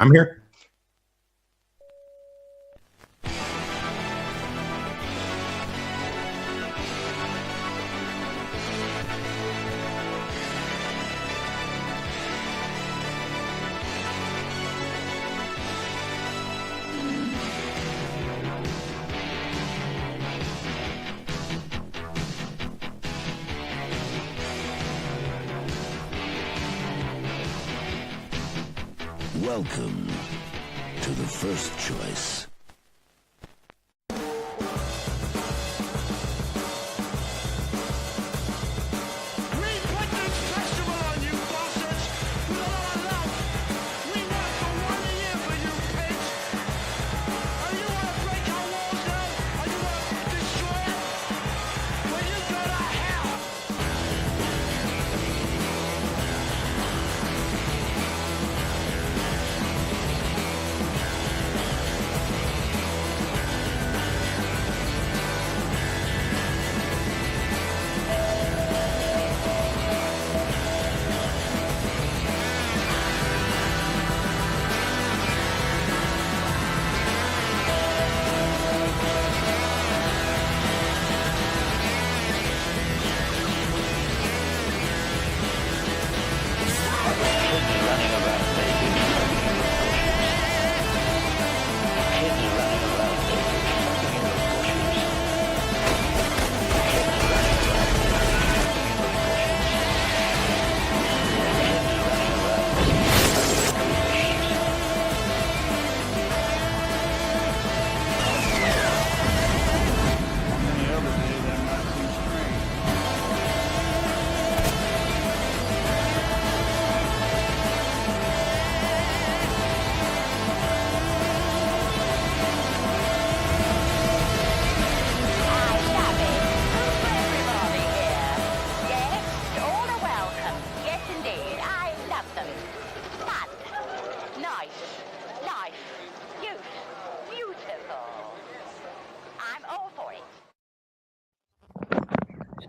I'm here. Welcome to the first choice.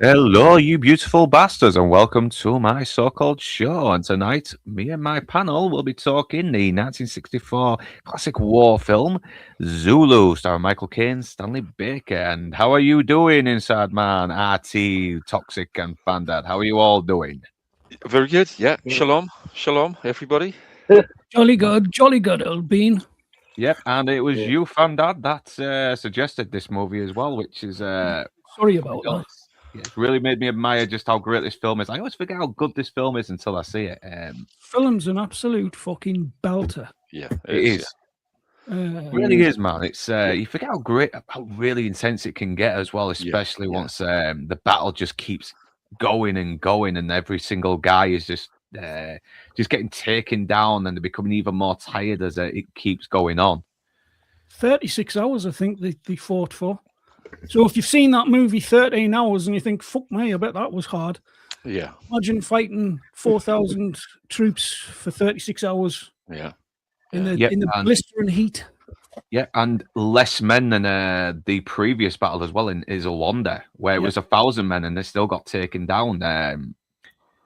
Hello, you beautiful bastards, and welcome to my so-called show. And tonight, me and my panel will be talking the 1964 classic war film Zulu, starring Michael Caine, Stanley Baker. And how are you doing, Inside Man, RT, Toxic, and Fandad? How are you all doing? Very good. Yeah. Shalom, shalom, everybody. Jolly good, old bean. Yep, and it was you, Fandad, that suggested this movie as well, which is sorry about that. Yeah, it's really made me admire just how great this film is. I always forget how good this film is until I see it. Film's an absolute fucking belter. Yeah, it is. It really is, man. It's you forget how really intense it can get as well, especially once the battle just keeps going and going, and every single guy is just getting taken down, and they're becoming even more tired as it keeps going on. 36 hours, I think they fought for. So if you've seen that movie 13 hours and you think, fuck me, I bet that was hard. Yeah. Imagine fighting 4,000 troops for 36 hours. Yeah. In the blistering heat. Yeah, and less men than the previous battle as well in Isolanda, where it was 1,000 men and they still got taken down.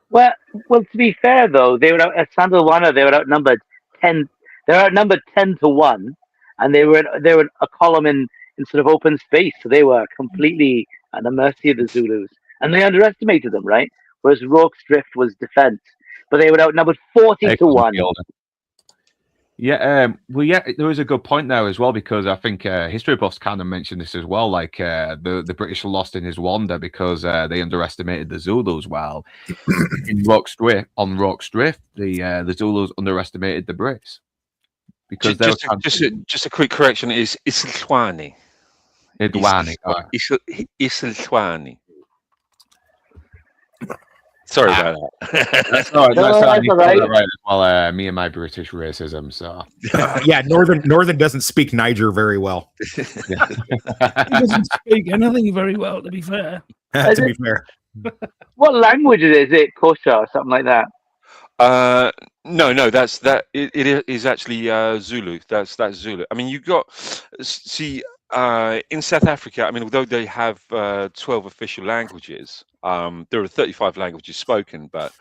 Well, to be fair though, they were at Sandalwana. They were outnumbered 10. They were outnumbered 10-1, and they were a column in sort of open space, so they were completely at the mercy of the Zulus, and they underestimated them, right? Whereas Rourke's Drift was defense, but they were outnumbered 40-1. Yeah, there was a good point there as well, because I think history buffs kind of mentioned this as well. Like the British lost in Rwanda because they underestimated the Zulus. Well, in Rourke's Drift, the Zulus underestimated the Brits because just a quick correction: is Isiltwani. Isiltwani. Sorry about that. That's all right. Well, me and my British racism. So yeah, Northern doesn't speak Niger very well. He doesn't speak anything very well, to be fair. To be fair. What language is it? Kosha or something like that? No, it is actually Zulu. That's Zulu. I mean, you got in South Africa. I mean, although they have 12 official languages, there are 35 languages spoken, but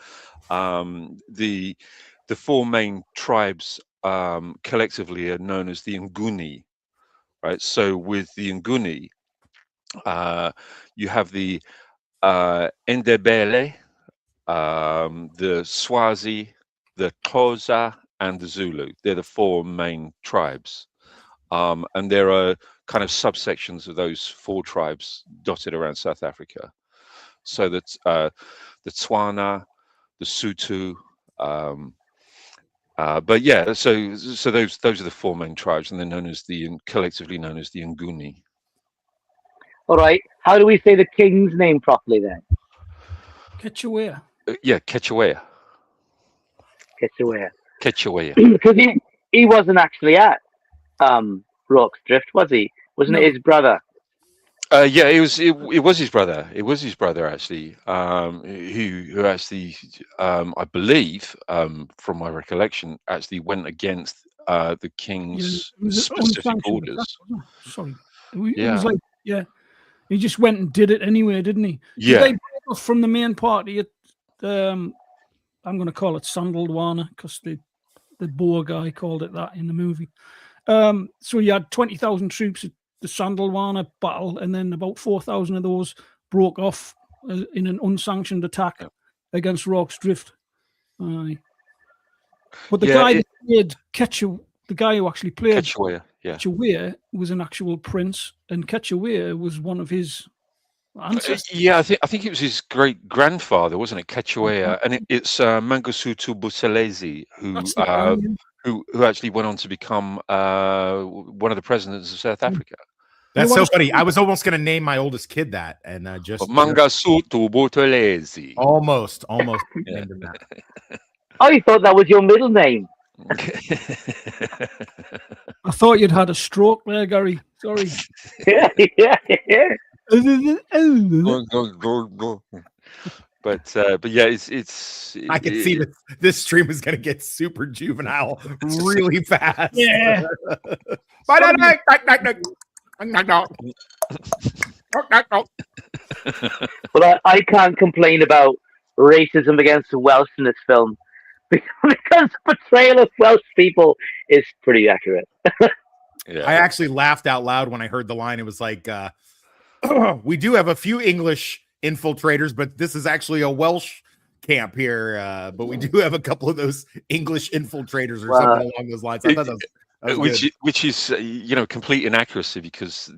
the four main tribes collectively are known as the Nguni, right? So with the Nguni, you have the Ndebele, the Swazi, the Xhosa, and the Zulu. They're the four main tribes. And there are kind of subsections of those four tribes dotted around South Africa. So that the Tswana, the Sotho, but yeah, so those are the four main tribes, and they're known as collectively known as the Nguni. All right. How do we say the king's name properly then? Ketchawea. Yeah, Quechua. Ketchawea. Quechua. Because he wasn't actually at Rock's Drift, was he? Wasn't it his brother? Yeah, it was his brother. It was his brother actually, who actually, I believe, from my recollection, actually went against the king's specific orders. Attack, sorry, it Yeah. was like he just went and did it anyway, didn't he? Yeah. Did they break off from the main party at I'm going to call it Sandalwana because the Boer guy called it that in the movie. So you had 20,000 troops at the Sandalwana battle, and then about 4,000 of those broke off in an unsanctioned attack against Rorke's Drift. But the guy that played the guy who actually played Quechua was an actual prince, and Quechua was one of his ancestors. Yeah, I think it was his great grandfather, wasn't it, Quechua? And it's Mangosuthu Buthelezi who actually went on to become one of the presidents of South Africa. That's so funny. I was almost going to name my oldest kid that, and just Mangosuthu Buthelezi. Almost named him that. I thought that was your middle name. I thought you'd had a stroke there, Gary. Sorry. yeah. But yeah, it's. I can see that this stream is going to get super juvenile really fast. Yeah. But I can't complain about racism against the Welsh in this film because the portrayal of Welsh people is pretty accurate. Yeah. I actually laughed out loud when I heard the line. It was like, we do have a few English infiltrators, but this is actually a Welsh camp here. But we do have a couple of those English infiltrators or something along those lines. I thought that was which is complete inaccuracy, because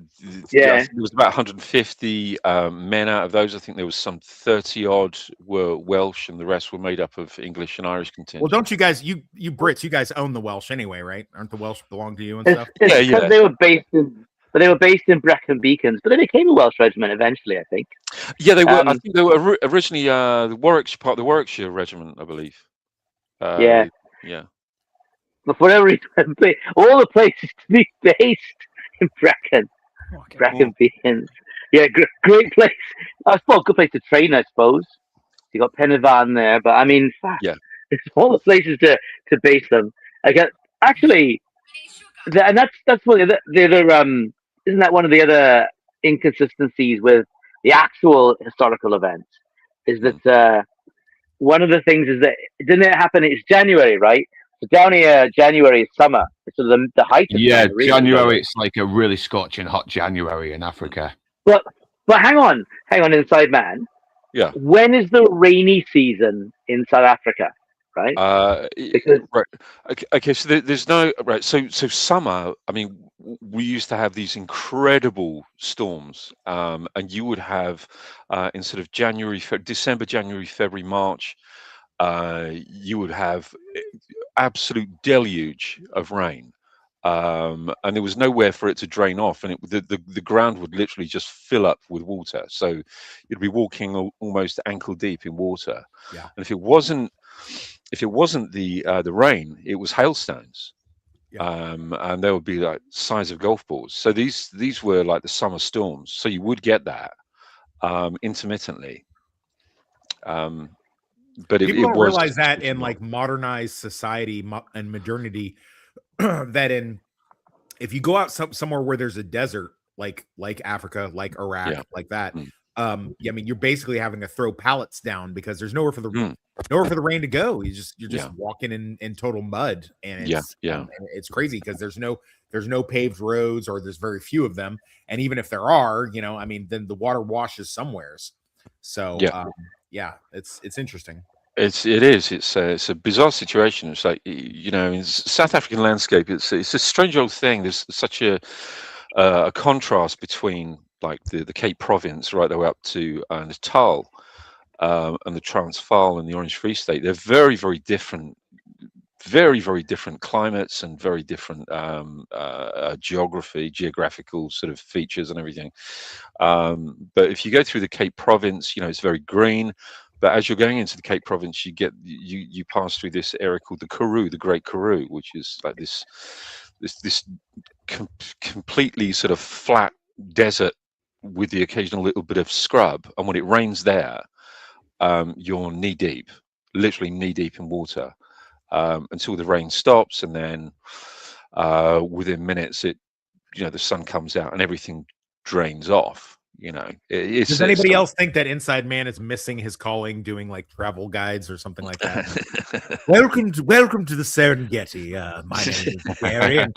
there was about 150 men out of those. I think there was some 30 odd were Welsh, and the rest were made up of English and Irish contingent. Well, don't you guys, you Brits, you guys own the Welsh anyway, right? Aren't the Welsh belong to you and stuff? Yeah. They were based in Brecon Beacons, but they became a Welsh regiment eventually, I think. Yeah, they were. I think they were originally the Warwickshire part of the Warwickshire regiment, I believe. Yeah. But for whatever reason, all the places to be based in Brecon Beacons. Yeah, great place. I suppose a good place to train, I suppose. You got Pennyvan there, but I mean, it's all the places to base them. Actually, and that's one of the other. Isn't that one of the other inconsistencies with the actual historical events? Is that one of the things is that didn't it happen? It's January, right? So down here, January is summer. It's sort of the height of summer, really. January, it's like a really scorching hot January in Africa. But hang on, Inside Man. Yeah. When is the rainy season in South Africa? Right. Okay. So there's no right. So summer. I mean, we used to have these incredible storms, and you would have in sort of December, January, February, March. You would have absolute deluge of rain, and there was nowhere for it to drain off, and the ground would literally just fill up with water. So you'd be walking almost ankle deep in water. Yeah. And if it wasn't the rain, it was hailstones. Yeah. And they would be like size of golf balls. So these were like the summer storms. So you would get that intermittently. But people don't was realize that in like modernized society and modernity, that if you go out somewhere where there's a desert, like Africa, like Iraq, like that, I mean, you're basically having to throw pallets down because there's nowhere for the Mm. rain to go. You're just Yeah. walking in total mud, and Yeah, it's yeah. and it's crazy because there's no paved roads, or there's very few of them, and even if there are, I mean, then the water washes somewheres. So Yeah. yeah, it's interesting. It is. It's a bizarre situation. It's like, in South African landscape, it's a strange old thing. There's such a contrast between like the Cape Province right the way up to Natal, and the Transvaal and the Orange Free State. They're very, very different, very, very different climates and very different geographical sort of features and everything. But if you go through the Cape Province, it's very green. But as you're going into the Cape Province, you pass through this area called the Karoo, the Great Karoo, which is like this completely sort of flat desert with the occasional little bit of scrub. And when it rains there, you're knee deep, literally knee deep in water, until the rain stops, and then within minutes, the sun comes out and everything drains off. Does anybody else think that Inside Man is missing his calling, doing like travel guides or something like that? welcome to the Serengeti. My name is Gary, and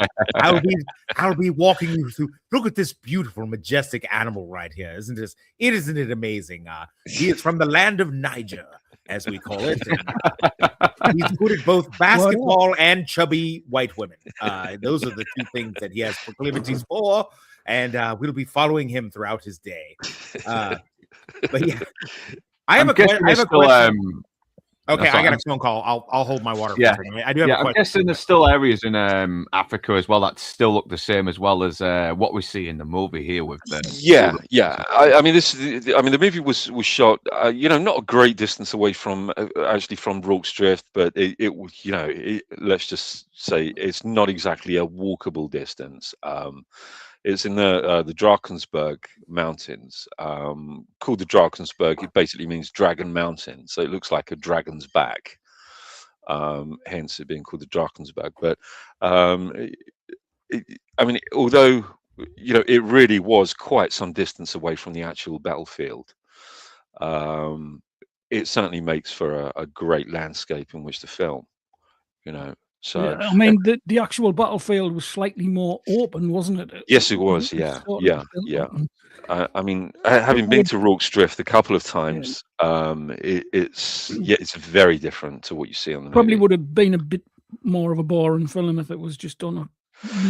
I'll be walking you through. Look at this beautiful, majestic animal right here. Isn't it amazing? He is from the land of Niger, as we call it. And he's good at both basketball and chubby white women. Those are the two things that he has proclivities for. And we'll be following him throughout his day. But yeah, I have a question. Okay, I got a phone call. I'll hold my water for a second. I do have a question. I'm guessing there's still areas in Africa as well that still look the same as well as what we see in the movie here with the I mean, the movie was shot, not a great distance away from Rorke's Drift, but let's just say it's not exactly a walkable distance. It's in the Drakensberg Mountains, called the Drakensberg. It basically means Dragon Mountain, so it looks like a dragon's back, hence it being called the Drakensberg. But I mean, although it really was quite some distance away from the actual battlefield, it certainly makes for a great landscape in which to film. So I mean, the actual battlefield was slightly more open, wasn't it? Yes, it was. Yeah. I mean, having been to Rorke's Drift a couple of times, it's very different to what you see on the probably movie. would have been a bit more of a boring film if it was just on a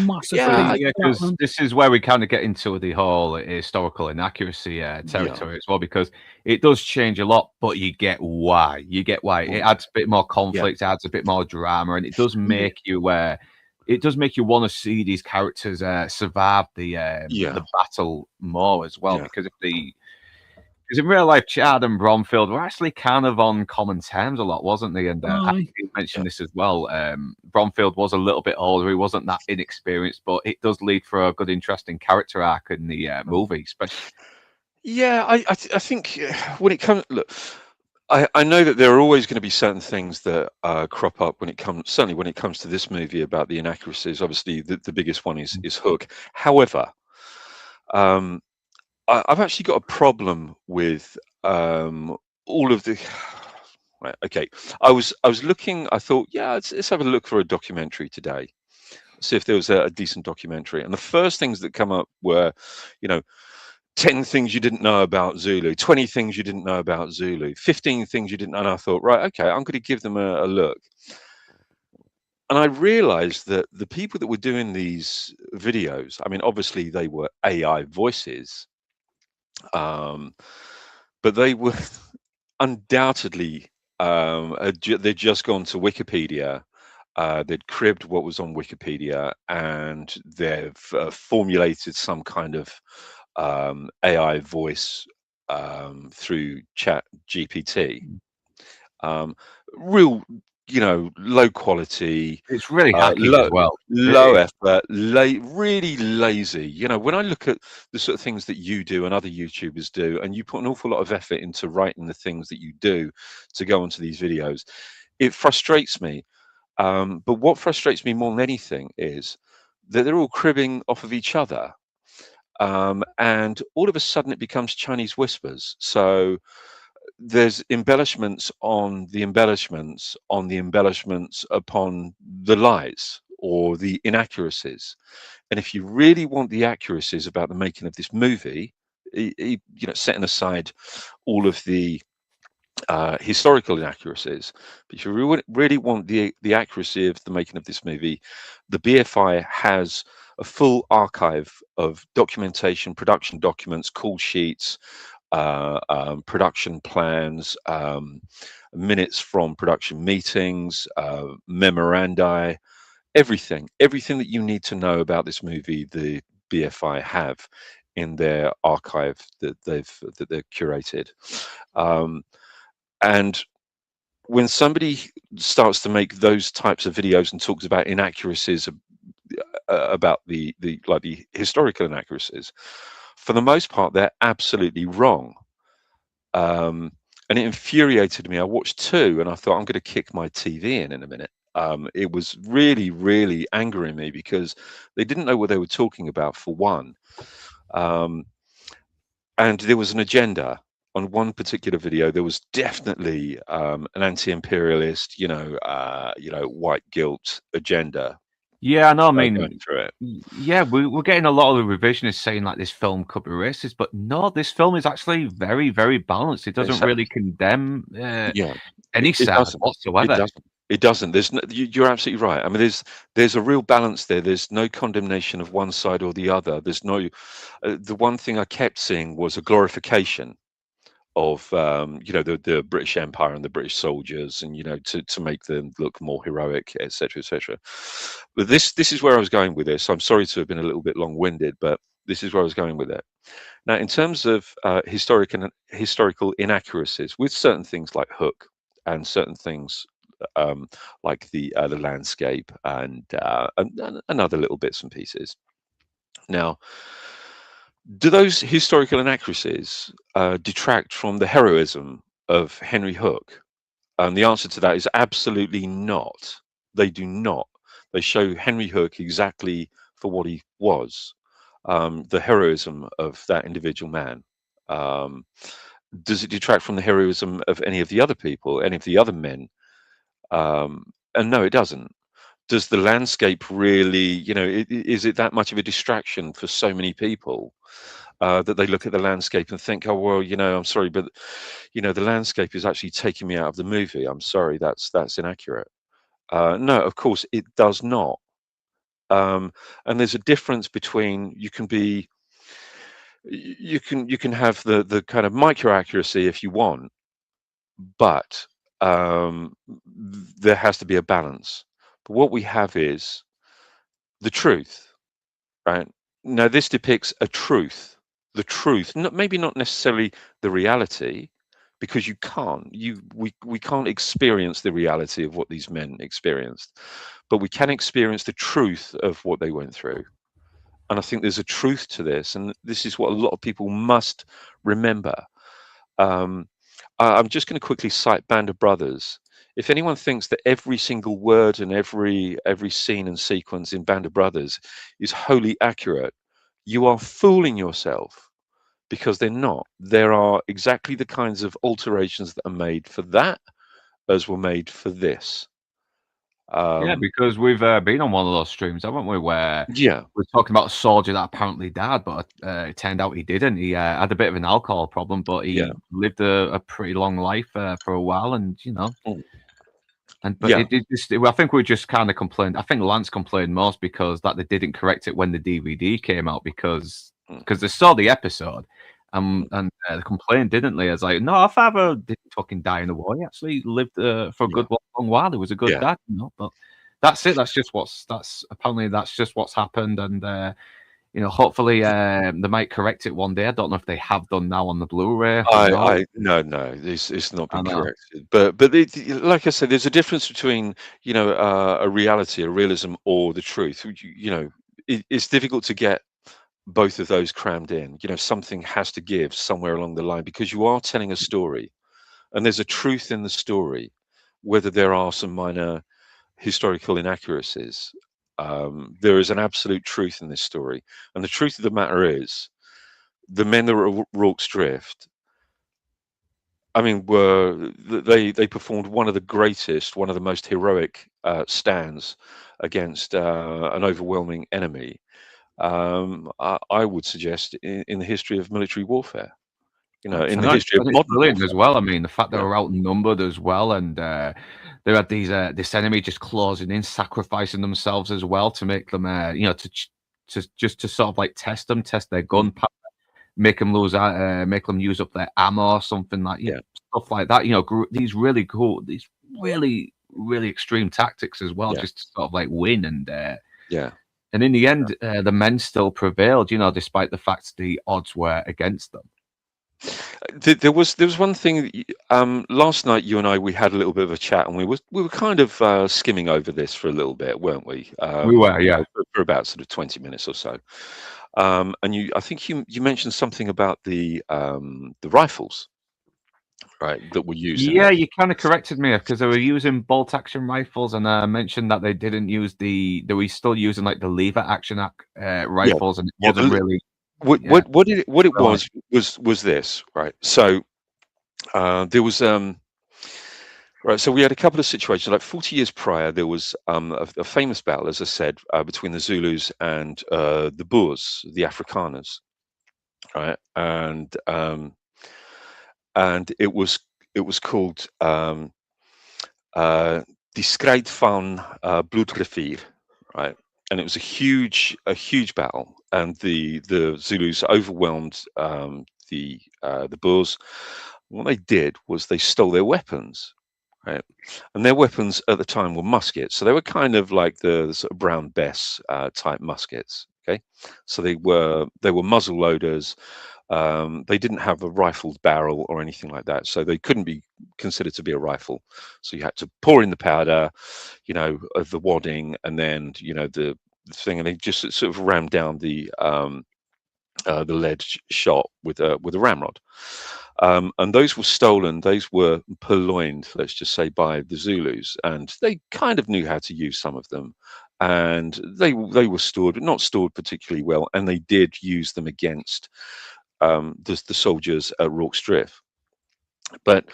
massive. Because this is where we kind of get into the whole historical inaccuracy territory as well, because it does change a lot, but you get why. It adds a bit more conflict, adds a bit more drama, and it does make you want to see these characters survive the battle more as well, because in real life, Chad and Bromfield were actually kind of on common terms a lot, wasn't they? And you mentioned this as well. Bromfield was a little bit older; he wasn't that inexperienced, but it does lead for a good, interesting character arc in the movie, especially. Yeah, I think when it comes, look, I know that there are always going to be certain things that crop up when it comes to this movie about the inaccuracies. Obviously, the biggest one is Hook. However, I've actually got a problem with all of the. Right, okay, I was looking. I thought, let's have a look for a documentary today. See if there was a decent documentary. And the first things that come up were, 10 things you didn't know about Zulu, 20 things you didn't know about Zulu, 15 things you didn't know. And I thought, right, okay, I'm going to give them a look. And I realized that the people that were doing these videos, I mean, obviously they were AI voices, but they were undoubtedly, they'd just gone to Wikipedia. They'd cribbed what was on Wikipedia, and they've formulated some kind of AI voice through Chat GPT. Real, low quality. It's really hacky as well. Low effort, really lazy. When I look at the sort of things that you do and other YouTubers do, and you put an awful lot of effort into writing the things that you do to go onto these videos, it frustrates me. But what frustrates me more than anything is that they're all cribbing off of each other. and all of a sudden it becomes Chinese whispers. So there's embellishments on the embellishments on the embellishments upon the lies or the inaccuracies. And if you really want the accuracies about the making of this movie, setting aside all of the historical inaccuracies, but if you really want the accuracy of the making of this movie, the BFI has a full archive of documentation, production documents, call sheets, production plans, minutes from production meetings, memorandi, everything that you need to know about this movie, the BFI have in their archive that they've curated. And when somebody starts to make those types of videos and talks about inaccuracies about the historical inaccuracies, for the most part they're absolutely wrong. And it infuriated me. I watched two and I thought, I'm going to kick my TV in a minute. It was really, really angering me because they didn't know what they were talking about, for one. And there was an agenda. On one particular video, there was definitely an anti-imperialist, white guilt agenda. Yeah, I know. I mean, Going through it. Yeah, we're getting a lot of the revisionists saying like this film could be racist, but no, this film is actually very, very balanced. It doesn't really condemn any side whatsoever. It doesn't. There's no, you're absolutely right. I mean, there's a real balance there. There's no condemnation of one side or the other. There's no. The one thing I kept seeing was a glorification of the British Empire and the British soldiers, and to make them look more heroic, etc., etc. But this is where I was going with this. I'm sorry to have been a little bit long-winded, but this is where I was going with it. Now, in terms of historical inaccuracies with certain things like Hook and certain things like the landscape and other little bits and pieces. Now, do those historical inaccuracies detract from the heroism of Henry Hook? And the answer to that is absolutely not. They do not. They show Henry Hook exactly for what he was, the heroism of that individual man. Does it detract from the heroism of any of the other people, any of the other men? And no, it doesn't. Does the landscape really, is it that much of a distraction for so many people that they look at the landscape and think, oh, well, I'm sorry, but, the landscape is actually taking me out of the movie. I'm sorry, that's inaccurate. No, of course, it does not. And there's a difference between you can have the kind of micro accuracy if you want, but there has to be a balance. But what we have is the truth, right? Now, this depicts a truth, the truth, maybe not necessarily the reality, because we can't experience the reality of what these men experienced, but we can experience the truth of what they went through. And I think there's a truth to this, and this is what a lot of people must remember. I'm just going to quickly cite Band of Brothers. If anyone thinks that every single word and every scene and sequence in Band of Brothers is wholly accurate, you are fooling yourself, because they're not. There are exactly the kinds of alterations that are made for that as were made for this. Yeah, because we've been on one of those streams, haven't we, where Yeah, we're talking about a soldier that apparently died, but it turned out he didn't. He had a bit of an alcohol problem, but he lived a pretty long life for a while, and I think we just kind of complained. I think Lance complained most because that they didn't correct it when the DVD came out, because they saw the episode and they complained, didn't they? As like, no, our father didn't fucking die in the war. He actually lived for a good long while. He was a good dad, But that's it. That's just what's happened, and hopefully they might correct it one day. I don't know if they have done now on the Blu-ray. No, it's not been corrected. But like I said, there's a difference between a reality, a realism, or the truth. It's difficult to get both of those crammed in. Something has to give somewhere along the line, because you are telling a story, and there's a truth in the story, whether there are some minor historical inaccuracies. There is an absolute truth in this story, and the truth of the matter is, the men that were at Rorke's Drift, I mean, they performed one of the greatest, one of the most heroic stands against an overwhelming enemy. I would suggest in the history of military warfare. In the history of modern brilliant warfare. as well. I mean, the fact they Yeah. were outnumbered as well, and they had this enemy just closing in, sacrificing themselves as well to make them, to sort of like test their gunpowder, make them make them use up their ammo or something like stuff like that. These really cool, these really extreme tactics as well, just to sort of like win and And in the end, the men still prevailed, despite the fact the odds were against them. There was one thing. Last night, you and I, we had a little bit of a chat, and we were kind of skimming over this for a little bit, weren't we? We were, yeah, for about sort of 20 minutes or so. And I think you mentioned something about the rifles, right, that were used. Yeah, you kind of corrected me because they were using bolt action rifles, and I mentioned that they didn't use they were still using like the lever action rifles, and it wasn't really. What it was this, right? So there was right. So we had a couple of situations. Like 40 years prior, there was a famous battle, as I said, between the Zulus and the Boers, the Afrikaners, right? And it was called Die Strijd van Bloedrivier, right? And it was a huge battle, and the Zulus overwhelmed the Boers. What they did was they stole their weapons, right? And their weapons at the time were muskets, so they were kind of like the sort of Brown Bess type muskets. Okay, so they were muzzle loaders. They didn't have a rifled barrel or anything like that, so they couldn't be considered to be a rifle. So you had to pour in the powder, the wadding, and then the thing, and they just sort of rammed down the lead shot with a ramrod. And those were stolen. Those were purloined, let's just say, by the Zulus, and they kind of knew how to use some of them. And they were stored, but not stored particularly well, and they did use them against the soldiers at Rorke's Drift. But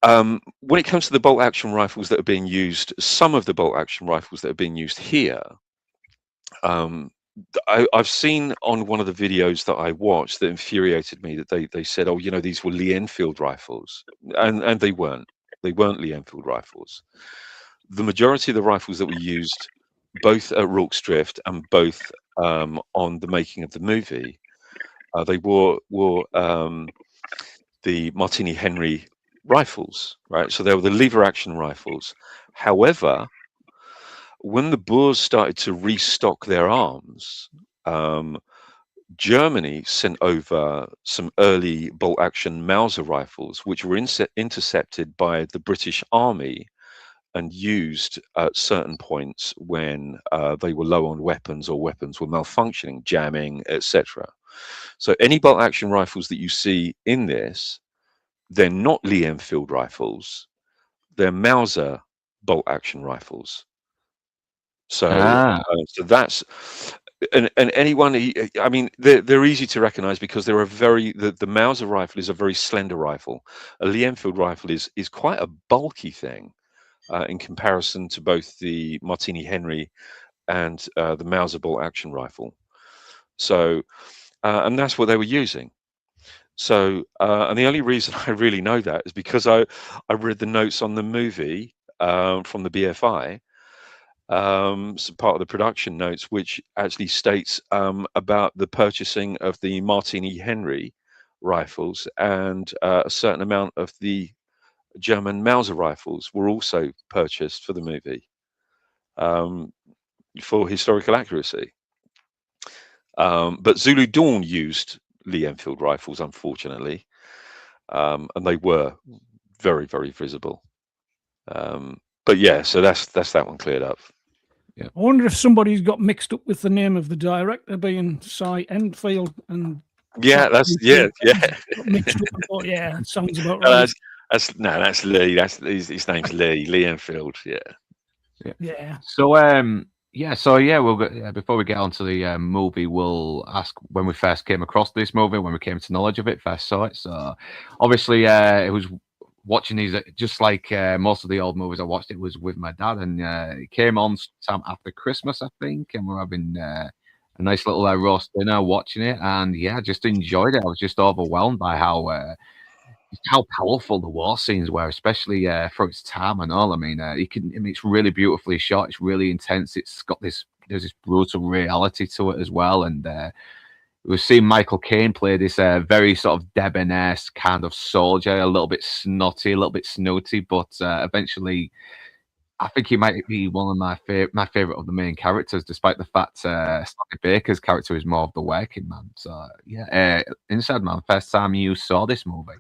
when it comes to the bolt action rifles that are being used, some of the bolt action rifles that are being used here, I've seen on one of the videos that I watched that infuriated me that they said, oh, these were Lee Enfield rifles, and they weren't. They weren't Lee Enfield rifles. The majority of the rifles that were used, both at Rorke's Drift and both on the making of the movie, they wore the Martini Henry rifles, right? So they were the lever action rifles. However, when the Boers started to restock their arms, Germany sent over some early bolt action Mauser rifles, which were intercepted by the British Army and used at certain points when they were low on weapons or weapons were malfunctioning, jamming, etc. So any bolt action rifles that you see in this, they're not Lee Enfield rifles, they're Mauser bolt action rifles. So, so that's and anyone, I mean, they're easy to recognize because they're the Mauser rifle is a very slender rifle. A Lee Enfield rifle is quite a bulky thing in comparison to both the Martini Henry and the Mauser bolt action rifle. So, and that's what they were using. So, and the only reason I really know that is because I read the notes on the movie from the BFI, so part of the production notes, which actually states about the purchasing of the Martini Henry rifles, and a certain amount of the German Mauser rifles were also purchased for the movie for historical accuracy. But Zulu Dawn used Lee Enfield rifles, unfortunately, and they were very, very visible. But yeah, so that's that one cleared up. Yeah. I wonder if somebody's got mixed up with the name of the director being Cy Enfield, and mixed up. Thought, yeah, that sounds about right. That's Lee. His name's Lee Enfield. Yeah. Yeah. So Yeah, so yeah, we'll go, before we get on to the movie, we'll ask when we first came across this movie, when we came to knowledge of it, first saw it. So obviously, it was watching these just like most of the old movies I watched. It was with my dad, and it came on sometime after Christmas, I think, and we're having a nice little roast dinner, watching it, and yeah, just enjoyed it. I was just overwhelmed by how powerful the war scenes were, especially for its time and all. I mean, it's really beautifully shot. It's really intense. There's this brutal reality to it as well. And we've seen Michael Caine play this very sort of debonair kind of soldier, a little bit snotty, a little bit snooty, but eventually, I think he might be one of my favorite of the main characters, despite the fact Stanley Baker's character is more of the working man. So yeah, Inside Man, first time you saw this movie.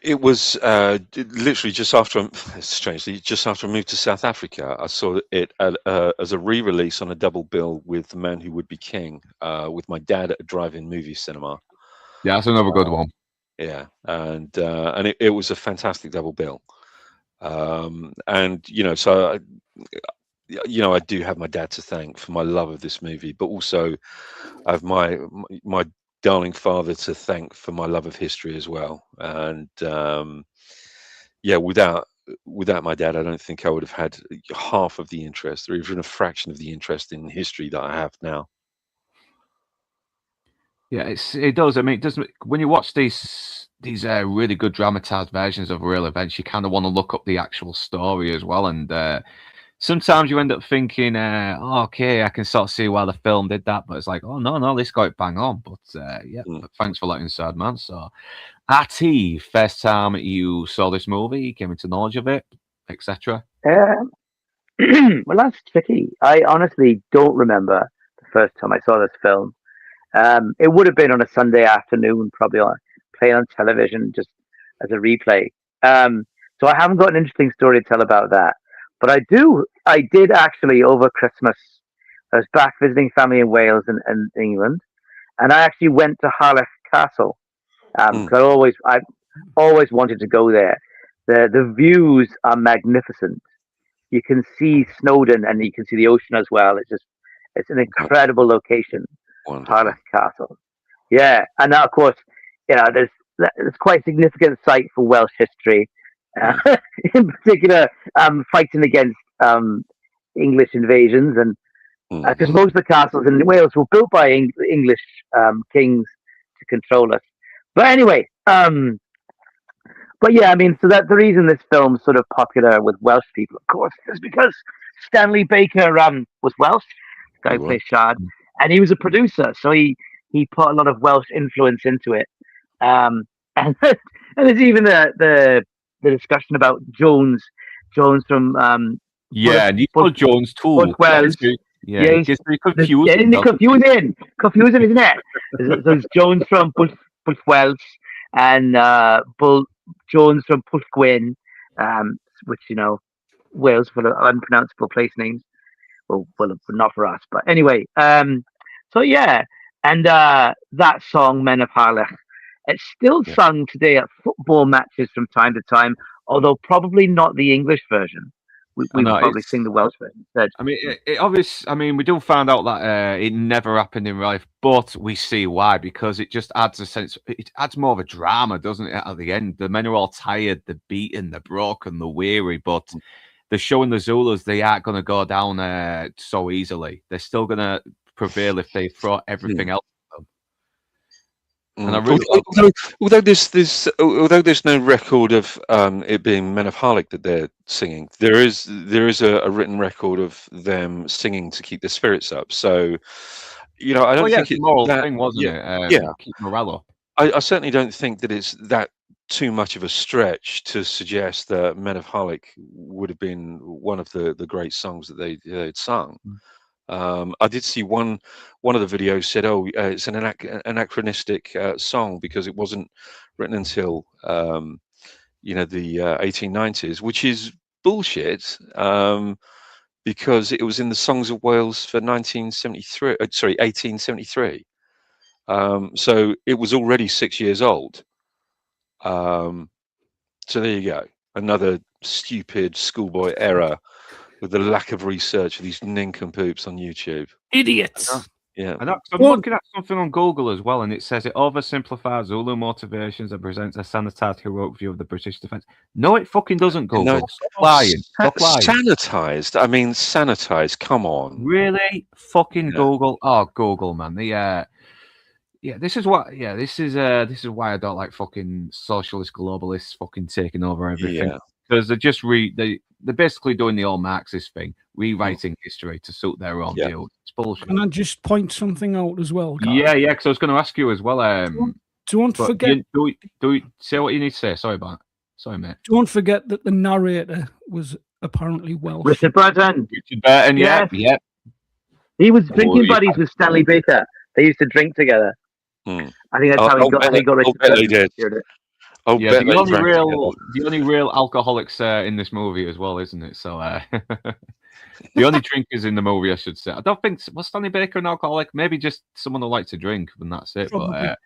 It was literally just after, strangely, just after I moved to South Africa. I saw it as a re-release on a double bill with The Man Who Would Be King, with my dad at a drive-in movie cinema. Yeah, that's another good one. Yeah, and it was a fantastic double bill. And so I do have my dad to thank for my love of this movie, but also I have my darling father to thank for my love of history as well. And yeah, without my dad, I don't think I would have had half of the interest, or even a fraction of the interest in history that I have now. Yeah, it does. I mean, it doesn't. When you watch these really good dramatized versions of real events, you kind of want to look up the actual story as well. And sometimes you end up thinking, okay, I can sort of see why the film did that, but it's like, oh no, this got it bang on. But yeah, but thanks for letting Inside Man. So, RT, first time you saw this movie, came into knowledge of it, etc. Well, that's tricky. I honestly don't remember the first time I saw this film. It would have been on a Sunday afternoon, probably playing on television just as a replay. So I haven't got an interesting story to tell about that. But I did actually over Christmas. I was back visiting family in Wales and England, and I actually went to Harlech Castle. 'Cause I've always wanted to go there. The views are magnificent. You can see Snowdon and you can see the ocean as well. It's an incredible location. Wonderful. Harlech Castle. Yeah, and now of course, there's quite a significant site for Welsh history, in particular, fighting against English invasions, and because most of the castles in Wales were built by English kings to control us. But anyway, but yeah, I mean, so that the reason this film's sort of popular with Welsh people, of course, is because Stanley Baker was Welsh, the guy who plays Shard, and he was a producer, so he put a lot of Welsh influence into it. And and there's even the discussion about Jones from yeah, Nico Jones too. Welsh. Yeah, it gets very confusing. Confusing, isn't it? There's Jones from Bull Welsh and Jones from Pwllgwyn, which Wales for unpronounceable place names. Well, not for us, but anyway. So yeah, and that song "Men of Harlech," it's still sung today at football matches from time to time, although probably not the English version. We would probably sing the Welsh version instead. I mean, we do find out that it never happened in real life, but we see why, because it just adds a sense. It adds more of a drama, doesn't it? At the end, the men are all tired, they're beaten, they're broken, they're weary, but they're showing the Zulus they aren't going to go down so easily. They're still going to prevail if they throw everything else at them. And I really although there's no record of it being Men of Harlech that they're singing, there is a written record of them singing to keep their spirits up. So I don't think it's a moral that thing, wasn't it? Keep morale up. I certainly don't think that it's that too much of a stretch to suggest that Men of Harlech would have been one of the great songs that they'd sung. I did see one of the videos said, it's an anachronistic song because it wasn't written until the 1890s, which is bullshit, because it was in the Songs of Wales for 1873. So it was already 6 years old. So there you go, another stupid schoolboy error with the lack of research of these nincompoops on YouTube. Idiots. Yeah. I know, 'cause I'm Well- looking at something on Google as well, and it says it oversimplifies Zulu motivations and presents a sanitized heroic view of the British defence. No, it fucking doesn't, Google. No, Stop lying. Stop lying. Sanitized. I mean, sanitized. Come on. Really? Fucking Yeah. Google. Oh, Google, man. This is why I don't like fucking socialist globalists fucking taking over everything. Yeah. Because they're basically doing the old Marxist thing, rewriting history to suit their own Yeah. view. It's bullshit. Can I just point something out as well, guys? Yeah, because I was going to ask you as well. Don't but forget. say what you need to say. Sorry, mate. Don't forget that the narrator was apparently Welsh. Richard Burton. Richard Burton, Yes. yeah. He was drinking yeah. buddies with Stanley Baker. They used to drink together. Hmm. I think that's how he got Richard bet they Burton. did. Secured it. Oh, Yeah, bet the they only drank real alcoholics in this movie as well, isn't it? So the only drinkers in the movie, I should say. I don't think was Stanley Baker an alcoholic. Maybe just someone who liked to drink, and that's it. Probably. But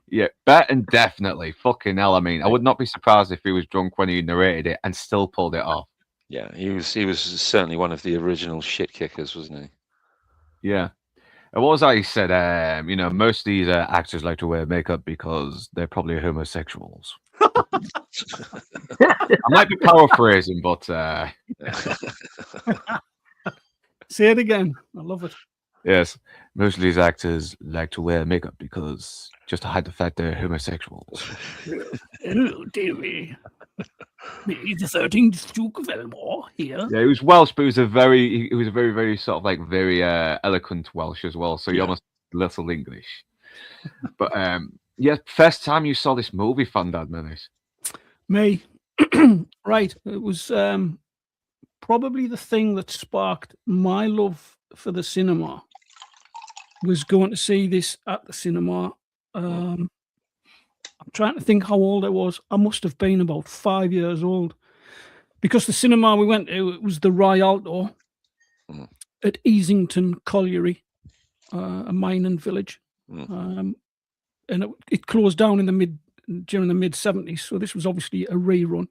yeah, Burton definitely. Fucking hell, I mean, I would not be surprised if he was drunk when he narrated it and still pulled it off. Yeah, he was certainly one of the original shit kickers, wasn't he? Yeah. And what was that he said? Most of these actors like to wear makeup because they're probably homosexuals. I might be paraphrasing, but Say it again. I love it. yes, most of these actors like to wear makeup because just to hide the fact they're homosexuals. Oh, dear me. Me, the 13th Duke of Elmore here. Yeah, he was Welsh, but he was a very, very sort of like very eloquent Welsh as well. So he almost little English. But yeah, first time you saw this movie, Fandad Menace. Me. Right. It was probably the thing that sparked my love for the cinema was going to see this at the cinema. I'm trying to think how old I was. I must have been about 5 years old because the cinema we went to, it was the Rialto at Easington Colliery, a mining village. And it closed down during the mid 70s. So this was obviously a rerun.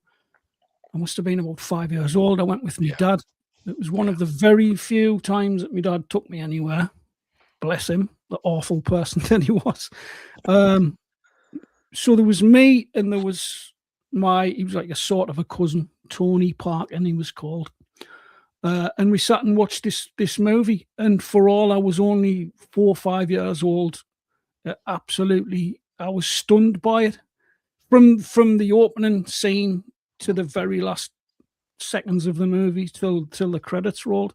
I must have been about 5 years old. I went with my dad. It was one of the very few times that my dad took me anywhere. Bless him, the awful person that he was. So there was me and there was he was like a sort of a cousin, Tony Park, and he was called. And we sat and watched this movie. And for all I was only 4 or 5 years old, absolutely, I was stunned by it. From the opening scene to the very last seconds of the movie till the credits rolled.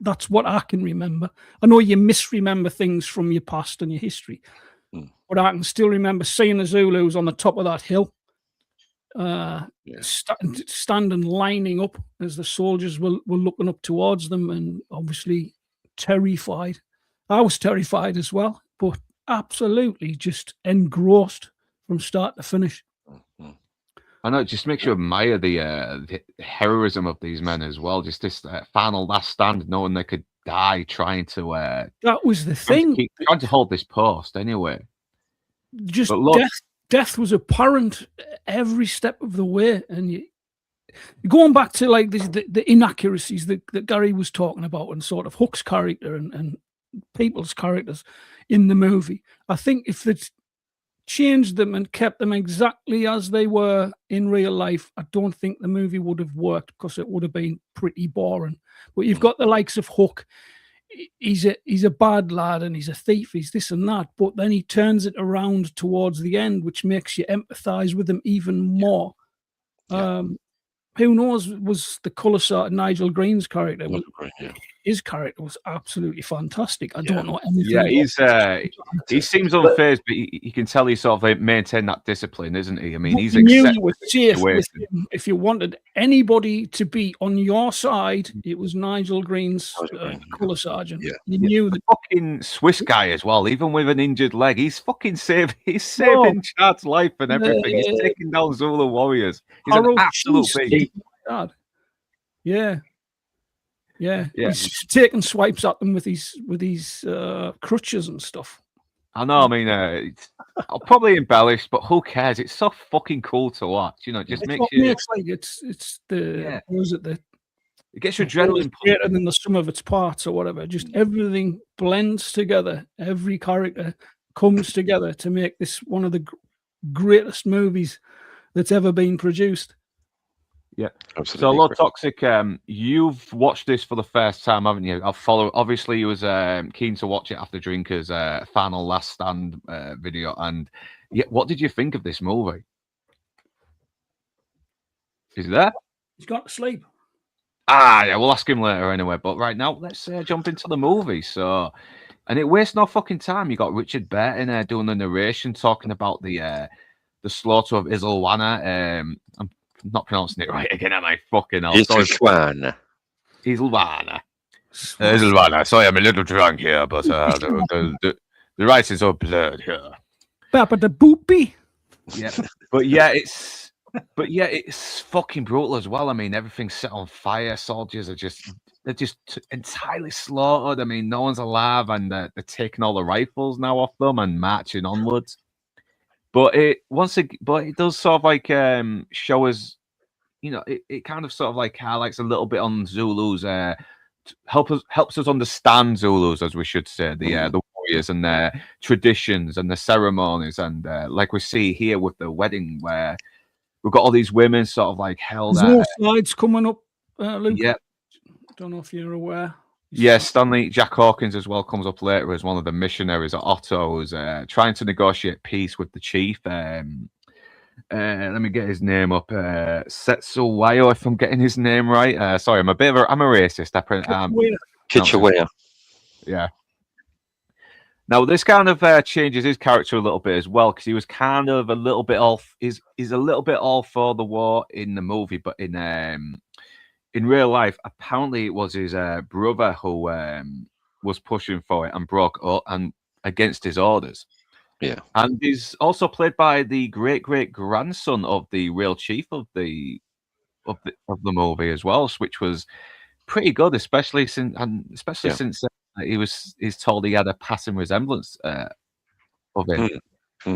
That's what I can remember. I know you misremember things from your past and your history, but I can still remember seeing the Zulus on the top of that hill, standing lining up as the soldiers were looking up towards them, and obviously terrified. I was terrified as well, but absolutely just engrossed from start to finish. I know, it just makes you admire the heroism of these men as well. Just this final last stand, knowing they could die trying to. That was the thing. Trying to hold this post anyway. Just death was apparent every step of the way, and going back to like the inaccuracies that Gary was talking about, and sort of Hook's character and people's characters in the movie. I think if they'd changed them and kept them exactly as they were in real life, I don't think the movie would have worked because it would have been pretty boring. But you've got the likes of Hook. He's a bad lad and he's a thief. He's this and that. But then he turns it around towards the end, which makes you empathise with him even more. Who knows? Was the colour sort Nigel Green's character? His character was absolutely fantastic. I don't know anything. Yeah, he seems unfazed, but you can tell he sort of maintained that discolour, isn't he? I mean, he's accepted you were safe with him. If you wanted anybody to be on your side, it was Nigel Green's colour sergeant. Yeah. You knew the fucking Swiss guy as well. Even with an injured leg, he's fucking saving Chad's life and everything. He's taking down Zulu warriors. He's an absolute beast. Yeah. He's taking swipes at them with these crutches and stuff. I know. I mean, I'll probably embellish, but who cares? It's so fucking cool to watch. You know, it just makes you. It's like it's the was it It gets your The whole is adrenaline. greater than the sum of its parts or whatever. Just everything blends together. Every character comes together to make this one of the greatest movies that's ever been produced. Yeah, Absolutely. so Lord Toxic, you've watched this for the first time, haven't you? I'll follow. Obviously, you was keen to watch it after Drinker's final Last Stand video, and yeah, what did you think of this movie? Is he there? He's got to sleep. Yeah, we'll ask him later anyway. But right now, let's jump into the movie. So, and it wastes no fucking time. You got Richard Burton doing the narration, talking about the slaughter of Isilwana. I'm not pronouncing it right again, am I? Fucking hell. Isilwana. Isilwana. Isilwana. Sorry, I'm a little drunk here, but the writing's all blurred here. Papa the boopy. Yeah, but yeah, it's fucking brutal as well. I mean, everything's set on fire. Soldiers they're just entirely slaughtered. I mean, no one's alive, and they're taking all the rifles now off them and marching onwards. But it does sort of like show us, you know, it kind of sort of like highlights a little bit on Zulus. Helps us understand Zulus, as we should say, the warriors and their traditions and the ceremonies, and like we see here with the wedding, where we've got all these women sort of like held. There's more slides coming up, Luke. Yeah. Don't know if you're aware. Yeah, Stanley Jack Hawkins as well comes up later as one of the missionaries at Otto, who's trying to negotiate peace with the chief. Let me get his name up. Setsuwayo, if I'm getting his name right. Sorry, I'm a racist. Kitchawaya. Yeah. Now this kind of changes his character a little bit as well, because he was kind of a little bit off. He's a little bit all for the war in the movie, but in real life, apparently it was his brother who was pushing for it and broke up and against his orders. Yeah, and he's also played by the great grandson of the real chief of the movie as well, which was pretty good, especially since he's told he had a passing resemblance of him.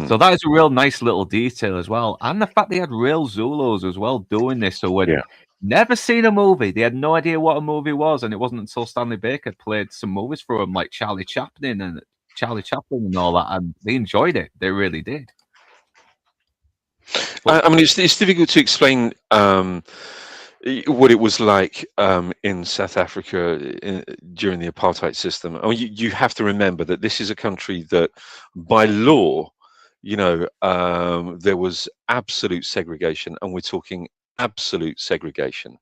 So that is a real nice little detail as well, and the fact they had real Zulus as well doing this. So when never seen a movie, they had no idea what a movie was, and it wasn't until Stanley Baker played some movies for them, like Charlie Chaplin and all that, and they enjoyed it. They really did. I mean, it's difficult to explain what it was like in South Africa during the apartheid system. I mean, you have to remember that this is a country that, by law, you know, there was absolute segregation, and we're talking absolute segregation,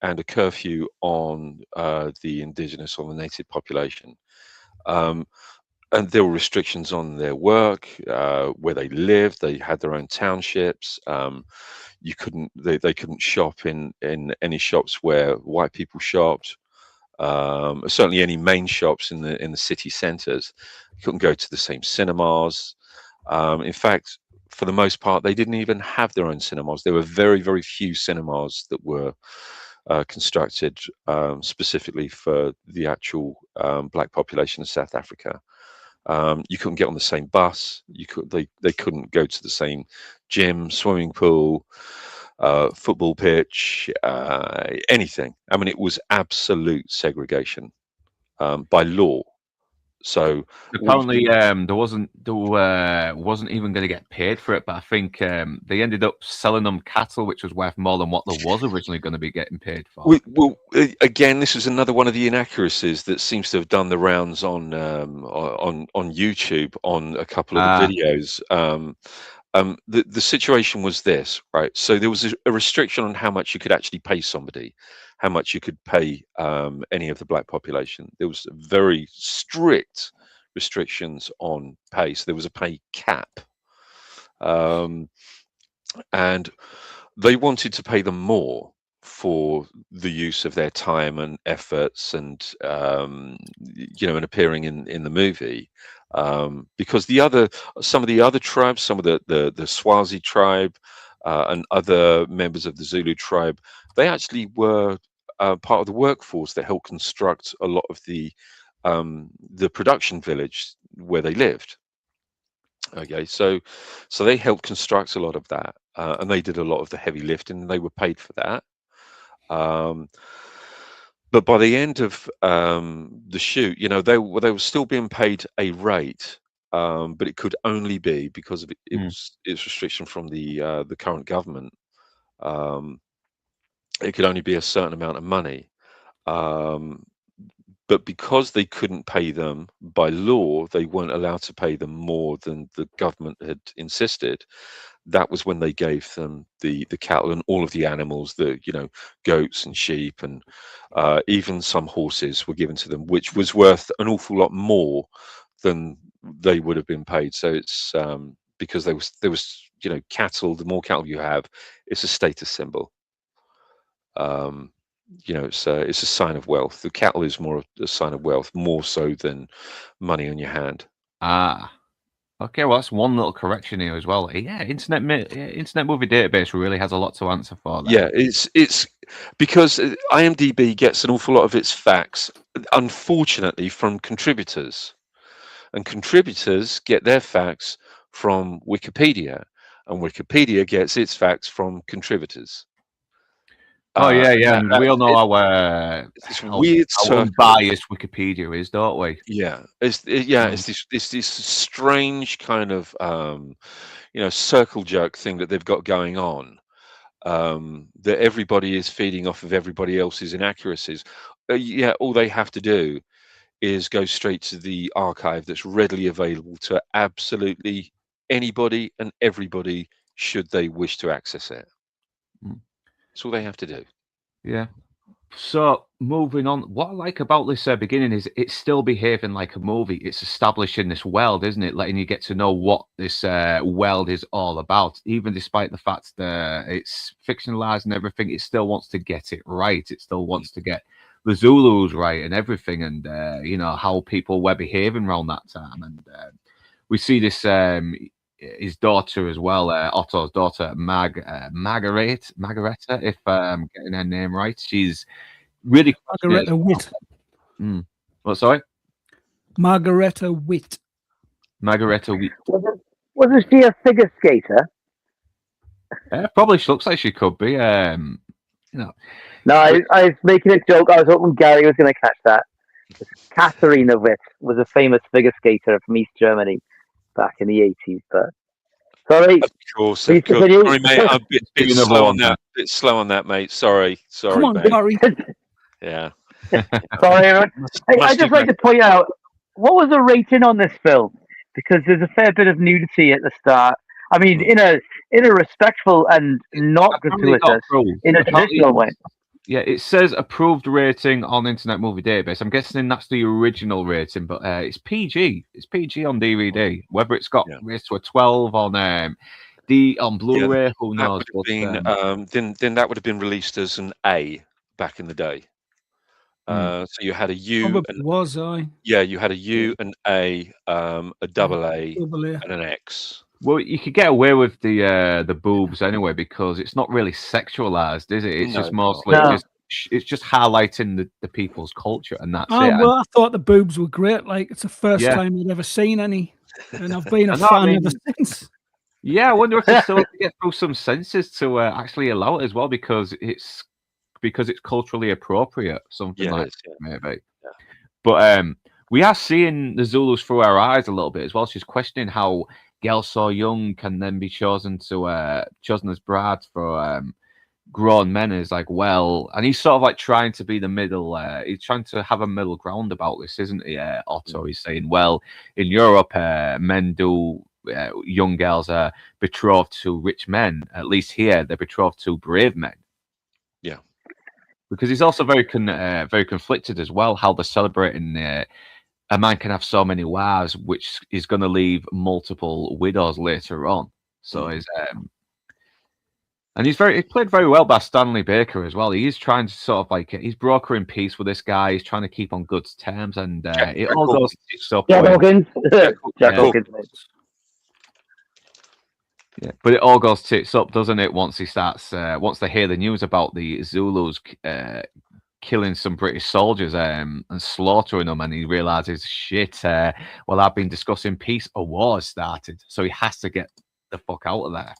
and a curfew on the indigenous or the native population. And there were restrictions on their work, where they lived. They had their own townships. They couldn't shop in any shops where white people shopped. Certainly, any main shops in the city centres. You couldn't go to the same cinemas. In fact, for the most part, they didn't even have their own cinemas. There were very, very few cinemas that were constructed specifically for the actual black population of South Africa. You couldn't get on the same bus. They couldn't go to the same gym, swimming pool, football pitch, anything. I mean, it was absolute segregation by law. So apparently, there wasn't even going to get paid for it, but I think they ended up selling them cattle, which was worth more than what there was originally going to be getting paid for. Well, again, this was another one of the inaccuracies that seems to have done the rounds on YouTube on a couple of the videos. The situation was this, right? So there was a restriction on how much you could actually pay somebody, how much you could pay any of the black population. There was very strict restrictions on pay. So there was a pay cap. And they wanted to pay them more for the use of their time and efforts and, and appearing in the movie. Because some of the other tribes, some of the Swazi tribe and other members of the Zulu tribe, they actually were part of the workforce that helped construct a lot of the production village where they lived. Okay, so they helped construct a lot of that, and they did a lot of the heavy lifting, and they were paid for that. but by the end of the shoot, they were still being paid a rate, but it could only be because of its restriction from the current government. It could only be a certain amount of money. But because they couldn't pay them by law, they weren't allowed to pay them more than the government had insisted. That was when they gave them the cattle and all of the animals, the goats and sheep, and even some horses were given to them, which was worth an awful lot more than they would have been paid. So it's because there was cattle. The more cattle you have, it's a status symbol. It's a sign of wealth. The cattle is more a sign of wealth, more so than money on your hand. Okay, well, that's one little correction here as well. Yeah, Internet Movie Database really has a lot to answer for there. Yeah, it's because IMDb gets an awful lot of its facts, unfortunately, from contributors, and contributors get their facts from Wikipedia, and Wikipedia gets its facts from contributors. Oh yeah. And we all know how weird unbiased Wikipedia is, don't we? Yeah, it's this strange kind of circle jerk thing that they've got going on, that everybody is feeding off of everybody else's inaccuracies. All they have to do is go straight to the archive that's readily available to absolutely anybody and everybody should they wish to access it. That's all they have to do. Yeah. So moving on, what I like about this beginning is it's still behaving like a movie. It's establishing this world, isn't it? Letting you get to know what this world is all about. Even despite the fact that it's fictionalized and everything, it still wants to get it right. It still wants to get the Zulus right and everything, and how people were behaving around that time. And we see this. His daughter as well, Otto's daughter, Margareta, if I'm getting her name right. She's really Margareta Witt. What? Sorry, Margareta Witt. Margareta Witt. Wasn't she a figure skater? Probably looks like she could be. No, I was making a joke. I was hoping Gary was going to catch that. Katharina Witt was a famous figure skater from East Germany back in the 80s, but sorry. Of course. Sorry, mate. I'm a bit slow on that. Bit slow on that, mate. Sorry. Come on, mate. Gary. Yeah. Sorry, everyone. I'd just like to point out, what was the rating on this film? Because there's a fair bit of nudity at the start. I mean, in a respectful and not gratuitous, in a traditional way. Yeah, it says approved rating on Internet Movie Database. I'm guessing that's the original rating, but it's PG. It's PG on DVD. Whether it's got raised to a 12 on Blu-ray, who knows? Then that would have been released as an A back in the day. So you had a U. You had a U, an A, a double A, and an X. Well, you could get away with the boobs anyway because it's not really sexualized, is it? It's just mostly it's just highlighting the people's culture, and that's it. Well, I thought the boobs were great. Like it's the first time I'd ever seen any, and I've been a fan ever since. Yeah, I wonder if they still have to get through some censors to actually allow it as well because it's culturally appropriate, something like that, maybe. Yeah. But we are seeing the Zulus through our eyes a little bit as well. She's questioning how girls so young can then be chosen as brides for grown men. Is like, well, and he's sort of like trying to be the middle. He's trying to have a middle ground about this, isn't he? Otto, he's saying, well, in Europe, men do. Young girls are betrothed to rich men. At least here, they're betrothed to brave men. Yeah, because he's also very conflicted as well. How they're celebrating. A man can have so many wives, which is going to leave multiple widows later on. So and he played very well by Stanley Baker as well. He's trying to sort of like he's brokering peace with this guy. He's trying to keep on good terms, and it all goes tits up. Jack Hawkins. Jack Hawkins. Yeah, but it all goes tits up, doesn't it? Once he starts, once they hear the news about the Zulus killing some British soldiers and slaughtering them, and he realizes, shit, well, I've been discussing peace, a war has started, so he has to get the fuck out of there.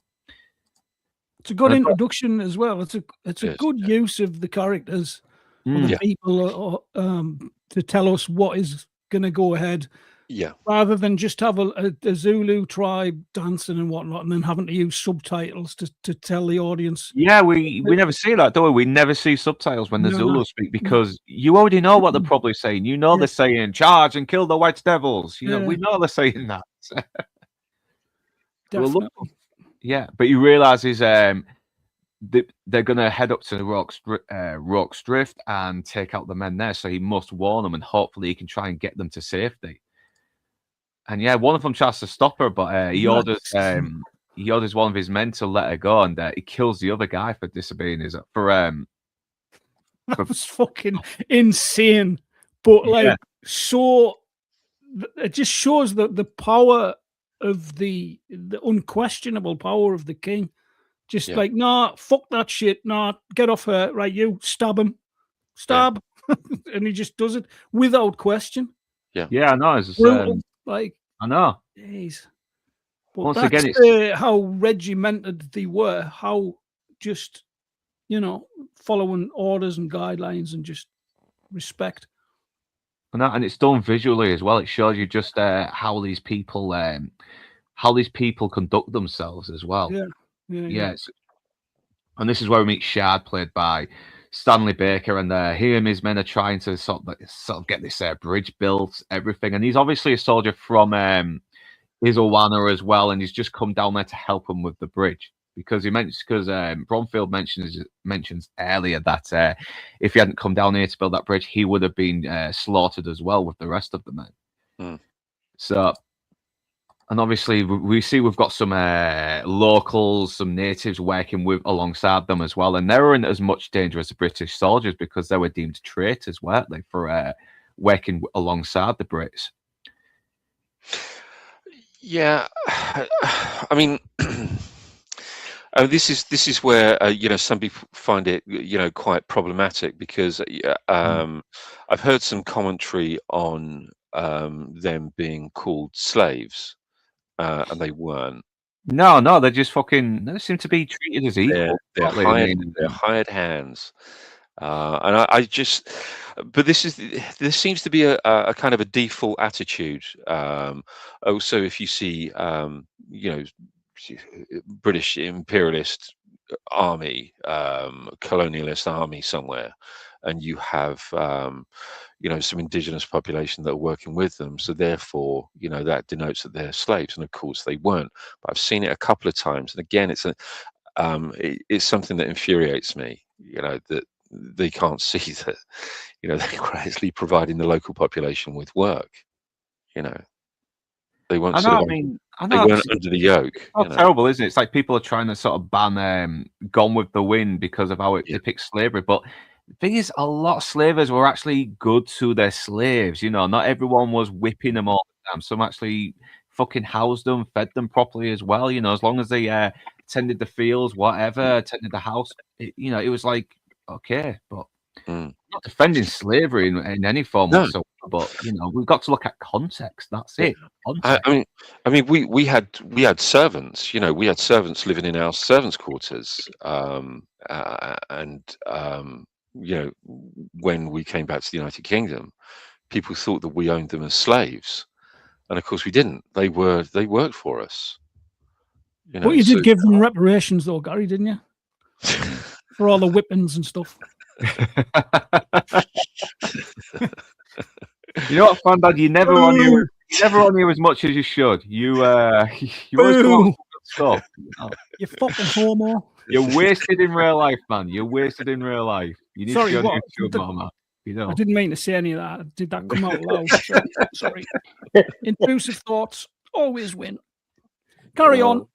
It's a good introduction as well. It's a good use of the characters other Yeah. people to tell us what is going to go ahead, Yeah. rather than just have a Zulu tribe dancing and whatnot, and then having to use subtitles to tell the audience. Yeah, we never see that, do we? We never see subtitles when the No, Zulus speak because you already know what they're probably saying. You know Yeah. they're saying charge and kill the White Devils. You know, we Yeah. know they're saying that. Well, look, Definitely. yeah, but you realise is they're going to head up to Rock's Drift and take out the men there. So he must warn them, and hopefully he can try and get them to safety. And yeah, one of them tries to stop her, but he orders one of his men to let her go, and he kills the other guy for disobeying his That was fucking insane. But like, so it just shows the power of the unquestionable power of the king. Just like, nah, fuck that shit. Nah, get off her. Right, you stab him. Stab. And he just does it without question. Yeah, I know. It's Brutal. Like, I know. Jeez. But Once that's again, it's how regimented they were. How just, following orders and guidelines and just respect. and it's done visually as well. It shows you just how these people conduct themselves as well. Yeah. And this is where we meet Shard, played by Stanley Baker, and he and his men are trying to sort of get this bridge built, everything. And he's obviously a soldier from Isolwana as well, and he's just come down there to help him with the bridge because Bromfield mentions earlier that if he hadn't come down here to build that bridge, he would have been slaughtered as well with the rest of the men. So. And obviously, we see we've got some locals, some natives working alongside them as well. And they were in as much danger as the British soldiers because they were deemed traitors, weren't they, for working alongside the Brits? Yeah, I mean, this is where some people find it quite problematic because I've heard some commentary on them being called slaves. And they weren't. No, they're just fucking. They seem to be treated as equal. They're hired hands, and I just. But there seems to be a kind of a default attitude. Also, if you see, British imperialist army, colonialist army somewhere, and you have some indigenous population that are working with them, so therefore that denotes that they're slaves, and of course they weren't. But I've seen it a couple of times, and again it's something that infuriates me, that they can't see that they're actually providing the local population with work. They weren't they weren't under the yoke. It's terrible, isn't it? It's like people are trying to sort of ban Gone with the Wind because of how it depicts slavery, but the thing is, a lot of slavers were actually good to their slaves. Not everyone was whipping them all the time. Some actually fucking housed them, fed them properly as well. As long as they tended the fields, whatever, tended the house, it was like, okay, but not defending slavery in any form whatsoever. But we've got to look at context. That's it. I mean, we had servants. We had servants living in our servants' quarters, when we came back to the United Kingdom, people thought that we owned them as slaves, and of course we didn't. They worked for us. But you did give them reparations, though, Gary, didn't you? For all the whippings and stuff. You know what, Fandad? You never on you as much as you should. You always come on with stuff. You fucking homo. You're wasted in real life, man. You're wasted in real life. You need to go on YouTube, Mama. I didn't mean to say any of that. Did that come out loud? Sorry. Intrusive thoughts always win. Carry on.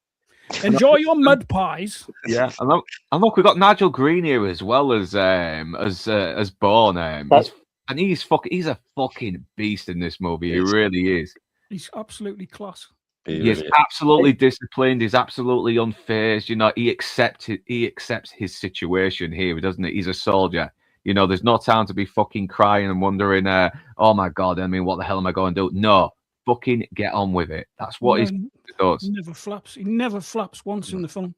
Enjoy your mud pies. Yeah, and look, we've got Nigel Green here as well as Bourne. He's a fucking beast in this movie. He really is. He's absolutely class. He's absolutely disciplined. He's absolutely unfazed. He accepts his situation here, doesn't he? He's a soldier. There's no time to be fucking crying and wondering, oh my God, what the hell am I going to do? No, fucking get on with it. That's what he does. He never flaps. He never flaps once in the film.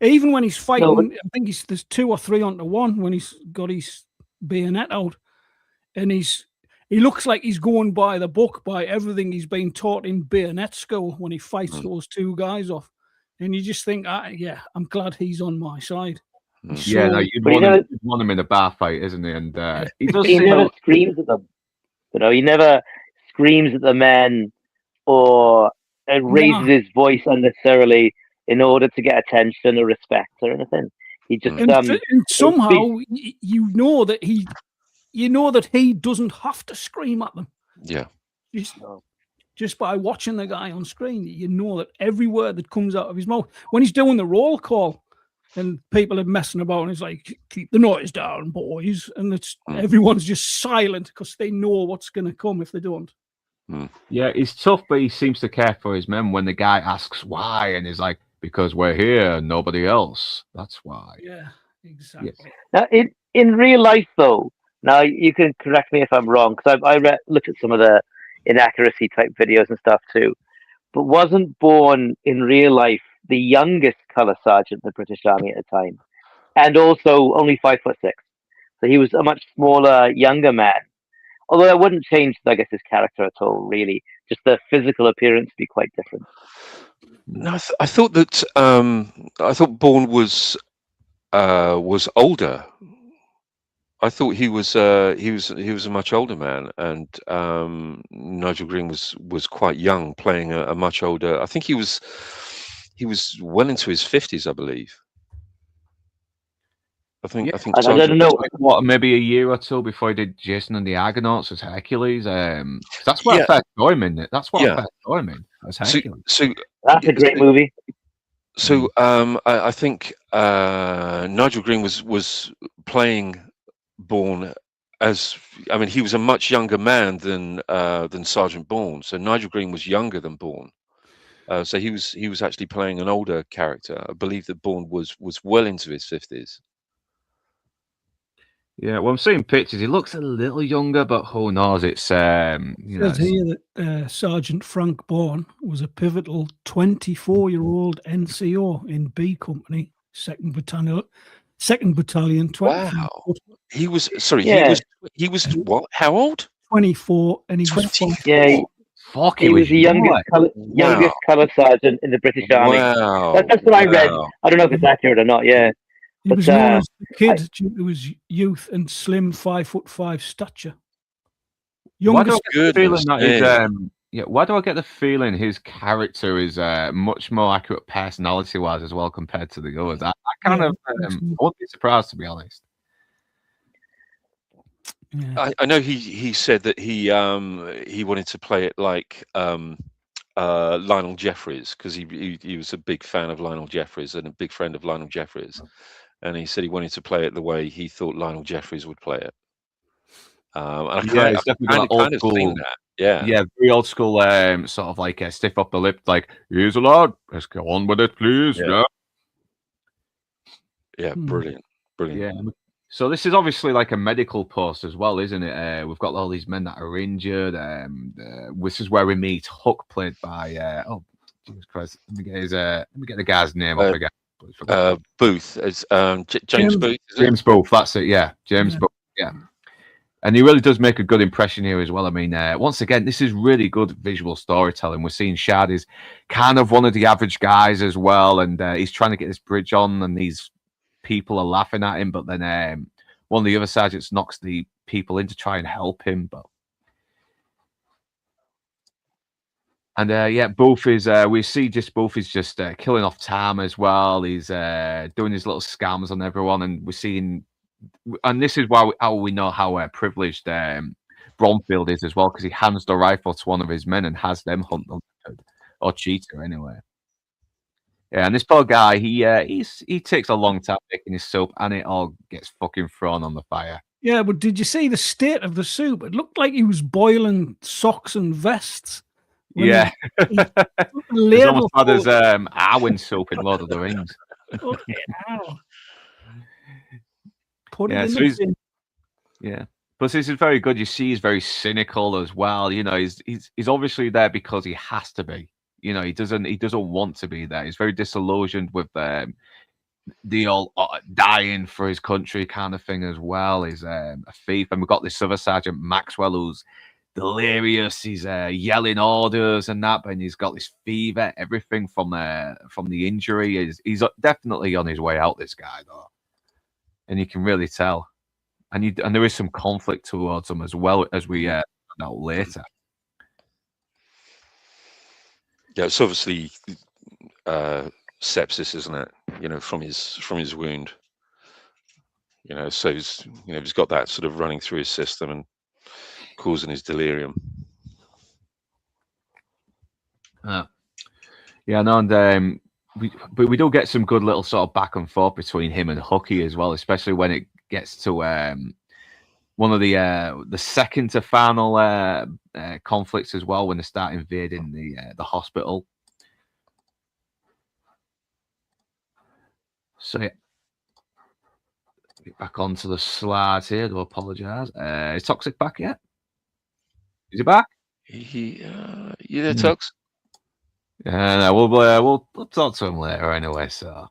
Even when he's fighting, I think there's 2 or 3 onto 1 when he's got his bayonet out, and he looks like he's going by the book, by everything he's been taught in bayonet school when he fights those two guys off. And you just think, yeah, I'm glad he's on my side. Yeah, no, you'd want him in a bar fight, isn't he? And he does. He never screams at them. You know, he never screams at the men or raises his voice unnecessarily in order to get attention or respect or anything. He just and somehow you know that he doesn't have to scream at them. Yeah. Just by watching the guy on screen, you know that every word that comes out of his mouth, when he's doing the roll call and people are messing about and he's like, keep the noise down, boys. And everyone's just silent because they know what's going to come if they don't. Yeah, he's tough, but he seems to care for his men. When the guy asks why, and he's like, because we're here and nobody else. That's why. Yeah, exactly. Yes. Now, in real life, though, now you can correct me if I'm wrong, because I looked at some of the inaccuracy type videos and stuff too. But wasn't Bourne in real life the youngest colour sergeant in the British Army at the time, and also only 5'6"? So he was a much smaller, younger man. Although that wouldn't change, I guess, his character at all. Really, just the physical appearance would be quite different. No, I thought that Bourne was older. I thought he was a much older man, and Nigel Green was quite young, playing a much older. I think he was well into his 50s, I believe. I think I don't know. What, maybe a year or two before he did Jason and the Argonauts as Hercules. That's what I first saw him in. That's what I first saw him in as Hercules. So that's a great movie. So I think Nigel Green was playing Bourne as, I mean, he was a much younger man than Sergeant Bourne. So Nigel Green was younger than Bourne. So he was actually playing an older character. I believe that Bourne was well into his 50s. Yeah, well, I'm seeing pictures. He looks a little younger, but who knows? It's says here that Sergeant Frank Bourne was a pivotal 24-year-old NCO in B Company, 2nd Battalion. 24. Wow, he was he was what? How old? 24, and he was 24. Yeah, he was the youngest colour sergeant in the British Army. Wow, that's what I read. I don't know if it's accurate or not. Yeah. He was known as the Kid due to his youth and slim 5'5" stature. Why do I get the feeling his character is much more accurate personality-wise as well compared to the others? I wouldn't be surprised, to be honest. Yeah. I know he said that he wanted to play it like Lionel Jeffries, because he was a big fan of Lionel Jeffries and a big friend of Lionel Jeffries. And he said he wanted to play it the way he thought Lionel Jeffries would play it. And it's definitely old school. Yeah, very old school. Sort of like stiff up the lip, like here's a lad. Let's go on with it, please. Yeah, brilliant. Yeah. So this is obviously like a medical post as well, isn't it? We've got all these men that are injured. This is where we meet Hook, played by Jesus Christ. Let me get the guy's name up again. Booth, is James Booth. James Booth, that's it. Yeah, James Booth. Yeah, and he really does make a good impression here as well. I mean, once again, this is really good visual storytelling. We're seeing Shad is kind of one of the average guys as well, and he's trying to get this bridge on, and these people are laughing at him. But then one of the other sergeants knocks the people in to try and help him, but. And Booth is we see Booth is just killing off Tam as well. He's doing his little scams on everyone, and we're seeing, and this is how we know how privileged Bromfield is as well, because he hands the rifle to one of his men and has them hunt them, or Cheetah anyway. Yeah, and this poor guy, he takes a long time making his soup, and it all gets fucking thrown on the fire. Yeah, but did you see the state of the soup? It looked like he was boiling socks and vests. Yeah, it's almost bad as Arwen soup in Lord of the Rings. But this is very good. You see, he's very cynical as well. You know, he's obviously there because he has to be. You know, he doesn't want to be there. He's very disillusioned with the old dying for his country kind of thing as well. He's a thief, and we've got this other Sergeant Maxwell who's delirious. He's yelling orders and that, and he's got this fever. Everything from the injury he's definitely on his way out. This guy though, and you can really tell. And there is some conflict towards him as well, as we find out later. Yeah, it's obviously sepsis, isn't it? You know, from his wound. You know, so he's got that sort of running through his system and causing his delirium. Yeah, no, and we do get some good little sort of back and forth between him and Hooky as well, especially when it gets to one of the second to final conflicts as well, when they start invading the hospital. So yeah, get back onto the slides here. Do apologise. Is Toxic back yet? Is he back? You there, Tux? Yeah, no, we'll talk to him later anyway. So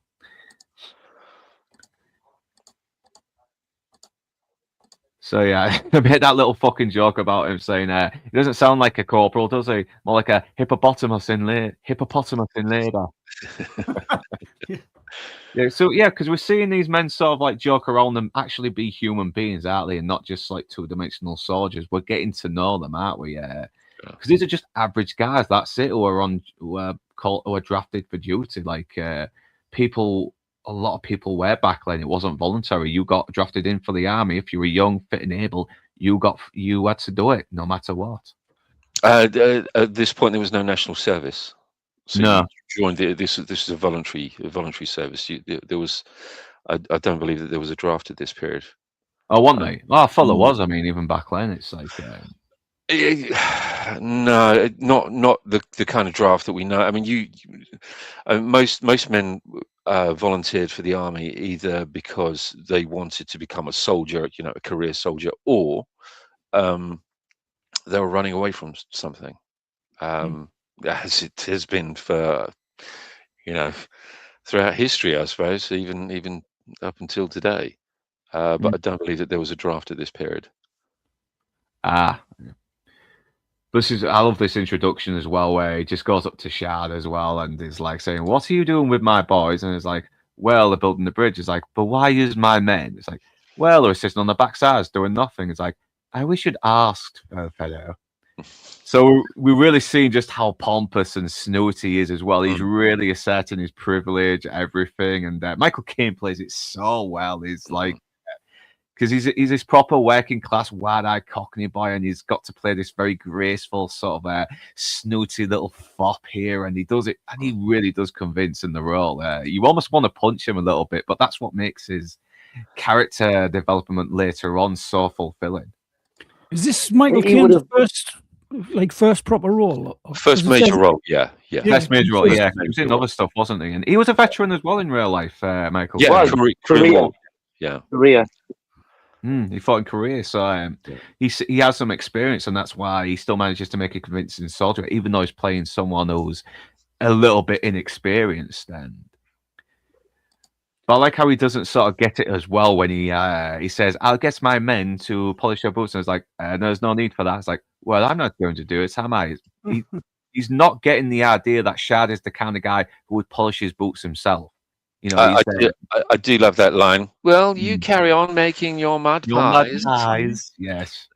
yeah, I made that little fucking joke about him saying he doesn't sound like a corporal, does he? More like a hippopotamus in labour. Yeah, so yeah, because we're seeing these men sort of like joke around them, actually be human beings, aren't they? And not just like two-dimensional soldiers. We're getting to know them, aren't we? Because these are just average guys. That's it. Who are drafted for duty. Like people, a lot of people were back then. It wasn't voluntary. You got drafted in for the army if you were young, fit, and able. You had to do it, no matter what. At this point, there was no national service. So no, you joined this is a voluntary service. There was, I don't believe that there was a draft at this period. Oh, wasn't they? Oh, I thought there was. I mean, even back then, it's like no, not the kind of draft that we know. I mean, most men volunteered for the army either because they wanted to become a soldier, a career soldier, or they were running away from something. As it has been for throughout history, I suppose, even up until today. But I don't believe that there was a draft at this period. I love this introduction as well, where he just goes up to Shard as well and is like saying, "What are you doing with my boys?" And it's like, "Well, they're building the bridge." It's like, "But why use my men?" It's like, "Well, they're sitting on the backsides doing nothing." It's like, "I wish you'd asked, fellow." So we're really seeing just how pompous and snooty he is as well. He's really asserting his privilege, everything. And Michael Caine plays it so well. He's like, because he's this proper working class, wide-eyed Cockney boy, and he's got to play this very graceful sort of snooty little fop here, and he does it, and he really does convince in the role. You almost want to punch him a little bit, but that's what makes his character development later on so fulfilling. Is this Michael Caine's first proper role? First major role, yeah. First major role, yeah. He was in other stuff, wasn't he? And he was a veteran as well in real life, Michael. Yeah, Korea. Yeah, Korea. He fought in Korea, so he has some experience, and that's why he still manages to make a convincing soldier, even though he's playing someone who's a little bit inexperienced. But I like how he doesn't sort of get it as well when he says, "I'll get my men to polish your boots," and it's like, "There's no need for that." It's like, "Well, I'm not going to do it, am I?" He's not getting the idea that Shard is the kind of guy who would polish his boots himself. I do love that line. Well, you carry on making your mud pies. Mud pies, yes.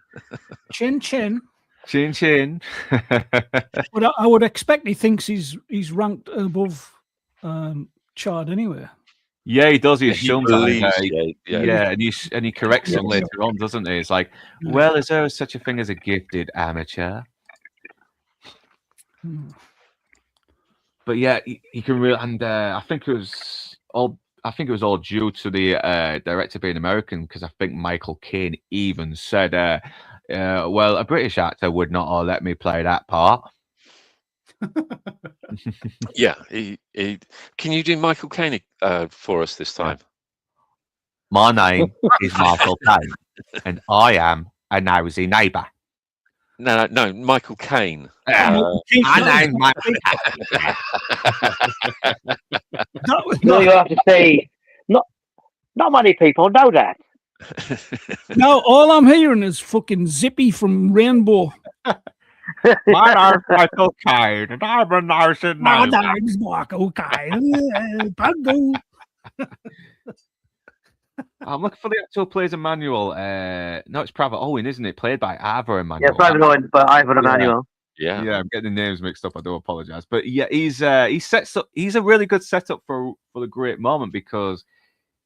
Chin chin. Chin chin. But I would expect he thinks he's ranked above Chard anyway. Yeah, he does. He's shown that. And he corrects him later on, doesn't he? It's like, well, is there such a thing as a gifted amateur? But yeah, he can really, and I think it was all due to the director being American, because I think Michael Caine even said, "Well, a British actor would not let me play that part." Yeah, can you do Michael Caine for us this time? My name is Michael Caine, and I am a nosy neighbour. No, Michael Caine. My name's Michael Caine. No, you have to say Not many people know that. Now all I'm hearing is fucking Zippy from Rainbow. My name's Michael Caine, and I'm a nice and My nice. name's Marco Kine. Pango. I'm looking for the actor who plays Emmanuel. No, it's Private Owen, isn't it? Played by Ivor Emmanuel. Yeah, Private Owen, but Ivor Emmanuel. Yeah. Yeah, I'm getting the names mixed up. I do apologize, but yeah, he sets up. He's a really good setup for the great moment because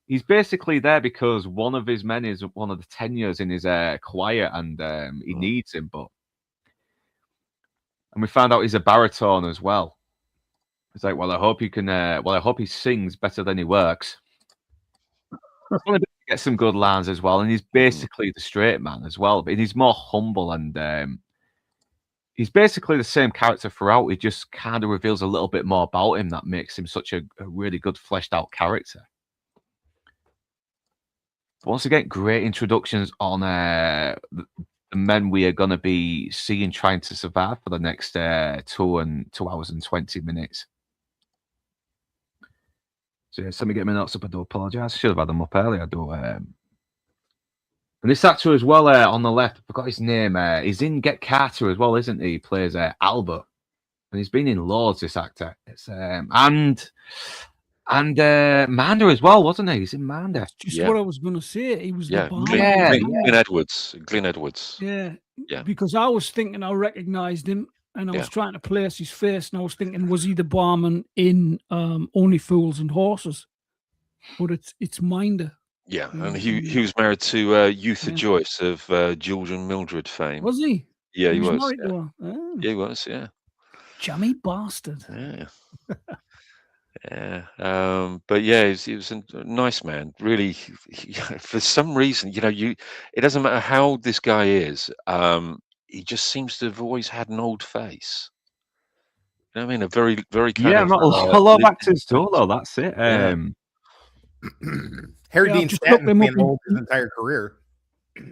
he's basically there because one of his men is one of the tenures in his choir, and he needs him. And we found out he's a baritone as well. It's like, well, I hope you can. Well, I hope he sings better than he works. He's only to get some good lines as well, and he's basically the straight man as well. But he's more humble and. He's basically the same character throughout. He just kind of reveals a little bit more about him that makes him such a really good fleshed out character. But once again, great introductions on the men we are going to be seeing trying to survive for the next 2 hours and 20 minutes. So yeah, let me get my notes up. I do apologise. Should have had them up earlier. I do. And this actor as well on the left, I forgot his name. He's in Get Carter as well, isn't he? He plays Albert, and he's been in loads. This actor, it's and Manda as well, wasn't he? He's in Manda. Just what I was going to say. He was the barman. Glenn Edwards. Glenn Edwards. Yeah. Yeah. Because I was thinking I recognised him, and I was trying to place his face, and I was thinking, was he the barman in Only Fools and Horses? But it's Minder. Yeah, and he was married to Eutha Joyce of George and Mildred fame. Was he? Yeah, he was. Married to her. Oh. Yeah, he was. Yeah. Jammy bastard. Yeah. Yeah. But yeah, he was a nice man. Really, for some reason, it doesn't matter how old this guy is. He just seems to have always had an old face. You know what I mean? A very, very kind of. A lot of actors do though. That's it. Harry Dean Stanton's been old his entire career.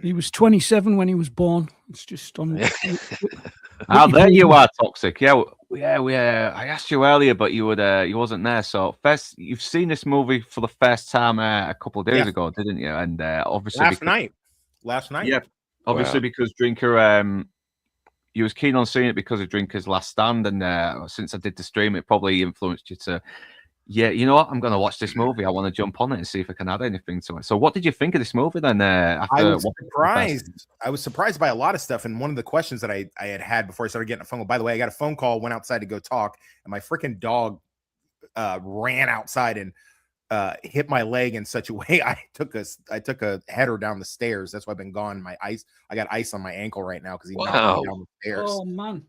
He was 27 when he was born. It's just on. There you are, Toxic. Yeah. I asked you earlier, but you wasn't there. So first, you've seen this movie for the first time a couple of days ago, didn't you? And obviously last night. Yeah, obviously because Drinker, you was keen on seeing it because of Drinker's Last Stand, and since I did the stream, it probably influenced you to. Yeah, you know what? I'm going to watch this movie. I want to jump on it and see if I can add anything to it. So, what did you think of this movie then? I was surprised. I was surprised by a lot of stuff. And one of the questions that I had before I started getting a phone call. By the way, I got a phone call. Went outside to go talk, and my freaking dog ran outside and hit my leg in such a way I took a header down the stairs. That's why I've been gone. I got ice on my ankle right now because he knocked me down the stairs. Oh man.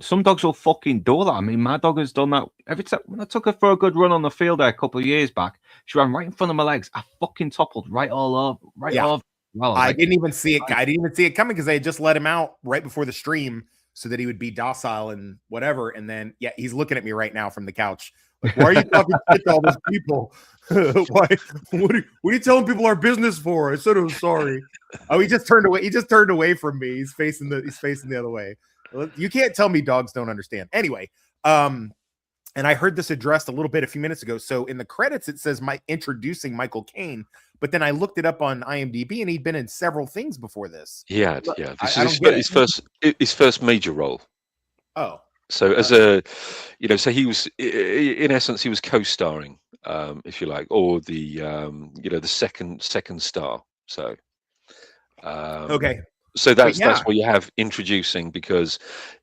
Some dogs will fucking do that. I mean, my dog has done that every time. When I took her for a good run on the field there a couple of years back, she ran right in front of my legs. I fucking toppled right all over. Over. Well, I didn't even see it. I didn't even see it coming because they had just let him out right before the stream so that he would be docile and whatever. And then he's looking at me right now from the couch. Like, why are you talking shit to all those people? What are you telling people our business for? I said I'm sorry. Oh, he just turned away. He just turned away from me. He's facing the other way. You can't tell me dogs don't understand. Anyway, and I heard this addressed a little bit a few minutes ago. So in the credits, it says introducing Michael Caine, but then I looked it up on IMDb, and he'd been in several things before this. Yeah. This is his first major role. Oh. So as so he was in essence he was co-starring, if you like, or the the second star. So okay. So that's what you have introducing because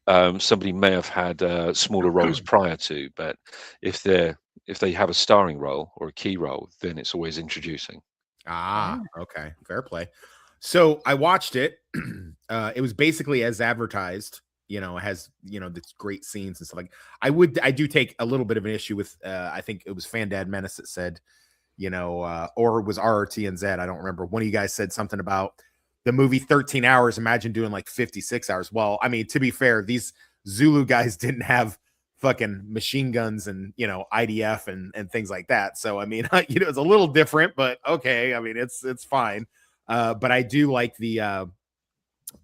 somebody may have had smaller roles prior to, but if they have a starring role or a key role, then it's always introducing. Okay, fair play. So I watched it. It was basically as advertised. It has, this great scenes and stuff like. I do take a little bit of an issue with. I think it was Fandad Menace that said, or it was RRTNZ. I don't remember. One of you guys said something about the movie 13 hours. Imagine doing like 56 hours. Well, I mean, to be fair, these Zulu guys didn't have fucking machine guns and IDF and things like that. So I mean, it's a little different, but okay. I mean, it's fine. But I do like the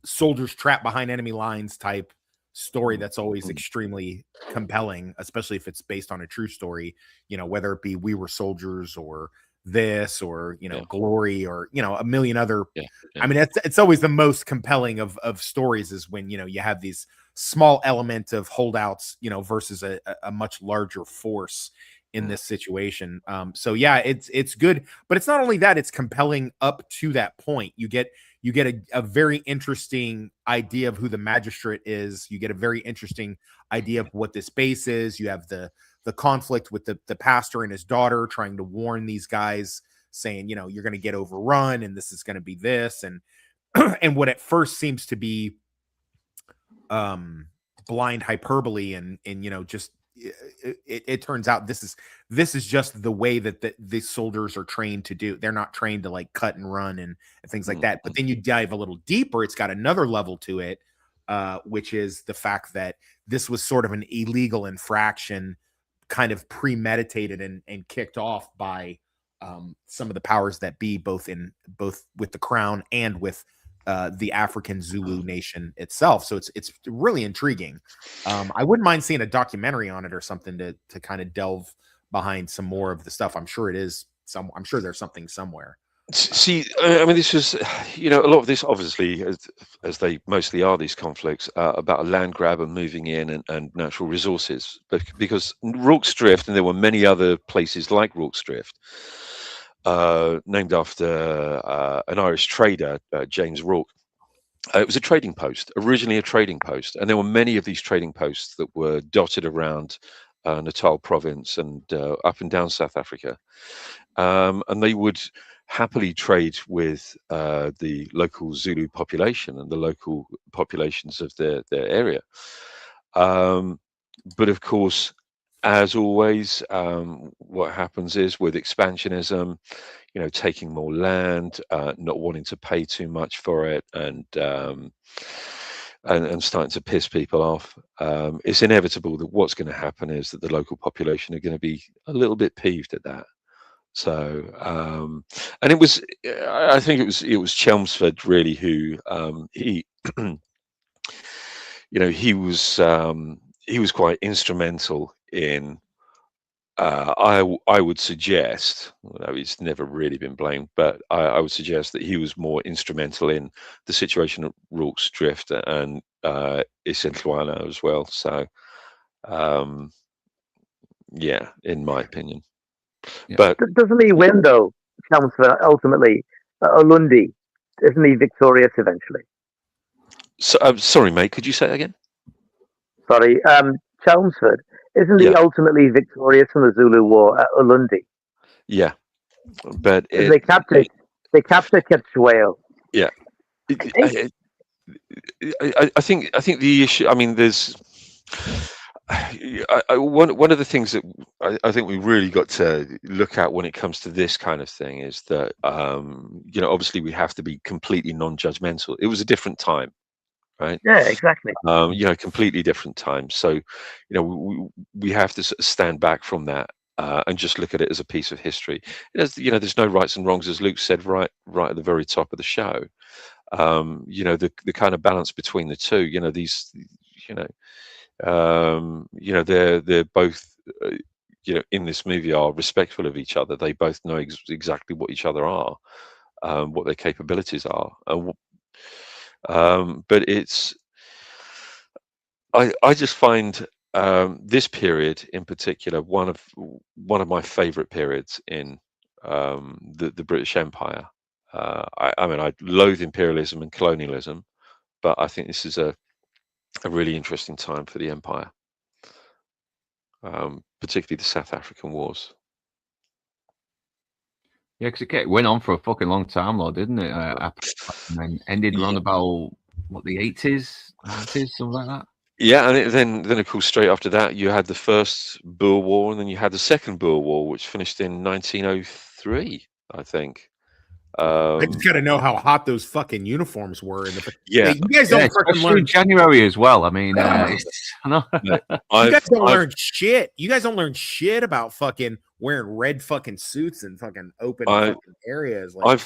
soldiers trapped behind enemy lines type story. That's always extremely compelling, especially if it's based on a true story, whether it be We Were Soldiers or this, or Yeah. Glory, or a million other. Yeah. I mean, it's always the most compelling of stories, is when you have these small element of holdouts, versus a much larger force in this situation. So yeah, it's good, but it's not only that, it's compelling up to that point. You get a very interesting idea of who the magistrate is. You get a very interesting idea of what this base is. You have the conflict with the pastor and his daughter trying to warn these guys, saying, you're going to get overrun, and this is going to be this, and and what at first seems to be blind hyperbole, and just it turns out this is just the way that the soldiers are trained to do. They're not trained to like cut and run and things like that. But then you dive a little deeper, it's got another level to it, which is the fact that this was sort of an illegal infraction, kind of premeditated and kicked off by some of the powers that be, both with the crown and with the African Zulu nation itself. So it's really intriguing. I wouldn't mind seeing a documentary on it or something to kind of delve behind some more of the stuff. I'm sure there's something somewhere. See, I mean, this was, a lot of this, obviously, as they mostly are, these conflicts, about a land grab and moving in and natural resources. But because Rorke's Drift, and there were many other places like Rorke's Drift, named after an Irish trader, James Rourke. It was originally a trading post, and there were many of these trading posts that were dotted around Natal province and up and down South Africa, and they would happily trade with the local Zulu population and the local populations of their area. But of course, as always, what happens is, with expansionism, taking more land, not wanting to pay too much for it, and starting to piss people off, it's inevitable that what's going to happen is that the local population are going to be a little bit peeved at that. So, and it was, I think it was Chelmsford really who he he was quite instrumental in. I would suggest, he's never really been blamed, but I would suggest that he was more instrumental in the situation at Rorke's Drift and Isentwana as well. So, yeah, in my opinion. Yeah. But doesn't he win though, Chelmsford, ultimately? Ulundi, isn't he victorious eventually? So, sorry, mate, could you say that again? Sorry, Chelmsford, isn't he ultimately victorious in the Zulu War at Ulundi? Yeah, but they captured Ketchwale. Yeah, I think the issue. I mean, there's one of the things that I think we really got to look at when it comes to this kind of thing is that obviously we have to be completely non-judgmental. It was a different time. Right. Yeah, exactly. Completely different time. So, we have to sort of stand back from that and just look at it as a piece of history. There's no rights and wrongs, as Luke said right at the very top of the show. The kind of balance between the two. They're both in this movie are respectful of each other. They both know exactly what each other are, what their capabilities are, but I just find this period in particular one of my favorite periods in the British Empire. I mean, I loathe imperialism and colonialism, but I think this is a really interesting time for the empire, particularly the South African Wars. Yeah, because it went on for a fucking long time, though, didn't it? And then ended around about the 80s, 90s, something like that. Yeah, and then of course straight after that you had the first Boer War, and then you had the second Boer War, which finished in 1903, I think. I just got to know how hot those fucking uniforms were. Yeah, you guys don't fucking learn in January as well. I mean, you guys don't learn shit. You guys don't learn shit about fucking wearing red fucking suits and fucking open fucking areas. Like, I've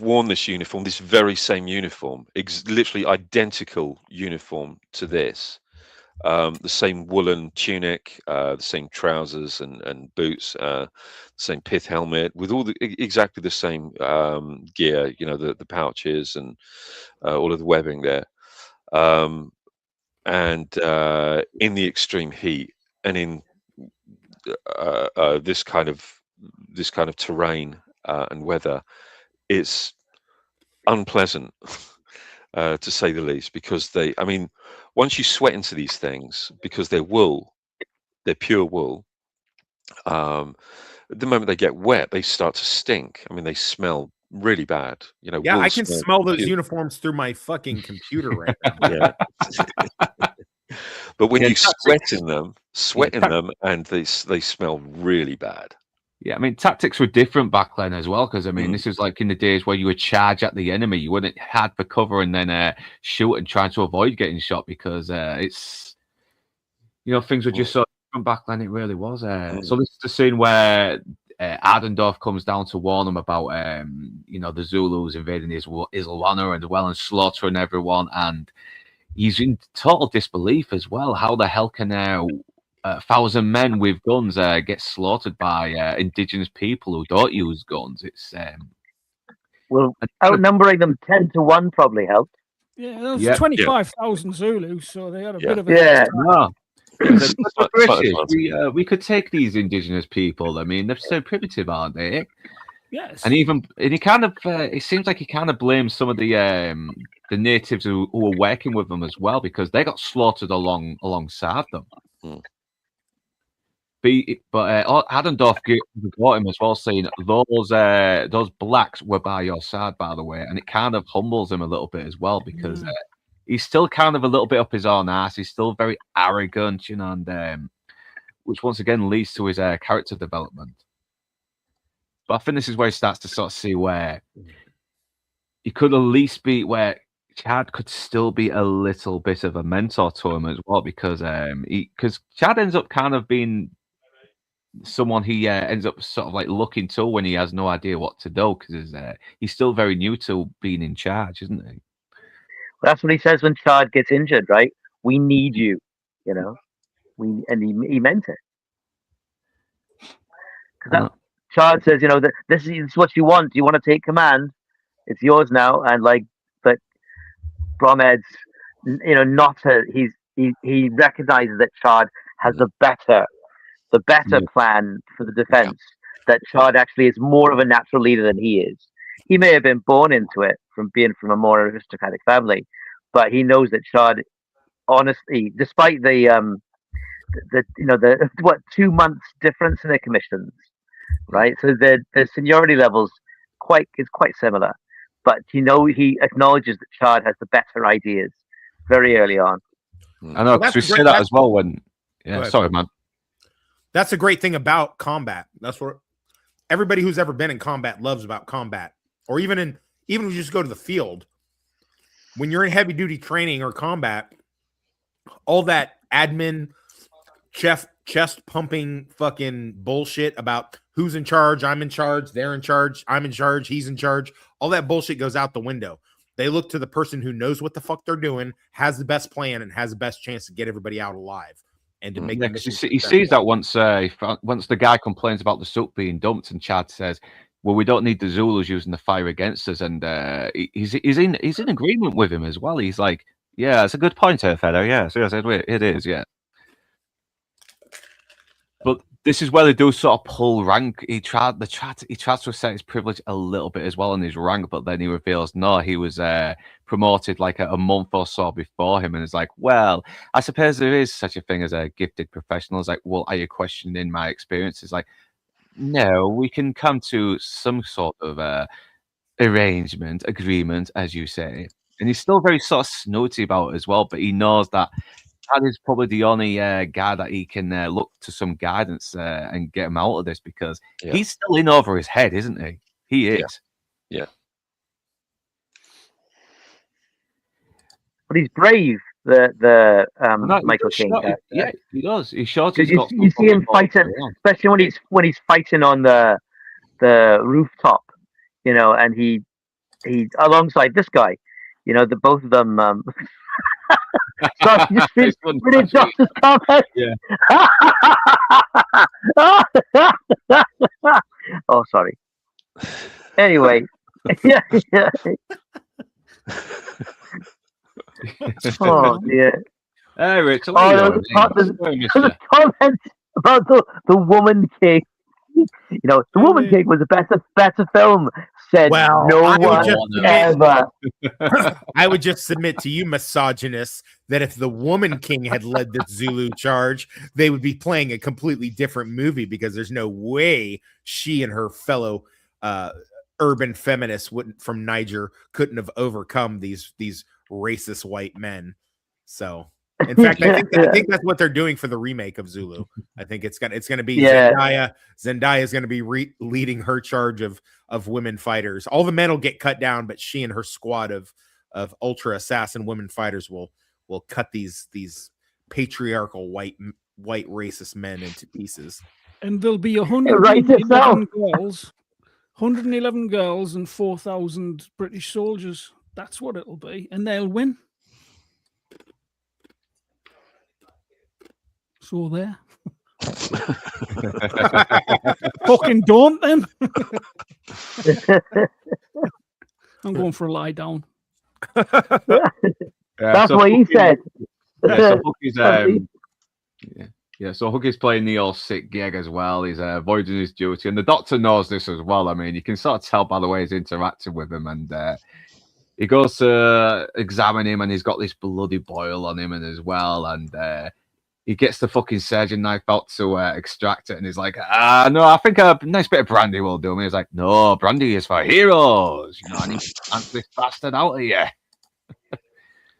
worn this uniform, this very same uniform, literally identical uniform to this. the same woolen tunic, the same trousers and boots, same pith helmet with all exactly the same gear. You know, the pouches and all of the webbing there. And in the extreme heat and in this kind of terrain and weather, it's unpleasant to say the least, because I mean, once you sweat into these things, because they're pure wool, the moment they get wet, they start to stink. I mean, they smell really bad. You know, Yeah, wool I can smells smell those pure- uniforms through my fucking computer right now. Yeah. But when Yeah, you tactics- sweat in them, and they smell really bad. Yeah, I mean, tactics were different back then as well, because I mean, Mm. this is like in the days where you would charge at the enemy. You wouldn't hide for cover and then shoot and try to avoid getting shot, because it's, you know, things were just so different back then. It really was. So this is the scene where Ardendorf comes down to warn them about, you know, the Zulus invading Islwana and well and slaughtering everyone, and he's in total disbelief as well. How the hell can 1,000 men with guns get slaughtered by indigenous people who don't use guns? It's Well, outnumbering them 10-1 probably helped. Yeah, there was Yeah. 25,000 Zulus, so they had a bit of a Yeah. no. It's But slight British, advantage. we could take these indigenous people. I mean, they're so primitive, aren't they? yes. And he kind of it seems like he kind of blames some of the natives who were working with them as well, because they got slaughtered alongside them. Mm. But Adendorf got him as well, saying those blacks were by your side, by the way, and it kind of humbles him a little bit as well, because he's still kind of a little bit up his own ass. He's still very arrogant, you know, and which once again leads to his character development. But I think this is where he starts to sort of see where he could at least be, where Chad could still be a little bit of a mentor to him as well, because Chad ends up kind of being someone he ends up sort of like looking to when he has no idea what to do, because he's still very new to being in charge, isn't he? That's what he says when Chad gets injured, right? We need you, you know. He meant it. Chad says, you know, that this is what you want. You want to take command. It's yours now. And like, but Bromhead's, you know, he recognizes that Chad has the better plan for the defense. That Chad actually is more of a natural leader than he is. He may have been born into it from being from a more aristocratic family, but he knows that Chad, honestly, despite the 2 months difference in their commissions, right? So the seniority levels is quite similar, but he acknowledges that Chad has the better ideas very early on. I know, because we say that as well when. Yeah, sorry, man. That's a great thing about combat. That's what everybody who's ever been in combat loves about combat, or even if you just go to the field. When you're in heavy duty training or combat, all that admin, chest pumping fucking bullshit about who's in charge, I'm in charge, they're in charge, I'm in charge, he's in charge. All that bullshit goes out the window. They look to the person who knows what the fuck they're doing, has the best plan, and has the best chance to get everybody out alive. And to make he sees that once the guy complains about the soap being dumped, and Chad says, "Well, we don't need the Zulus using the fire against us," and he's in agreement with him as well. He's like, "Yeah, it's a good point here, Feather. Yeah, so it is, yeah." But this is where they do sort of pull rank. He tries to assert his privilege a little bit as well in his rank, but then he reveals no, he was promoted like a month or so before him, and it's like, well, I suppose there is such a thing as a gifted professional. It's like, well, are you questioning my experience? It's like, no, we can come to some sort of agreement, as you say. And he's still very sort of snooty about it as well, but he knows that Chad is probably the only guy that he can look to some guidance and get him out of this, because he's still in over his head, isn't he? He is. Yeah. But he's brave. The Michael King. Yeah, he does. He shows. You see him fighting, especially when he's fighting on the rooftop, you know, and he alongside this guy, you know, both of them. God, you just It's fun, read actually. Josh's comment. Yeah. Oh, sorry. Anyway. Yeah. Oh, dear. Hey, Rich, Oh, what are there's you doing? a Sorry, there's mister. a comment about the Woman King. You know, the Woman King was a better film. Said Well, no I would one just ever. I would just submit to you, misogynists, that if the Woman King had led this Zulu charge, they would be playing a completely different movie, because there's no way she and her fellow urban feminists from Niger couldn't have overcome these racist white men. So, in fact, I think that's what they're doing for the remake of Zulu. I think it's gonna be Zendaya. Zendaya is gonna be leading her charge of women fighters. All the men will get cut down, but she and her squad of ultra assassin women fighters will cut these patriarchal white racist men into pieces. And there'll be writes itself. 111 girls and 4,000 British soldiers. That's what it'll be, and they'll win. So there. Fucking don't then. I'm going for a lie down. That's what he said. Yeah, so Hookie's, so Hookie's playing the all sick gig as well. He's avoiding his duty, and the Doctor knows this as well. I mean, you can sort of tell by the way he's interacting with him, and he goes to examine him, and he's got this bloody boil on him, and as well, and he gets the fucking surgeon knife out to extract it, and he's like, no, I think a nice bit of brandy will do me. He's like, no, brandy is for heroes. You know, I need to plant this bastard out of here.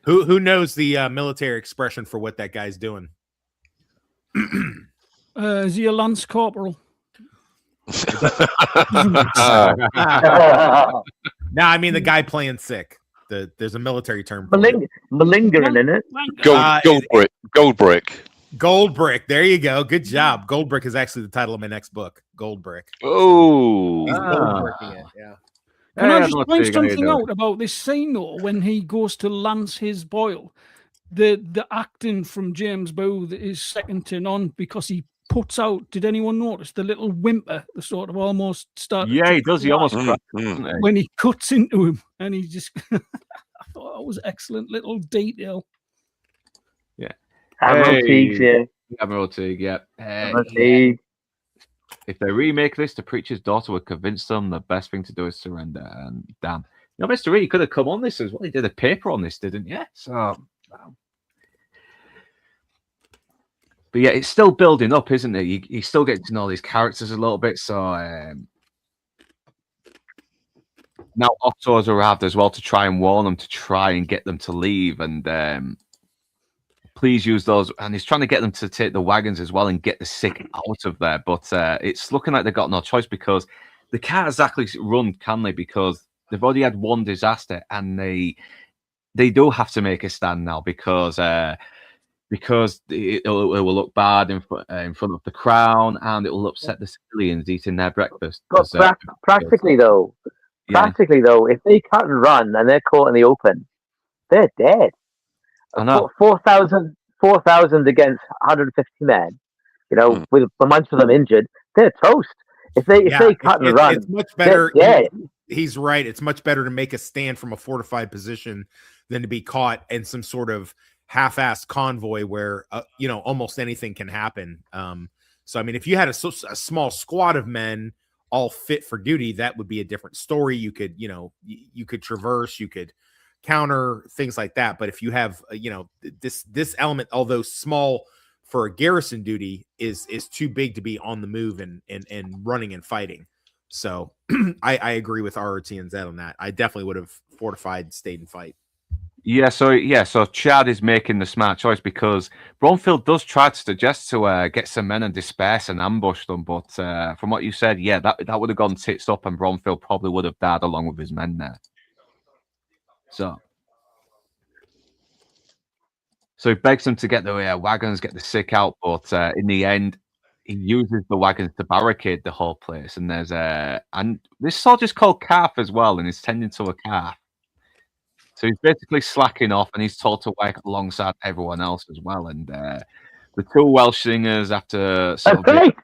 Who knows the military expression for what that guy's doing? Is he a lance corporal? No, I mean the guy playing sick. There's a military term. Malingering in it. Gold brick. Gold brick. There you go. Good job. Gold brick is actually the title of my next book. Gold brick. Oh, He's gold bricking it. Yeah. Can I just point something out about this scene though? When he goes to lance his boil, the acting from James Booth is second to none, because he puts out. Did anyone notice the little whimper? The sort of almost start. Yeah, he does. He almost when he cuts into him, and he just. I thought that was excellent little detail. Yeah. Admiral Teagues, yeah. Admiral Teague, yeah. Admiral Teague. If they remake this, the preacher's daughter would convince them the best thing to do is surrender. And damn, you know, Mr. E, you could have come on this as well. He did a paper on this, didn't you? So, but yeah, it's still building up, isn't it? You still get to know these characters a little bit. So now Otto has arrived as well to try and warn them, to try and get them to leave, and please use those. And he's trying to get them to take the wagons as well and get the sick out of there. But it's looking like they've got no choice, because they can't exactly run, can they? Because they've already had one disaster, and they do have to make a stand now, because it will look bad in front of the crown, and it will upset the civilians eating their breakfast. But practically though, if they cut and run and they're caught in the open, they're dead. 4,000 against 150 men, you know, with a bunch of them injured, they're toast. If they cut and run, it's much better. Yeah, he's right. It's much better to make a stand from a fortified position than to be caught in some sort of half-assed convoy where you know, almost anything can happen. So I mean, if you had a small squad of men all fit for duty, that would be a different story. You could, you know, you could traverse, you could counter, things like that. But if you have, you know, this element, although small for a garrison duty, is too big to be on the move and running and fighting. So I agree with ROT and Z on that. I definitely would have fortified, stayed and fight. So Chad is making the smart choice, because Bromfield does try to suggest to get some men and disperse and ambush them, but from what you said, yeah, that would have gone tits up, and Bromfield probably would have died along with his men there. So he begs them to get the wagons, get the sick out, but in the end, he uses the wagons to barricade the whole place. And there's and this soldier's called Calf as well, and he's tending to a calf. So he's basically slacking off, and he's told to work alongside everyone else as well. And the two Welsh singers, after sort of That's great.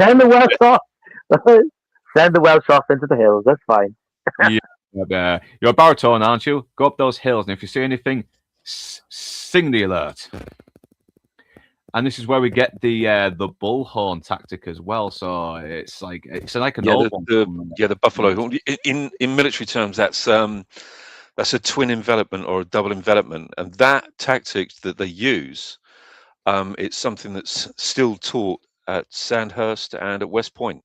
Send the Welsh off. Send the Welsh off into the hills. That's fine. You're a baritone, aren't you? Go up those hills, and if you see anything, sing the alert. And this is where we get the bullhorn tactic as well. So it's like an old one. The buffalo horn. In military terms, that's a twin envelopment or a double envelopment, and that tactic that they use, it's something that's still taught at Sandhurst and at West Point,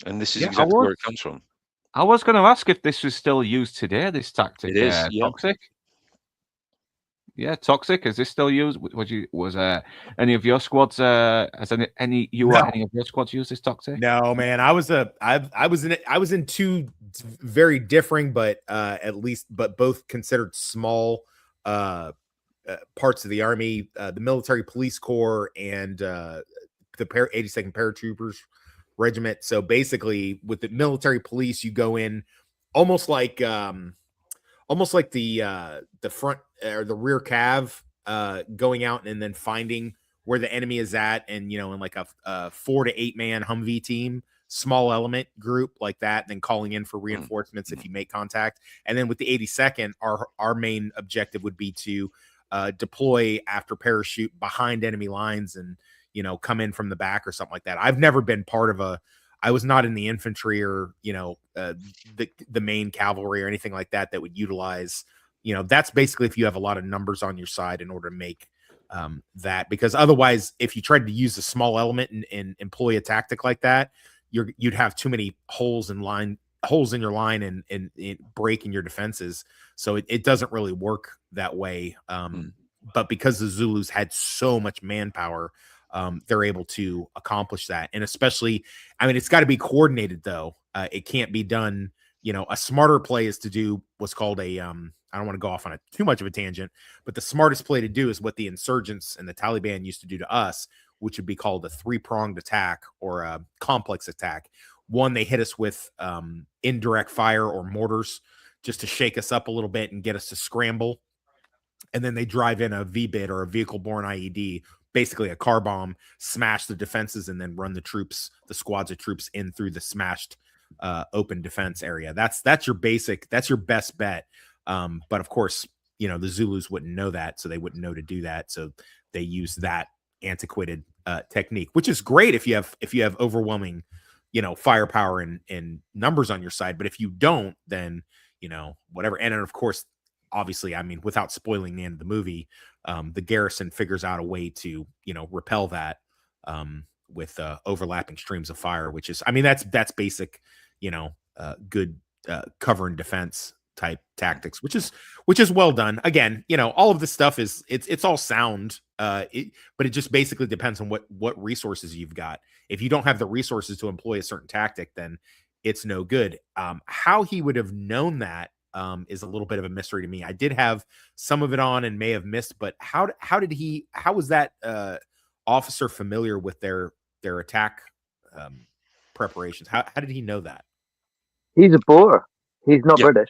and this is exactly where it comes from. I was going to ask if this was still used today. This tactic, it is. Toxic. Yeah, Toxic. Is this still used? Was any of your squads? Has any of your squads used this Toxic? No, man. I was in two very differing, but both considered small parts of the Army, the Military Police Corps and the 82nd Paratroopers Regiment. So basically, with the military police, you go in almost like the front or the rear cav, going out and then finding where the enemy is at, and in like a 4 to 8 man Humvee team, small element group like that, and then calling in for reinforcements if you make contact. And then with the 82nd, our main objective would be to deploy after parachute behind enemy lines and come in from the back or something like that. I've never been part of I was not in the infantry or the main cavalry or anything like that would utilize that's basically if you have a lot of numbers on your side in order to make that, because otherwise if you tried to use a small element and employ a tactic like that, you'd have too many holes in your line and breaking your defenses, so it doesn't really work that way. But because the Zulus had so much manpower, they're able to accomplish that. And especially, it's got to be coordinated though. It can't be done, a smarter play is to do what's called I don't want to go off on too much of a tangent, but the smartest play to do is what the insurgents and the Taliban used to do to us, which would be called a 3-pronged attack or a complex attack. One, they hit us with indirect fire or mortars just to shake us up a little bit and get us to scramble. And then they drive in a VBID or a vehicle-borne IED, basically a car bomb, smash the defenses, and then run the squads of troops in through the smashed open defense area. That's your best bet. But of course, the Zulus wouldn't know that, so they wouldn't know to do that. So they use that antiquated technique, which is great if you have overwhelming, firepower and numbers on your side. But if you don't, then whatever. And then of course, obviously, without spoiling the end of the movie, the garrison figures out a way to repel that with overlapping streams of fire, which is that's basic good cover and defense type tactics, which is well done. Again, all of this stuff is it's all sound, but it just basically depends on what resources you've got. If you don't have the resources to employ a certain tactic, then it's no good. How he would have known that is a little bit of a mystery to me. I did have some of it on and may have missed, but how was that officer familiar with their attack preparations? How did he know that? He's a Boer. He's not British.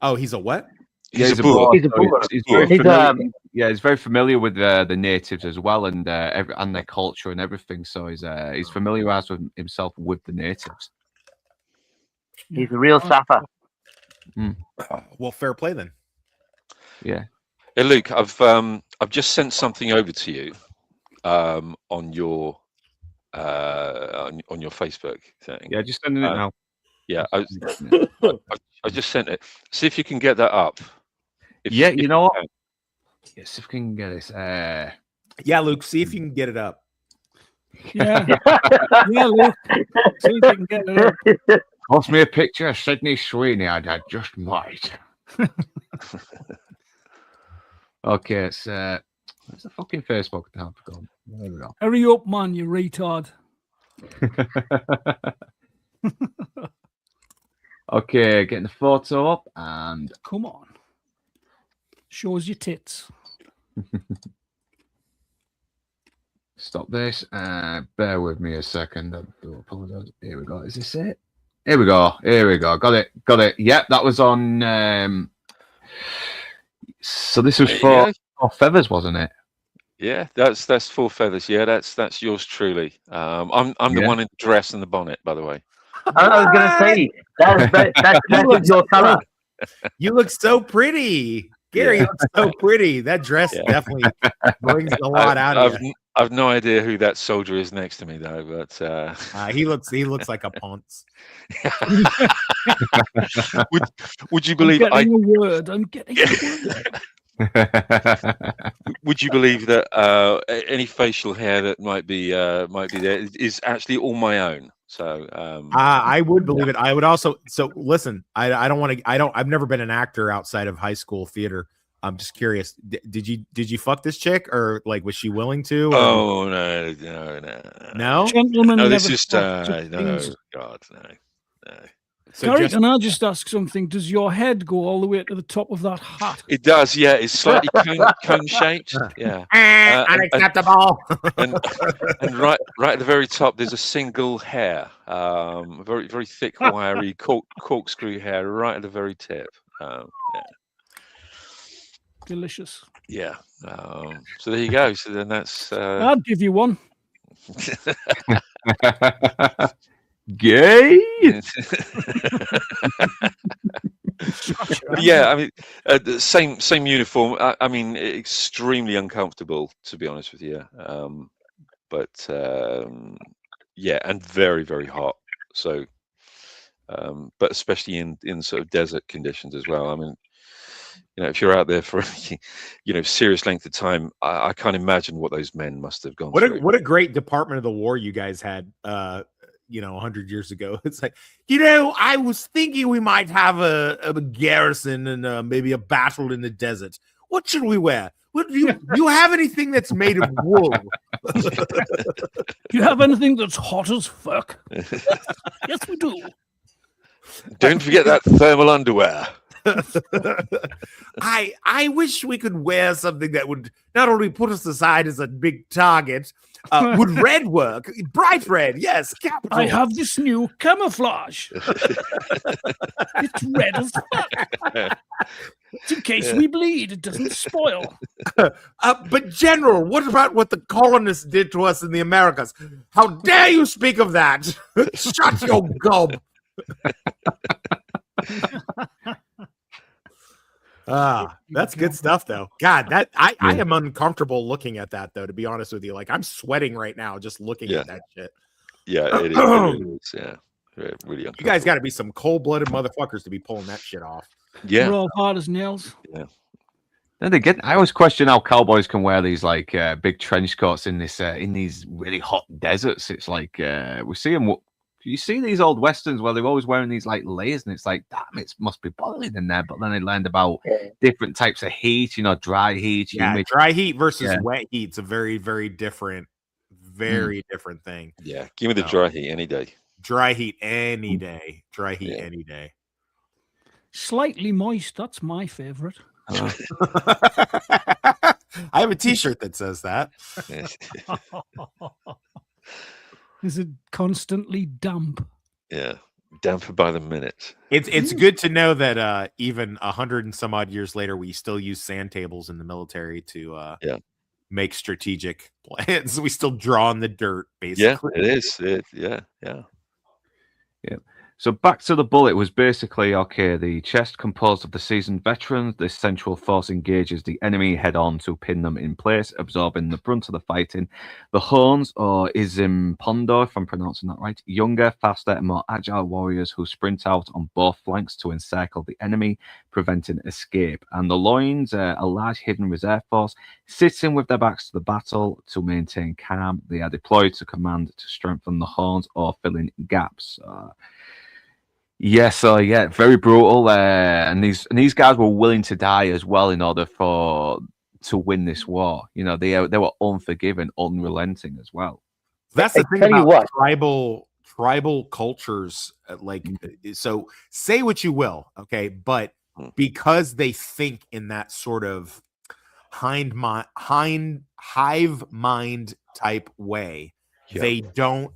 Oh, he's a what? He's a Boer. He's a Boer. He's very familiar with the natives as well, and their culture and everything. So he's familiarized with himself with the natives. He's a real sapper. Well, fair play then. Yeah. Hey, Luke, I've just sent something over to you on your Facebook thing. Yeah, just sending it now. Yeah, I just sent it. See if you can get that up. You know what? Yes, if we can get this. Yeah, Luke, see if you can get it up. Yeah. Yeah, Luke. See if you can get it up. Post me a picture of Sydney Sweeney. I just might. Okay, it's where's the fucking Facebook now? There we go. Hurry up, man, you retard. Okay, getting the photo up and come on. Shows your tits. Stop this. Bear with me a second. I do apologize. Here we go. Is this it? Here we go. Got it. Yep, that was on. So this was for Feathers, wasn't it? Yeah, that's Four Feathers. Yeah, that's yours truly. I'm the one in the dress and the bonnet, by the way. I was gonna say that's your color. You look so pretty, Gary. You look so pretty. That dress definitely brings a lot out of you. I've no idea who that soldier is next to me though, but he looks like a ponce. would you believe I'm getting a word. Would you believe that any facial hair that might be there is actually all my own? So I would believe it. I would also. So listen, I've never been an actor outside of high school theater. I'm just curious. Did you fuck this chick, or like was she willing to? Or... Oh no. Gentlemen, no, never this is no, God, no. So Gary, can I just ask something? Does your head go all the way to the top of that hat? It does, yeah. It's slightly cone shaped, yeah. Unacceptable. And right at the very top, there's a single hair, very very thick, wiry corkscrew hair right at the very tip. Yeah. Delicious. Yeah. So there you go. So then that's. I'd give you one. Gay. Yeah, I mean, the same uniform. I mean, extremely uncomfortable, to be honest with you. But yeah, and very very hot. So, but especially in sort of desert conditions as well. I mean, you know, if you're out there for serious length of time, I can't imagine what those men must have gone through. What a great Department of the War you guys had. 100 years ago. It's like, I was thinking we might have a garrison and maybe a battle in the desert. What should we wear? Do you have anything that's made of wool? Do you have anything that's hot as fuck? Yes, we do. Don't forget that thermal underwear. I wish we could wear something that would not only put us aside as a big target. Would red work? Bright red, yes. Capital. I have this new camouflage. It's red as fuck. It's in case we bleed, it doesn't spoil. But General, what about what the colonists did to us in the Americas? How dare you speak of that? Shut your gob. That's good stuff though. God, that I am uncomfortable looking at that though, to be honest with you. Like I'm sweating right now just looking at that shit. Yeah, it is. Yeah. Really you guys got to be some cold-blooded motherfuckers to be pulling that shit off. Yeah. We're all hard as nails. Yeah. Then again, I always question how cowboys can wear these like big trench coats in these really hot deserts. It's like we see them. You see these old westerns where they're always wearing these like layers, and it's like, damn, it must be boiling in there. But then they learned about different types of heat, dry heat. Yeah, dry heat versus wet heat's a very, very different, different thing. Yeah, give me the dry heat any day. Dry heat any day. Dry heat any day. Slightly moist. That's my favorite. I have a T-shirt that says that. Is it constantly damp? Yeah, damper by the minute. It's good to know that even 100 and some odd years later, we still use sand tables in the military to make strategic plans. We still draw in the dirt, basically. Yeah, it is. Yeah. So back to the bullet was basically, okay, the chest composed of the seasoned veterans. This central force engages the enemy head-on to pin them in place, absorbing the brunt of the fighting. The horns, or Izimpondo, if I'm pronouncing that right, younger, faster, and more agile warriors who sprint out on both flanks to encircle the enemy, preventing escape. And the loins, a large hidden reserve force, sitting with their backs to the battle to maintain calm. They are deployed to command to strengthen the horns or fill in gaps. Very brutal. And these guys were willing to die as well in order to win this war. They were unforgiving, unrelenting as well. That's the thing about tribal cultures. So say what you will, okay, but because they think in that sort of hive mind type way, they don't.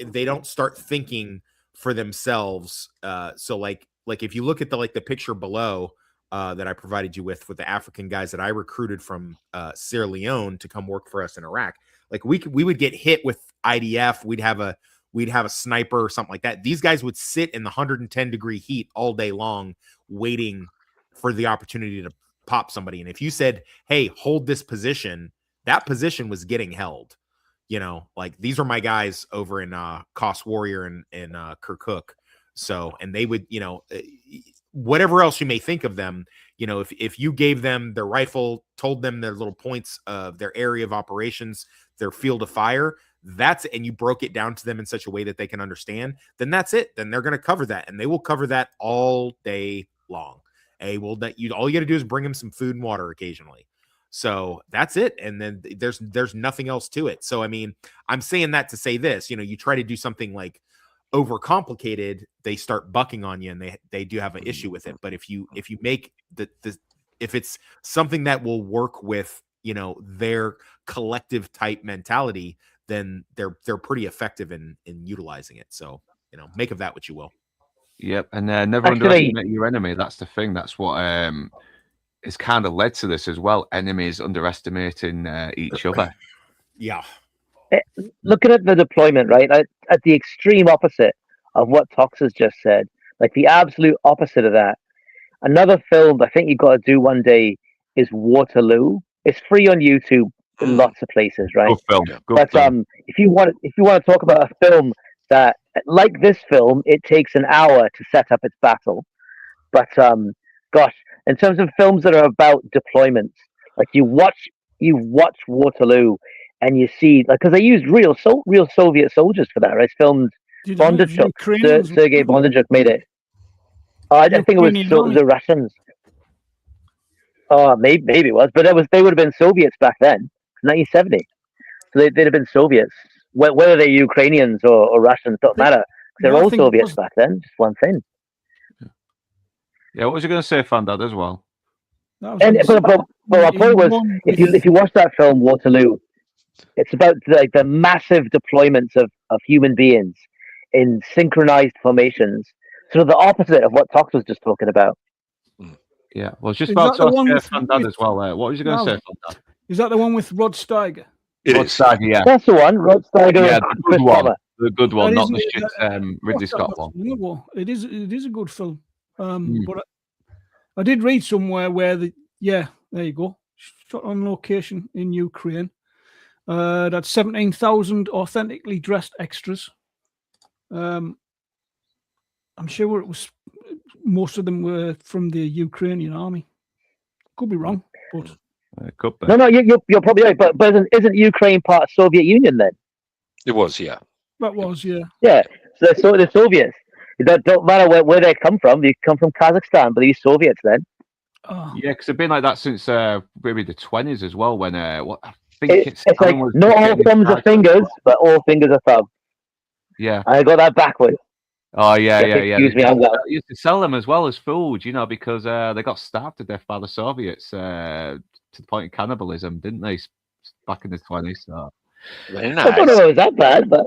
They don't start thinking for themselves. So like if you look at the picture below that I provided you with the African guys that I recruited from Sierra Leone to come work for us in Iraq, like we would get hit with IDF. We'd have a sniper or something like that. These guys would sit in the 110-degree heat all day long, waiting for the opportunity to pop somebody. And if you said, hey, hold this position, that position was getting held. You know, like these are my guys over in Cost Warrior and Kirkuk. So, and they would, you know, whatever else you may think of them, you know, if you gave them their rifle, told them their little points of their area of operations, their field of fire, and you broke it down to them in such a way that they can understand, then that's it. Then they're going to cover that, and they will cover that all day long. All you got to do is bring them some food and water occasionally. So that's it. And then there's nothing else to it. So, I mean, I'm saying that to say this, you know, you try to do something like overcomplicated, they start bucking on you, and they do have an issue with it. But if you make if it's something that will work with, you know, their collective type mentality, then they're pretty effective in utilizing it. So, you know, make of that what you will. Yep. And never underestimate your enemy. That's the thing. That's what it's kind of led to this as well. Enemies underestimating each other. Yeah. Looking at the deployment, right, at the extreme opposite of what Tox has just said, like the absolute opposite of that. Another film I think you've got to do one day is Waterloo. It's free on YouTube in lots of places, right? Good film. But if you want to talk about a film that, like this film, it takes an hour to set up its battle. But gosh, in terms of films that are about deployments, like you watch Waterloo, and you see, like, because they used real Soviet soldiers for that, right? It's filmed. Bondarchuk, Sergei Bondarchuk made it. I think it was the Russians. Oh, maybe it was, but they would have been Soviets back then, 1970. So they'd have been Soviets. Whether they're Ukrainians or Russians, don't matter. They're all Soviets back then. Just one thing. Yeah, what was you going to say, Fandad, as well? But my point was, if you watch that film Waterloo, it's about like the massive deployments of human beings in synchronized formations, sort of the opposite of what Tox was just talking about. Yeah, well, it's just about to ask Fandad as well. What was you going to say, Fandad? Is that the one with Rod Steiger? Rod Steiger, yeah. That's the one, Rod Steiger. Yeah, the good one, not the shit Ridley Scott one. It is a good film. But I did read somewhere where there you go, shot on location in Ukraine. That's 17,000 authentically dressed extras. I'm sure it was most of them were from the Ukrainian army. Could be wrong, but could be. No, you're probably right. But isn't Ukraine part of Soviet Union then? It was, yeah. That was, yeah. Yeah. So the Soviets. That don't matter where they come from. They come from Kazakhstan, but these Soviets then. Oh. Yeah, because they've been like that since maybe the 20s as well. When I think it's like not all thumbs are fingers, but all fingers are thumbs. Yeah, I got that backwards. Oh yeah. Excuse me, I'm They used to sell them as well as food, you know, because they got starved to death by the Soviets to the point of cannibalism, didn't they? Back in the 20s. So. Very nice. I don't know if it was that bad, but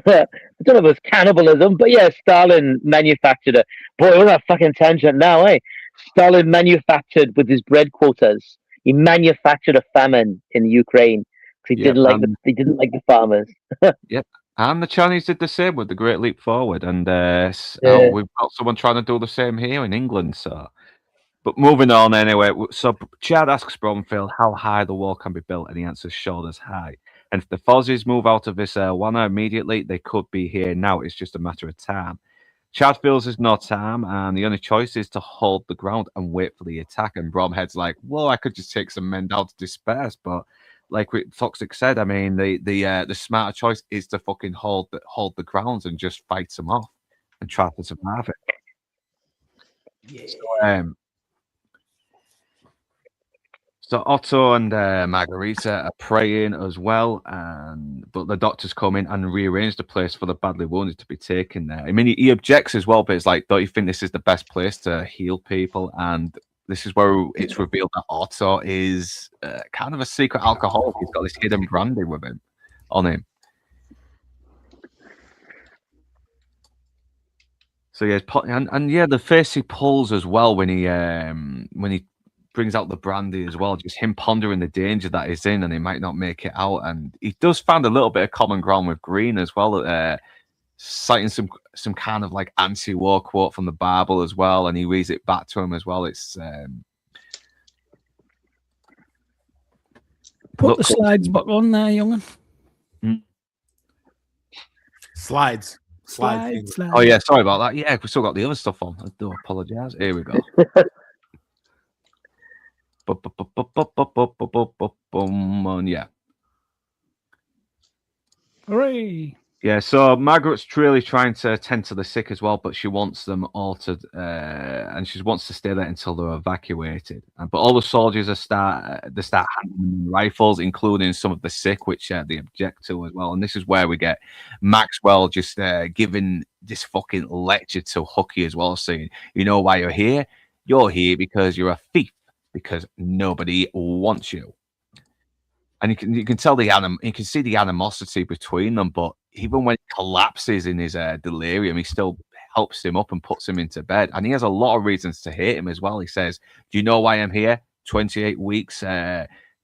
I don't know if it was cannibalism. But yeah, Stalin manufactured boy, we're on a fucking tangent now, eh? Stalin manufactured with his bread quotas. He manufactured a famine in Ukraine because he didn't like the farmers. Yep. And the Chinese did the same with the Great Leap Forward, and we've got someone trying to do the same here in England. So, but moving on anyway. So Chad asks Bromfield how high the wall can be built, and he answers shoulders high. And if the Fozzies move out of this Wana immediately, they could be here now. It's just a matter of time. Chad feels there's no time, and the only choice is to hold the ground and wait for the attack. And Bromhead's like, well, I could just take some men down to disperse, but. Like Toxic said, I mean, the smarter choice is to fucking hold the grounds and just fight them off and try to survive it. Yeah. So Otto and Margarita are praying as well, but the doctors come in and rearrange the place for the badly wounded to be taken there. I mean, he objects as well, but it's like, don't you think this is the best place to heal people? And this is where it's revealed that Otto is kind of a secret alcoholic. He's got this hidden brandy with him, on him. So yeah, and yeah, the face he pulls as well when he brings out the brandy as well, just him pondering the danger that he's in and he might not make it out. And he does find a little bit of common ground with Green as well, citing some kind of like anti-war quote from the Bible as well, and he reads it back to him as well. It's put the slides back on there, young'un. Slides. Oh yeah, sorry about that. Yeah, we still got the other stuff on. I do apologize. Here we go. Yeah. Hooray! Yeah, so Margaret's really trying to tend to the sick as well, but she wants them all to, and she wants to stay there until they're evacuated. But all the soldiers start handing them rifles, including some of the sick, which they object to as well. And this is where we get Maxwell just giving this fucking lecture to Hooky as well, saying, "You know why you're here? You're here because you're a thief, because nobody wants you." And you can tell you can see the animosity between them, but even when he collapses in his delirium, he still helps him up and puts him into bed. And he has a lot of reasons to hate him as well. He says, "Do you know why I'm here? 28 weeks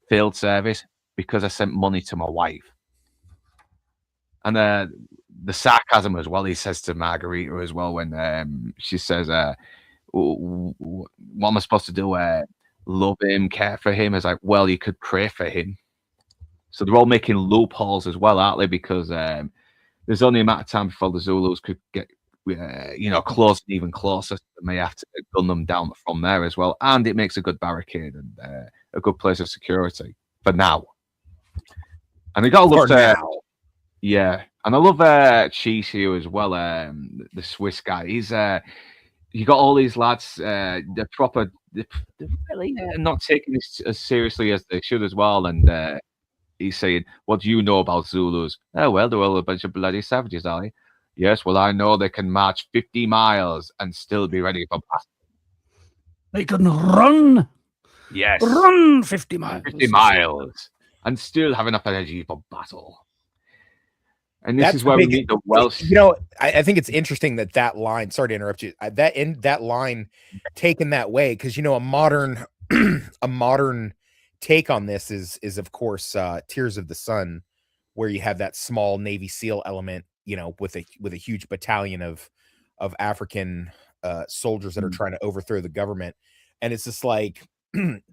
field service, because I sent money to my wife." And the sarcasm as well, he says to Margarita as well when she says, "What am I supposed to do? Love him, care for him?" It's like, well, you could pray for him. So they're all making loopholes as well, aren't they? Because there's only a matter of time before the Zulus could get, close and even closer. So they may have to gun them down from there as well. And it makes a good barricade and a good place of security for now. And they got to love yeah. And I love Cheese here as well, the Swiss guy. He's you got all these lads, they're really not taking this as seriously as they should as well. And he's saying, "What do you know about Zulus?" "Oh, well, they're all a bunch of bloody savages, are they?" "Yes, well, I know they can march 50 miles and still be ready for battle." They can run. Yes. Run 50 miles. 50 miles and still have enough energy for battle. And this is where we meet the Welsh. I think it's interesting that line, sorry to interrupt you, that line taken that way, because, a modern take on this is of course Tears of the Sun, where you have that small Navy SEAL element, with a huge battalion of African soldiers that are trying to overthrow the government. And it's just like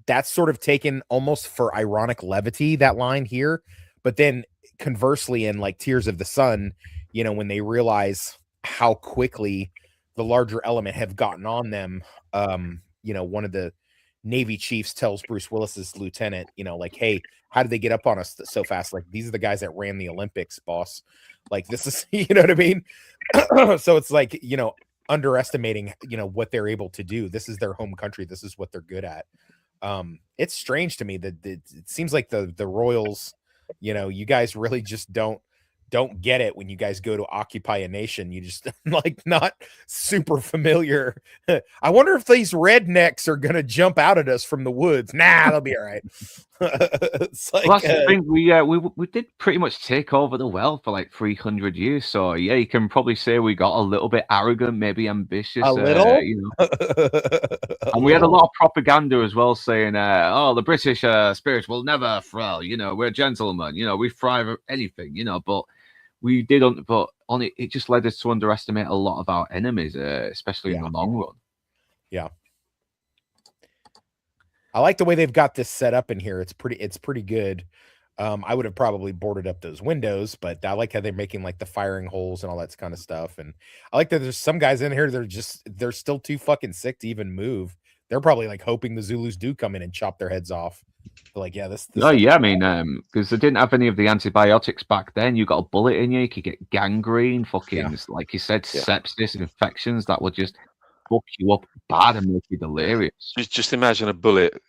that's sort of taken almost for ironic levity, that line here. But then conversely, in like Tears of the Sun, when they realize how quickly the larger element have gotten on them, one of the Navy chiefs tells Bruce Willis's lieutenant, like, "Hey, how did they get up on us so fast? Like, these are the guys that ran the Olympics, boss. Like, this is," you know what I mean? So it's like, underestimating, what they're able to do. This is their home country. This is what they're good at. It's strange to me that it seems like the Royals, you guys really just don't get it when you guys go to occupy a nation. You just like not super familiar. I wonder if these rednecks are gonna jump out at us from the woods. Nah, they'll be all right. It's like, that's the thing. We did pretty much take over the world for like 300 years. So yeah, you can probably say we got a little bit arrogant, maybe ambitious. A little, and we had a lot of propaganda as well, saying, "Oh, the British spirit will never fail. We're gentlemen. We thrive anything. But we did, but on it just led us to underestimate a lot of our enemies, especially in the long run." Yeah. I like the way they've got this set up in here. It's pretty good. I would have probably boarded up those windows, but I like how they're making like the firing holes and all that kind of stuff. And I like that there's some guys in here, they're still too fucking sick to even move. They're probably like hoping the Zulus do come in and chop their heads off. They're like, yeah, this. Oh yeah, I mean, because they didn't have any of the antibiotics back then. You got a bullet in you could get gangrene, fucking like you said, sepsis, infections that would just fuck you up bad and make you delirious. Just imagine a bullet,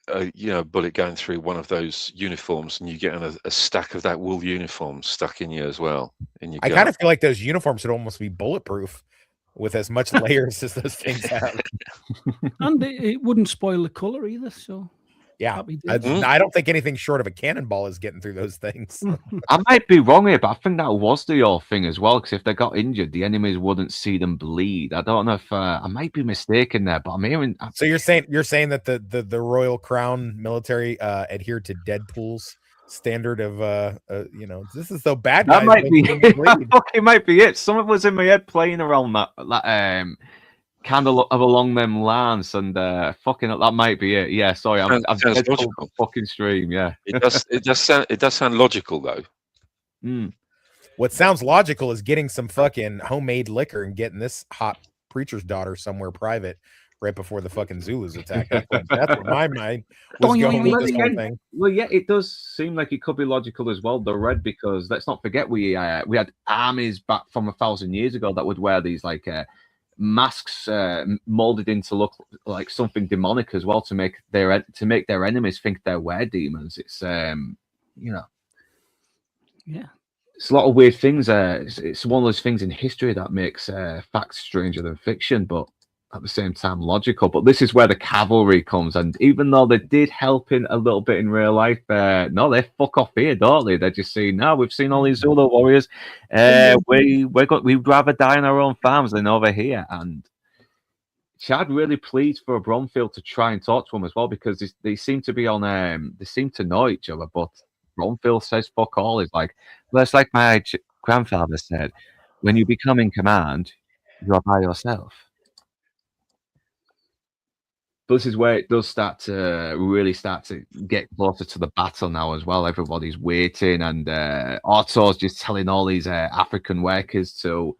bullet going through one of those uniforms, and you getting a stack of that wool uniform stuck in you as well. I kind of feel like those uniforms would almost be bulletproof with as much layers as those things have. And it wouldn't spoil the color either. So Yeah, Happy days. I don't think anything short of a cannonball is getting through those things. I might be wrong here, but I think that was the whole thing as well. Because if they got injured, the enemies wouldn't see them bleed. I don't know if I might be mistaken there, but I'm hearing. So you're saying that the Royal Crown military adhered to Deadpool's standard of this is so bad guys. That might be. Bleed. It might be it. Something was in my head playing around that kind of along them lines, and fucking that might be it. Yeah, sorry, I'm sounds logical. Fucking stream. Yeah, It does sound logical though. What sounds logical is getting some fucking homemade liquor and getting this hot preacher's daughter somewhere private right before the fucking Zulus attack. That's what my mind was going with this whole thing. Well, yeah, it does seem like it could be logical as well, the red, because let's not forget we had armies back from 1,000 years ago that would wear these like masks molded in to look like something demonic as well to make their enemies think they're were-demons. It's yeah, it's a lot of weird things. It's one of those things in history that makes facts stranger than fiction, but at the same time logical. But this is where the cavalry comes, and even though they did help in a little bit in real life, no, they fuck off here, don't they? They're just saying, no, we've seen all these Zulu warriors. We'd rather die on our own farms than over here. And Chad really pleads for Bromfield to try and talk to him as well, because they seem to be on they seem to know each other, but Bromfield says fuck all. He's like, well, it's like my grandfather said, when you become in command, you are by yourself. This is where it does really start to get closer to the battle now as well. Everybody's waiting, and Otto's just telling all these African workers to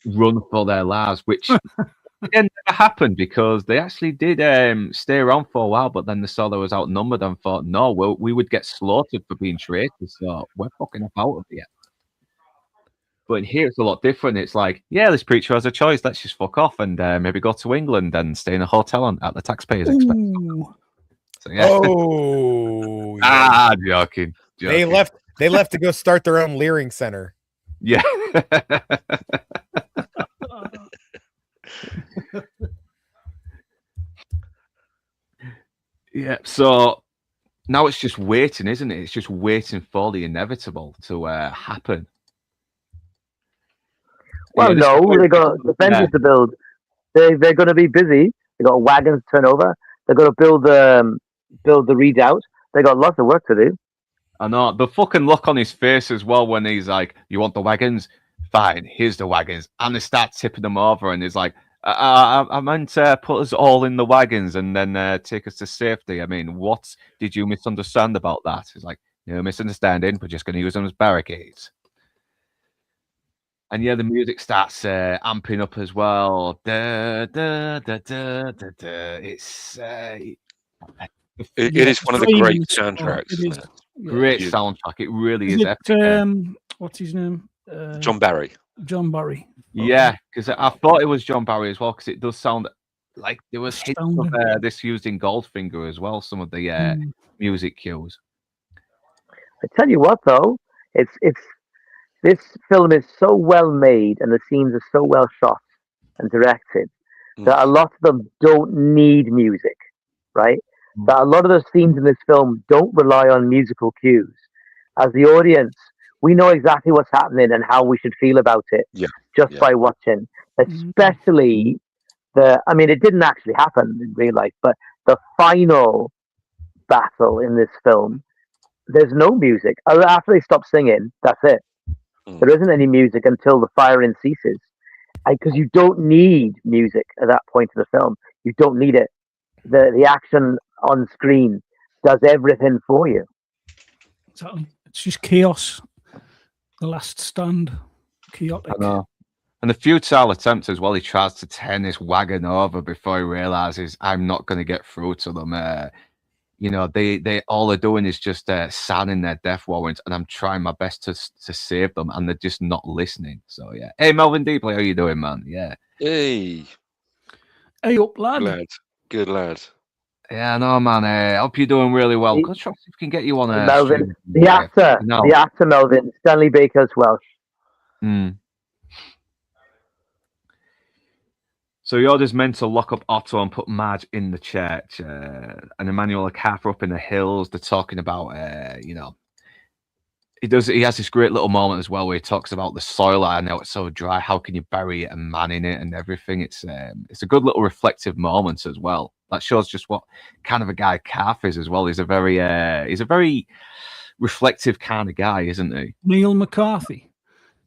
run for their lives, which again never happened, because they actually did stay around for a while, but then they saw they was outnumbered and thought, no, we would get slaughtered for being traitors, so we're fucking up out of here. But in here, it's a lot different. It's like, yeah, this preacher has a choice. Let's just fuck off and maybe go to England and stay in a hotel at the taxpayers' expense. So, yeah. Oh, yeah. Joking. They left to go start their own Leering Center. Yeah. Yeah. So now it's just waiting, isn't it? It's just waiting for the inevitable to happen. Well, no, they got defenses to build. They're going to be busy. They got wagons to turn over. They're going to build the redoubt. They got lots of work to do. I know the fucking look on his face as well when he's like, "You want the wagons? Fine, here's the wagons." And they start tipping them over, and he's like, "I meant to put us all in the wagons and then take us to safety. I mean, what did you misunderstand about that?" He's like, "No misunderstanding. We're just going to use them as barricades." And yeah, the music starts amping up as well. Da, da, da, da, da, da. It's it is one of the great soundtracks. Isn't it? Great soundtrack. It really is epic. What's his name? John Barry. John Barry. Yeah, because I thought it was John Barry as well, because it does sound like there was hints of this used in Goldfinger as well. Some of the music cues. I tell you what, though, it's. This film is so well made and the scenes are so well shot and directed that a lot of them don't need music, right? That a lot of the scenes in this film don't rely on musical cues. As the audience, we know exactly what's happening and how we should feel about it by watching. Especially it didn't actually happen in real life, but the final battle in this film, there's no music. After they stop singing, that's it. There isn't any music until the firing ceases, because you don't need music at that point in the film. You don't need it. The action on screen does everything for you. It's just chaos. The last stand, chaotic. I know. And the futile attempt as well. He tries to turn this wagon over before he realizes I'm not going to get through to them. They all they're doing is just signing their death warrants, and I'm trying my best to save them, and they're just not listening. So yeah. Hey, Melvin Deeply, how you doing, man? Yeah. Hey up, lad. Good lad. Yeah, I know, man. I hope you're doing really well. Good try if we can get you on Melvin, the actor Melvin, Stanley Baker's Welsh. So he orders men to lock up Otto and put Madge in the church. And Emmanuel and Kath are up in the hills. They're talking about, he has this great little moment as well where he talks about the soil. I know it's so dry. How can you bury a man in it and everything? It's a good little reflective moment as well. That shows just what kind of a guy Kath is as well. He's a very reflective kind of guy, isn't he? Neil McCarthy.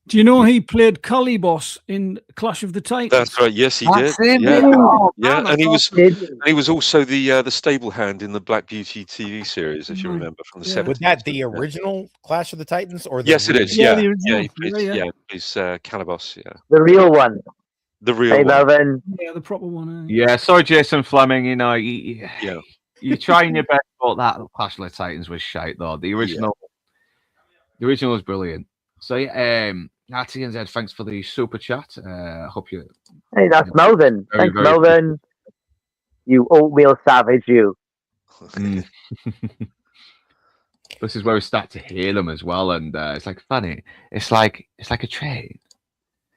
Do you know he played Calibos in Clash of the Titans? That's right. Yes, he That's did. him, Yeah, oh, yeah, man, and he was Did also the stable hand in the Black Beauty TV series, if you Mhm. remember from the Yeah. 70s. Was that the original Clash of the Titans or the Yes, it is. remake? Yeah, Yeah, the yeah, original. he plays, Yeah. yeah, he's Calibos. Yeah, the real one? the real Hey, one. Melvin. Yeah, the proper one. Yeah, sorry, Jason Fleming. You know, Yeah, you're trying your best, but that Clash of the Titans was shite, though. The original was brilliant. So, yeah, RTNZ, thanks for the super chat. I hope you. Hey, that's Melvin. Very, Thanks, very Melvin. You oatmeal savage, you. Mm. This is where we start to hear them as well, and it's like funny. It's like a train.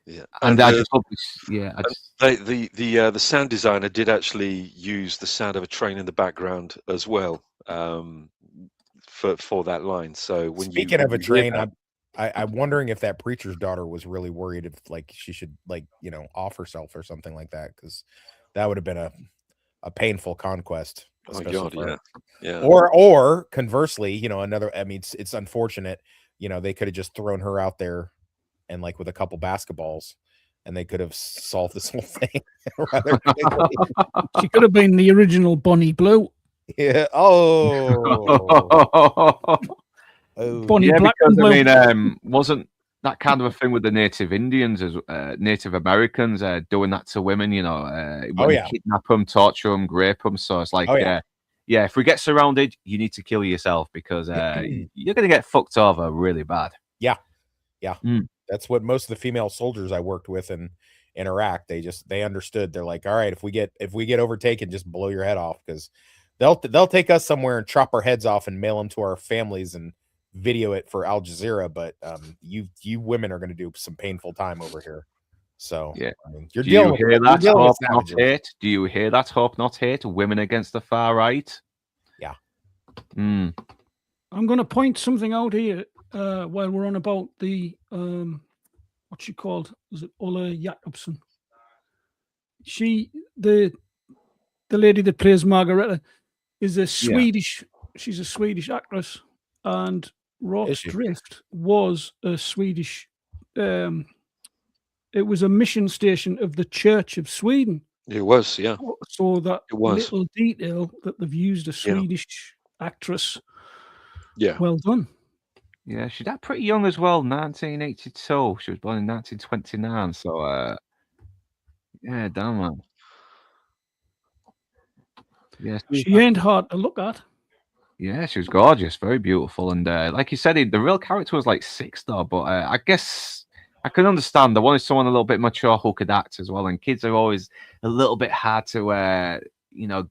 yeah. And I just love this. Yeah, The sound designer did actually use the sound of a train in the background as well, for that line. So when Speaking of a you hear train, that- I'm wondering if that preacher's daughter was really worried if like she should off herself or something like that, because that would have been a painful conquest. oh my especially God, for her. yeah. Or conversely, another. I mean, it's unfortunate. They could have just thrown her out there, and like with a couple basketballs, and they could have solved this whole thing rather quickly. She could have been the original Bonnie Blue. Yeah. Oh. Bonnie yeah, Black because and Blue. I mean, wasn't that kind of a thing with the Native Indians as Native Americans doing that to women? When they kidnap them, torture them, rape them. So it's like, yeah, if we get surrounded, you need to kill yourself because you're gonna get fucked over really bad. Yeah. Mm. That's what most of the female soldiers I worked with in Iraq, they understood. They're like, all right, if we get overtaken, just blow your head off, because they'll take us somewhere and chop our heads off and mail them to our families and video it for Al Jazeera, but you women are going to do some painful time over here. So yeah, I mean, you're Do you dealing hear with that? Hope not savages. hate. Do you hear that? Hope not hate. Women against the far right. Yeah. I'm going to point something out here while we're on about the what's she called? Is it Ulla Jacobson? The lady that plays Margareta is a Swedish. She's a Swedish actress, and Rorke's Drift was a Swedish. It was a mission station of the Church of Sweden. It was, yeah. So that It was. little detail that they've used a Swedish actress. Yeah. Well done. Yeah, she died pretty young as well, 1982. She was born in 1929. So, yeah, damn man. Yeah, she ain't hard to look at. Yeah, she was gorgeous, very beautiful, and like you said, the real character was like 6 though. But I guess I can understand. I wanted someone a little bit mature who could act as well, and kids are always a little bit hard to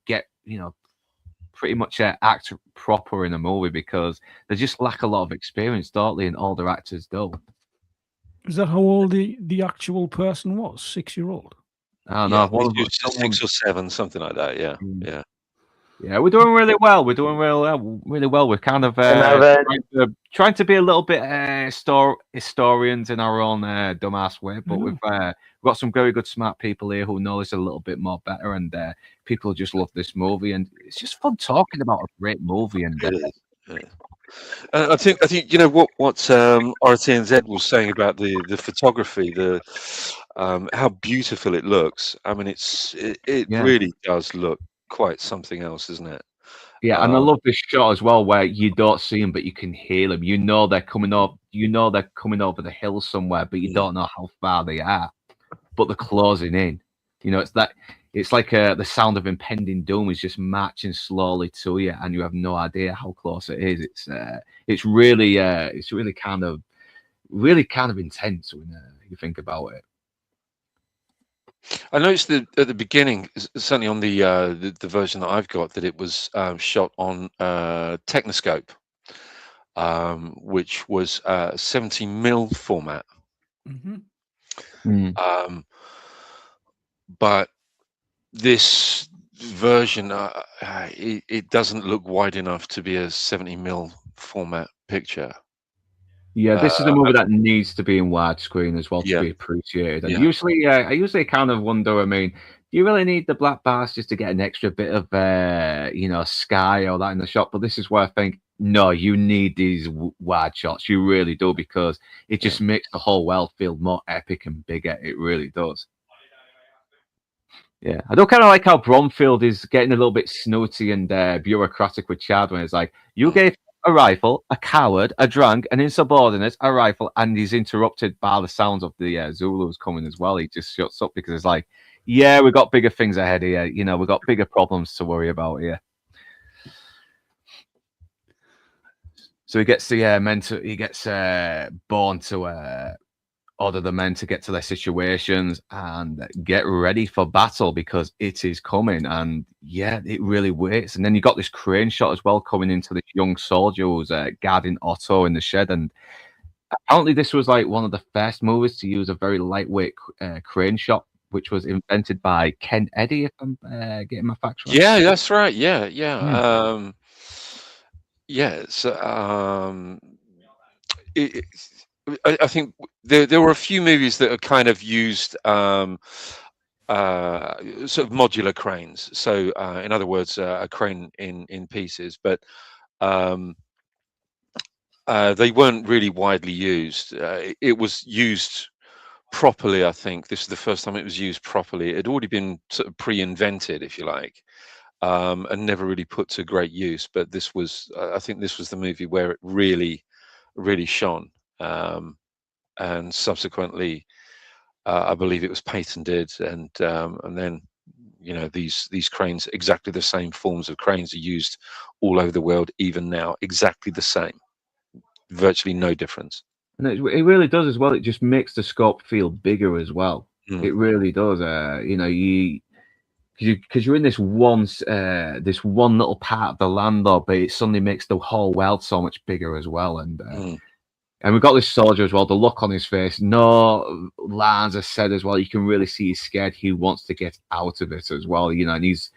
get pretty much act proper in a movie because they just lack a lot of experience, don't they? And older actors do. Is that how old the actual person was? 6-year-old. I don't know. 6 or 7, something like that. Yeah, yeah. Yeah, we're doing really well. We're doing really well. We're kind of trying to be a little bit historians in our own dumbass way, but we've got some very good, smart people here who know us a little bit more better, and people just love this movie, and it's just fun talking about a great movie. And I think what RTNZ was saying about the photography, how beautiful it looks. I mean, it really does look quite something else, isn't it? Yeah, and I love this shot as well, where you don't see them, but you can hear them. You know they're coming up. You know they're coming over the hill somewhere, but you don't know how far they are. But they're closing in. It's like the sound of impending doom is just marching slowly to you, and you have no idea how close it is. It's really kind of intense when you think about it. I noticed that at the beginning, certainly on the version that I've got, that it was shot on Technoscope, which was 70mm format. Mm-hmm. But this version, it doesn't look wide enough to be a 70mm format picture. Yeah, this is a movie that needs to be in widescreen as well to Yeah. be appreciated. And Yeah. usually, I usually kind of wonder. I mean, do you really need the black bars just to get an extra bit of, sky or that in the shot? But this is where I think, no, you need these wide shots. You really do, because it just makes the whole world feel more epic and bigger. It really does. Yeah, I don't kind of like how Bromfield is getting a little bit snooty and bureaucratic with Chad when it's like, you gave a rifle, a coward, a drunk, an insubordinate, a rifle, and he's interrupted by the sounds of the Zulus coming as well. He just shuts up because it's like, yeah, we've got bigger things ahead here. You know, we've got bigger problems to worry about here. So he gets born to order the men to get to their situations and get ready for battle because it is coming. And yeah, it really waits. And then you got this crane shot as well coming into this young soldier who's guarding Otto in the shed. And apparently this was like one of the first movies to use a very lightweight crane shot, which was invented by Ken Eddy, if I'm getting my facts right. Yeah, that's right. Yeah. I think there were a few movies that are kind of used sort of modular cranes. So in other words, a crane in pieces, but they weren't really widely used. It was used properly. I think this is the first time it was used properly. It had already been sort of pre-invented, if you like, and never really put to great use. But this was, I think, this was the movie where it really shone. And subsequently, I believe it was patented, and then these cranes, exactly the same forms of cranes, are used all over the world, even now, exactly the same, virtually no difference. And it really does as well. It just makes the scope feel bigger as well. It really does. Because you're in this one little part of the land, though, but it suddenly makes the whole world so much bigger as well. And we've got this soldier as well, the look on his face, no lines are said as well. You can really see he's scared. He wants to get out of it as well, and he's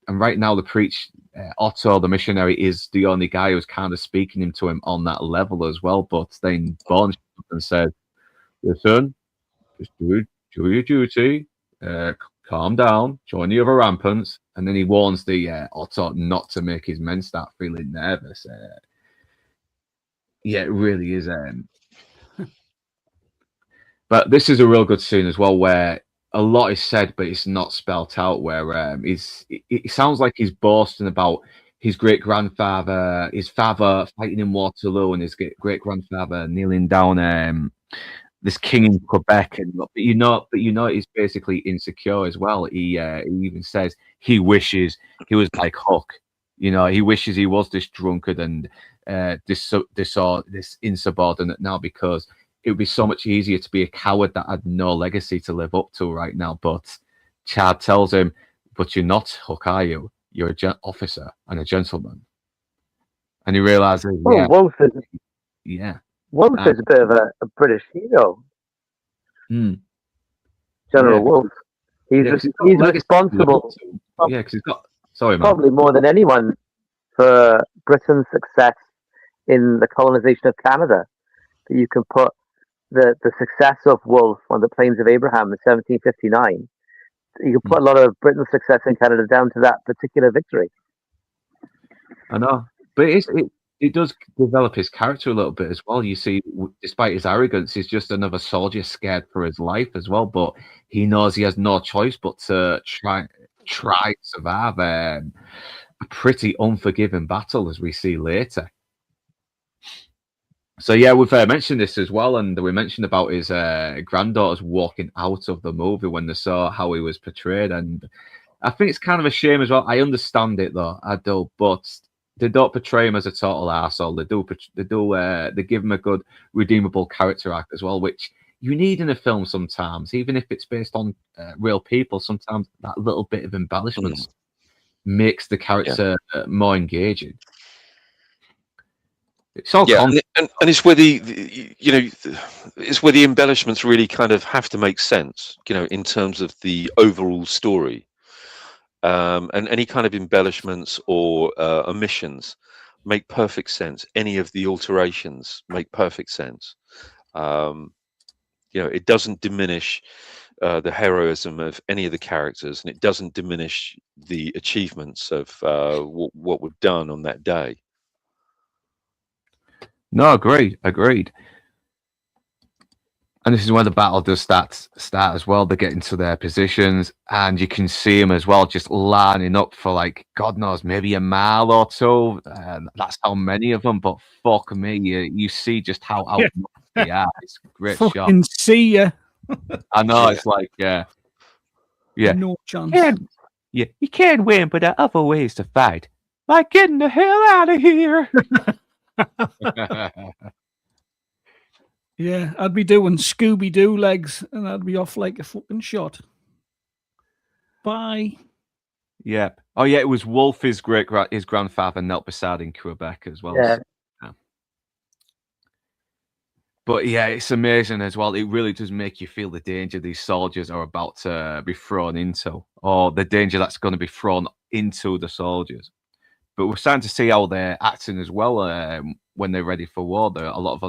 and right now Otto, the missionary, is the only guy who's kind of speaking to him on that level as well. But then Bond and said, listen, just do your duty, calm down, join the other rampants. And then he warns the Otto not to make his men start feeling nervous. Yeah, it really is. But this is a real good scene as well, where a lot is said, but it's not spelt out. Where it sounds like he's boasting about his great grandfather, his father fighting in Waterloo, and his great grandfather kneeling down this king in Quebec. But you know, he's basically insecure as well. He even says he wishes he was like Hook. He wishes he was this drunkard and this insubordinate now, because it would be so much easier to be a coward that had no legacy to live up to right now. But Chad tells him, but you're not Hook, are you? You're an officer and a gentleman. And he realizes, Wolf is a bit of a British hero. General Wolf. He's responsible. Because he's got... Sorry, man. Probably more than anyone for Britain's success in the colonization of Canada. That you can put the success of Wolfe on the Plains of Abraham in 1759. You can put a lot of Britain's success in Canada down to that particular victory. I know, but it does develop his character a little bit as well. You see, despite his arrogance, he's just another soldier scared for his life as well. But he knows he has no choice but to try to survive a pretty unforgiving battle, as we see later. So yeah, we've mentioned this as well, and we mentioned about his granddaughters walking out of the movie when they saw how he was portrayed, and I think it's kind of a shame as well. I understand it though, I do, but they don't portray him as a total arsehole. They give him a good redeemable character arc as well, which you need in a film sometimes, even if it's based on real people. Sometimes that little bit of embellishment makes the character more engaging. It's all Yeah, and it's where it's where the embellishments really kind of have to make sense, in terms of the overall story. And any kind of embellishments or omissions make perfect sense. Any of the alterations make perfect sense. It doesn't diminish the heroism of any of the characters, and it doesn't diminish the achievements of what we've done on that day. No, agreed. And this is where the battle does start as well. They get into their positions, and you can see them as well, just lining up for, like, God knows, maybe a mile or two. That's how many of them. But fuck me, you see just how out they are. It's a great shot. Fucking see ya. I know, it's like, yeah, No chance. you can win, but there are other ways to fight, like getting the hell out of here. Yeah, I'd be doing Scooby-Doo legs, and I'd be off like a fucking shot. Bye. Yeah. Oh, yeah, it was Wolf, his grandfather, knelt beside in Quebec as well. Yeah. So, yeah. But yeah, it's amazing as well. It really does make you feel the danger these soldiers are about to be thrown into, or the danger that's going to be thrown into the soldiers. But we're starting to see how they're acting as well when they're ready for war. A lot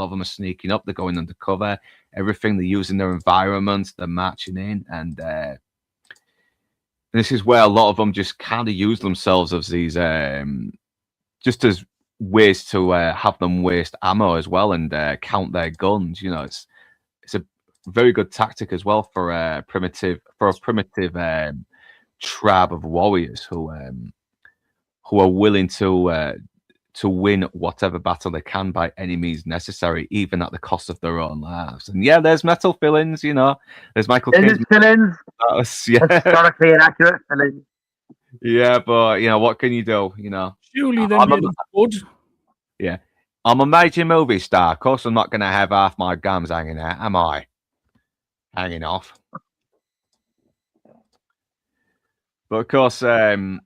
of them are sneaking up. They're going undercover. Everything, they're using their environment. They're marching in, and this is where a lot of them just kind of use themselves as these just as ways to have them waste ammo as well, and count their guns. It's a very good tactic as well for a primitive tribe of warriors who are willing to win whatever battle they can by any means necessary, even at the cost of their own lives. And yeah, there's metal fillings, there's Michael Caine's fillings. Yeah. Historically inaccurate fillings. Yeah, but what can you do? Surely they're made of wood. Yeah, I'm a major movie star. Of course, I'm not going to have half my gums hanging out, am I? Hanging off. But of course, the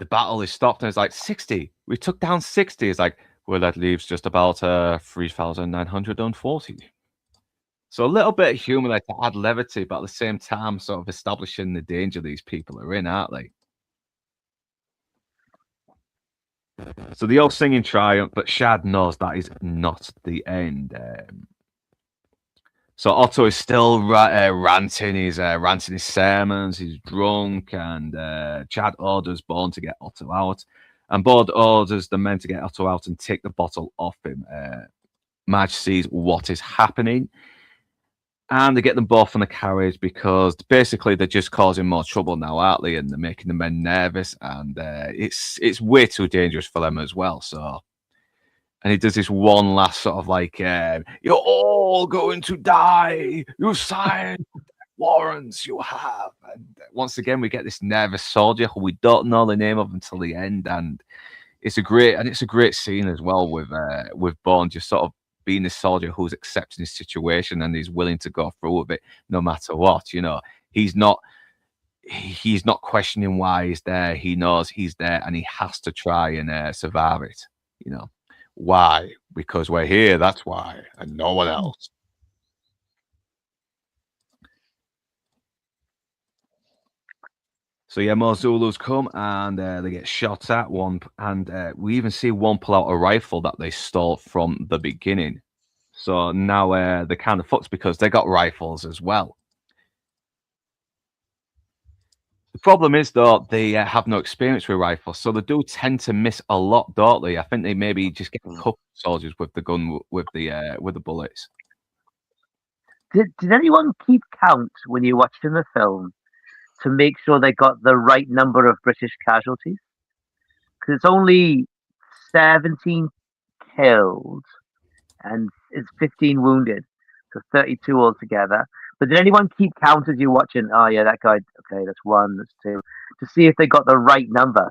battle is stopped, and it's like 60. We took down 60. It's like, well, that leaves just about 3,940. So a little bit of humor there to add levity, but at the same time, sort of establishing the danger these people are in, aren't they? So they all sing in triumph, but Shad knows that is not the end. So Otto is still ranting. He's ranting his sermons. He's drunk, and Chad orders Bourne to get Otto out, and Bourne orders the men to get Otto out and take the bottle off him. Madge sees what is happening, and they get them both on the carriage because basically they're just causing more trouble now, aren't they? And they're making the men nervous, and it's way too dangerous for them as well. So. And he does this one last sort of like, you're all going to die. You signed warrants, you have. And once again, we get this nervous soldier who we don't know the name of until the end. And it's a great scene as well with Bourne just sort of being this soldier who's accepting his situation and he's willing to go through with it no matter what. He's not questioning why he's there. He knows he's there and he has to try and survive it. Why? Because we're here, that's why, and no one else. So yeah, more Zulus come and they get shot at one, and we even see one pull out a rifle that they stole from the beginning. So now they're kind of fucked because they got rifles as well. The problem is, though, they have no experience with rifles, so they do tend to miss a lot, don't they? I think they maybe just get a couple of soldiers with the gun, with the bullets. Did anyone keep count when you watched in the film to make sure they got the right number of British casualties? Because it's only 17 killed and it's 15 wounded, so 32 altogether. But did anyone keep count as you're watching? Oh yeah, that guy. Okay, that's one, that's two. To see if they got the right number.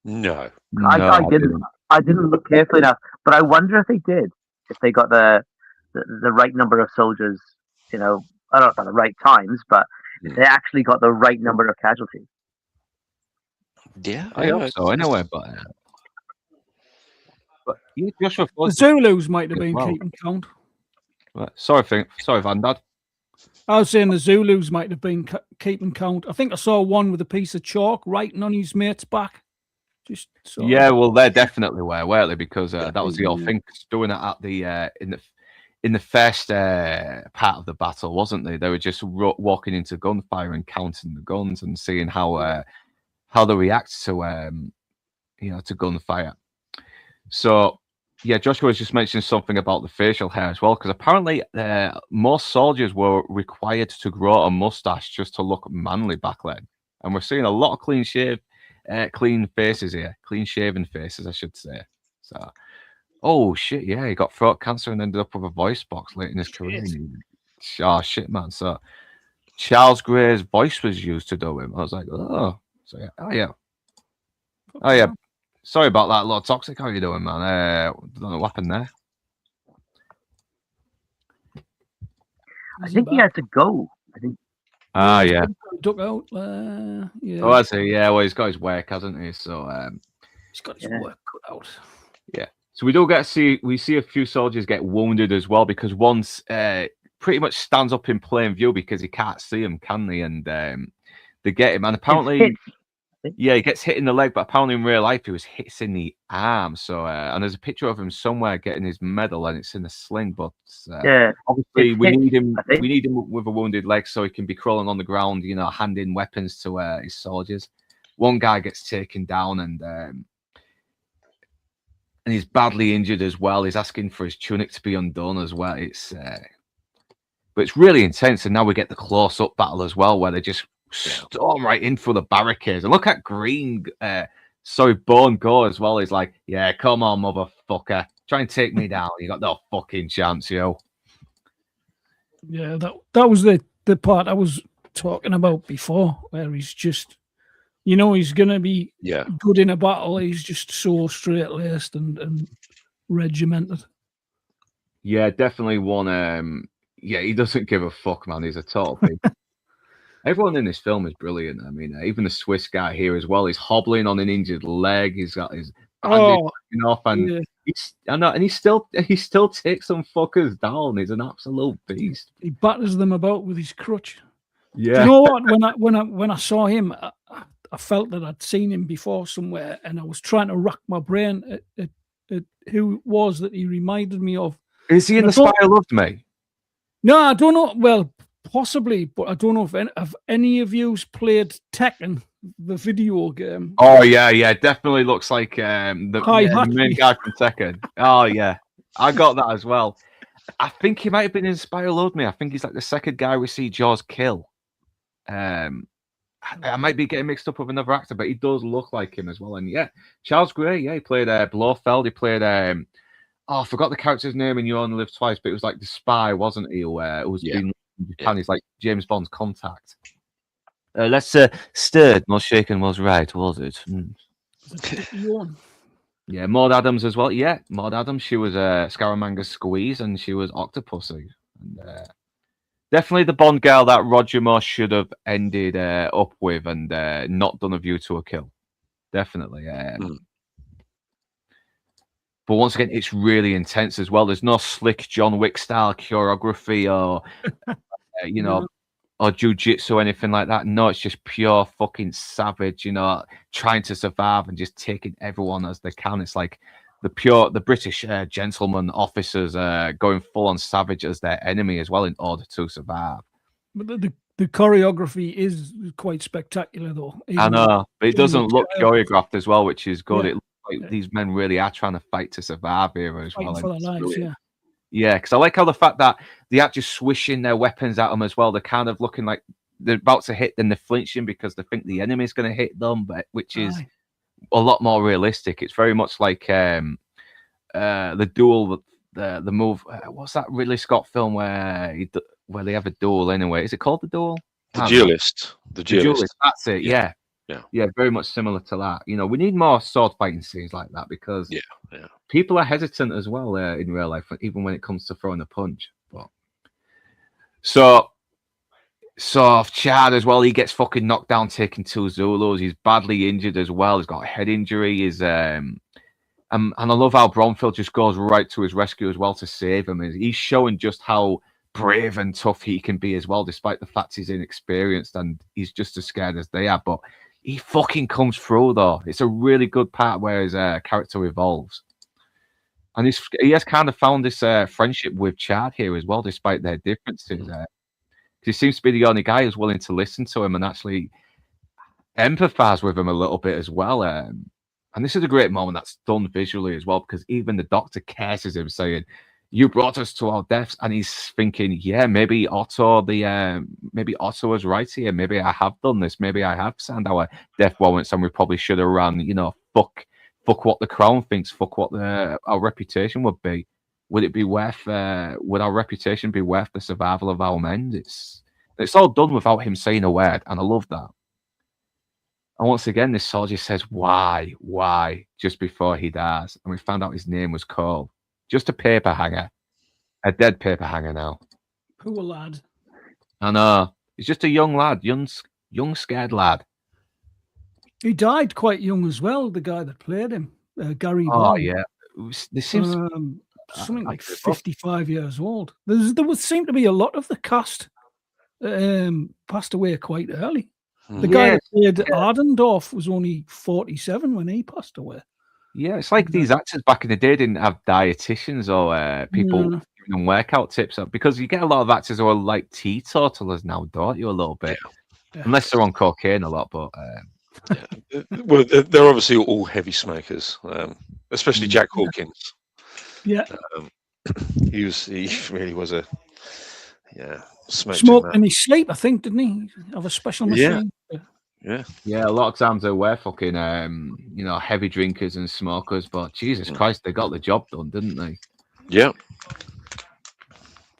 No, I didn't. I didn't look carefully enough, but I wonder if they did. If they got the right number of soldiers. I don't know about the right times, but if they actually got the right number of casualties. Yeah, I hope so. Anyway, but But yeah, Joshua The Ford. Zulus might have been well. keeping count. Right. Sorry, Van Dad. I was saying the Zulus might have been keeping count. I think I saw one with a piece of chalk writing on his mate's back. Just yeah, well, they definitely were, weren't they? Because that was the old thing. Doing it at the in the first part of the battle, wasn't they? They were just walking into gunfire and counting the guns and seeing how they react to to gunfire. So yeah, Joshua was just mentioning something about the facial hair as well, because apparently most soldiers were required to grow a mustache just to look manly back then, and we're seeing a lot of clean faces here, clean shaven faces, I should say. So, oh shit, yeah, he got throat cancer and ended up with a voice box late in his career. Oh shit, man. So Charles Gray's voice was used to do him. I was like, oh, so yeah, oh yeah. Sorry about that, Lord Toxic. How you doing, man? I don't know what happened there. I think he had to go. I think. Yeah. Duck out. Yeah. Oh, I see. Yeah, well, he's got his work, hasn't he? So he's got his work cut out. Yeah. So we do see a few soldiers get wounded as well, because one's pretty much stands up in plain view because he can't see him, can they? And they get him, and apparently. Yeah, he gets hit in the leg, but apparently in real life he was hit in the arm. So, and there's a picture of him somewhere getting his medal, and it's in a sling. But obviously we need him. We need him with a wounded leg so he can be crawling on the ground, handing weapons to his soldiers. One guy gets taken down, and he's badly injured as well. He's asking for his tunic to be undone as well. But it's really intense, and now we get the close-up battle as well, where they just storm right in through the barricades. And look at Bone go as well. He's like, yeah, come on, motherfucker. Try and take me down. You got no fucking chance, yo. Yeah, that was the part I was talking about before, where he's just, he's going to be good in a battle. He's just so straight-laced and regimented. Yeah, definitely one. He doesn't give a fuck, man. He's a total pig. Everyone in this film is brilliant. I mean, even the Swiss guy here as well. He's hobbling on an injured leg. He's got his bandage off, and he still takes some fuckers down. He's an absolute beast. He batters them about with his crutch. Yeah. Do you know what? When I saw him, I felt that I'd seen him before somewhere, and I was trying to rack my brain at who it was that he reminded me of. Is he in The Spy Who Loved Me? No, I don't know. Well, possibly, but I don't know if any of you's played Tekken, the video game. Oh yeah, definitely looks like the main guy from Tekken. Oh yeah, I got that as well. I think he might have been in Spy Who Loved Me. I think he's like the second guy we see Jaws kill. I might be getting mixed up with another actor, but he does look like him as well. And yeah, Charles Gray, he played Blofeld. He played I forgot the character's name in You Only Live Twice, but it was like the spy, wasn't he? Who was being in Japan. He's like James Bond's contact. Let's stirred, not shaken was right, was it? Yeah, Maud Adams as well. Yeah, Maud Adams. She was Scaramanga's squeeze, and she was Octopussy. And, definitely the Bond girl that Roger Moore should have ended up with and not done A View to a Kill. Definitely. But once again, it's really intense as well. There's no slick John Wick style choreography or, or jujitsu or anything like that. No, it's just pure fucking savage, trying to survive and just taking everyone as they can. It's like the British gentlemen officers going full on savage as their enemy as well in order to survive. But the choreography is quite spectacular, though. I know, but it doesn't look choreographed as well, which is good. It like these men really are trying to fight to survive here as well. For their lives, yeah, because I like how the fact that they are just swishing their weapons at them as well. They're kind of looking like they're about to hit, then they're flinching because they think the enemy's going to hit them, but which is a lot more realistic. It's very much like the duel, the move. What's that Ridley Scott film where they have a duel anyway? Is it called The Duel? The Duelist. The Duelist. That's it. Yeah, very much similar to that. We need more sword fighting scenes like that because people are hesitant as well in real life, even when it comes to throwing a punch. But so Chad as well, he gets fucking knocked down taking 2 Zulus. He's badly injured as well. He's got a head injury. And And I love how Bromfield just goes right to his rescue as well to save him. He's showing just how brave and tough he can be as well, despite the fact he's inexperienced and he's just as scared as they are. But he fucking comes through, though. It's a really good part where his character evolves. And he has kind of found this friendship with Chad here as well, despite their differences. He seems to be the only guy who's willing to listen to him and actually empathize with him a little bit as well. And this is a great moment that's done visually as well, because even the doctor curses him, saying, "You brought us to our deaths," and he's thinking, "Yeah, maybe Otto was right here. Maybe I have done this. Maybe I have signed our death warrants, and we probably should have run. Fuck what the Crown thinks. Fuck what our reputation would be. Would it be worth? Would our reputation be worth the survival of our men?" It's all done without him saying a word, and I love that. And once again, this soldier says, why, just before he dies. And we found out his name was Cole. Just a paper hanger. A dead paper hanger now. Poor lad. I know. He's just a young lad. Young scared lad. He died quite young as well, the guy that played him. Gary Oh, Bond. yeah. This seems something like 55 years old. There would seem to be a lot of the cast passed away quite early. The guy that played Ardendorf was only 47 when he passed away. Yeah, it's like these actors back in the day didn't have dietitians or people giving them workout tips, because you get a lot of actors who are like teetotalers now, don't you? A little bit, unless they're on cocaine a lot. But well, they're obviously all heavy smokers, especially Jack Hawkins. Yeah, he really was a smoked in his sleep, I think, didn't he? Have a special machine. Yeah. A lot of times they were fucking, heavy drinkers and smokers. But Jesus Christ, they got the job done, didn't they? Yeah.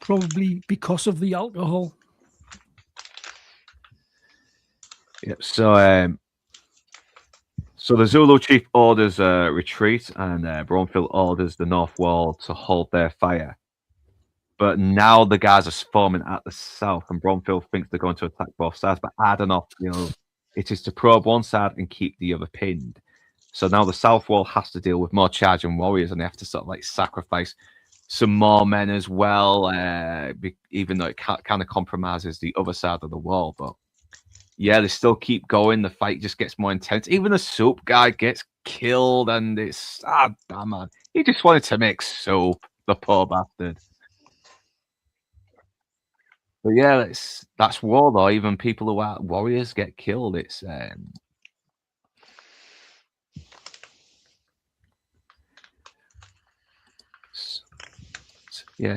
Probably because of the alcohol. Yeah. So the Zulu chief orders retreat, and Bromfield orders the North Wall to hold their fire. But now the guys are forming at the south, and Bromfield thinks they're going to attack both sides. But Ardenoff, it is to probe one side and keep the other pinned. So now the south wall has to deal with more charging warriors, and they have to sort of like sacrifice some more men as well, even though it kind of compromises the other side of the wall. But yeah, they still keep going. The fight just gets more intense. Even the soup guy gets killed, and it's damn man. He just wanted to make soup, the poor bastard. But yeah, that's war though. Even people who are warriors get killed. It's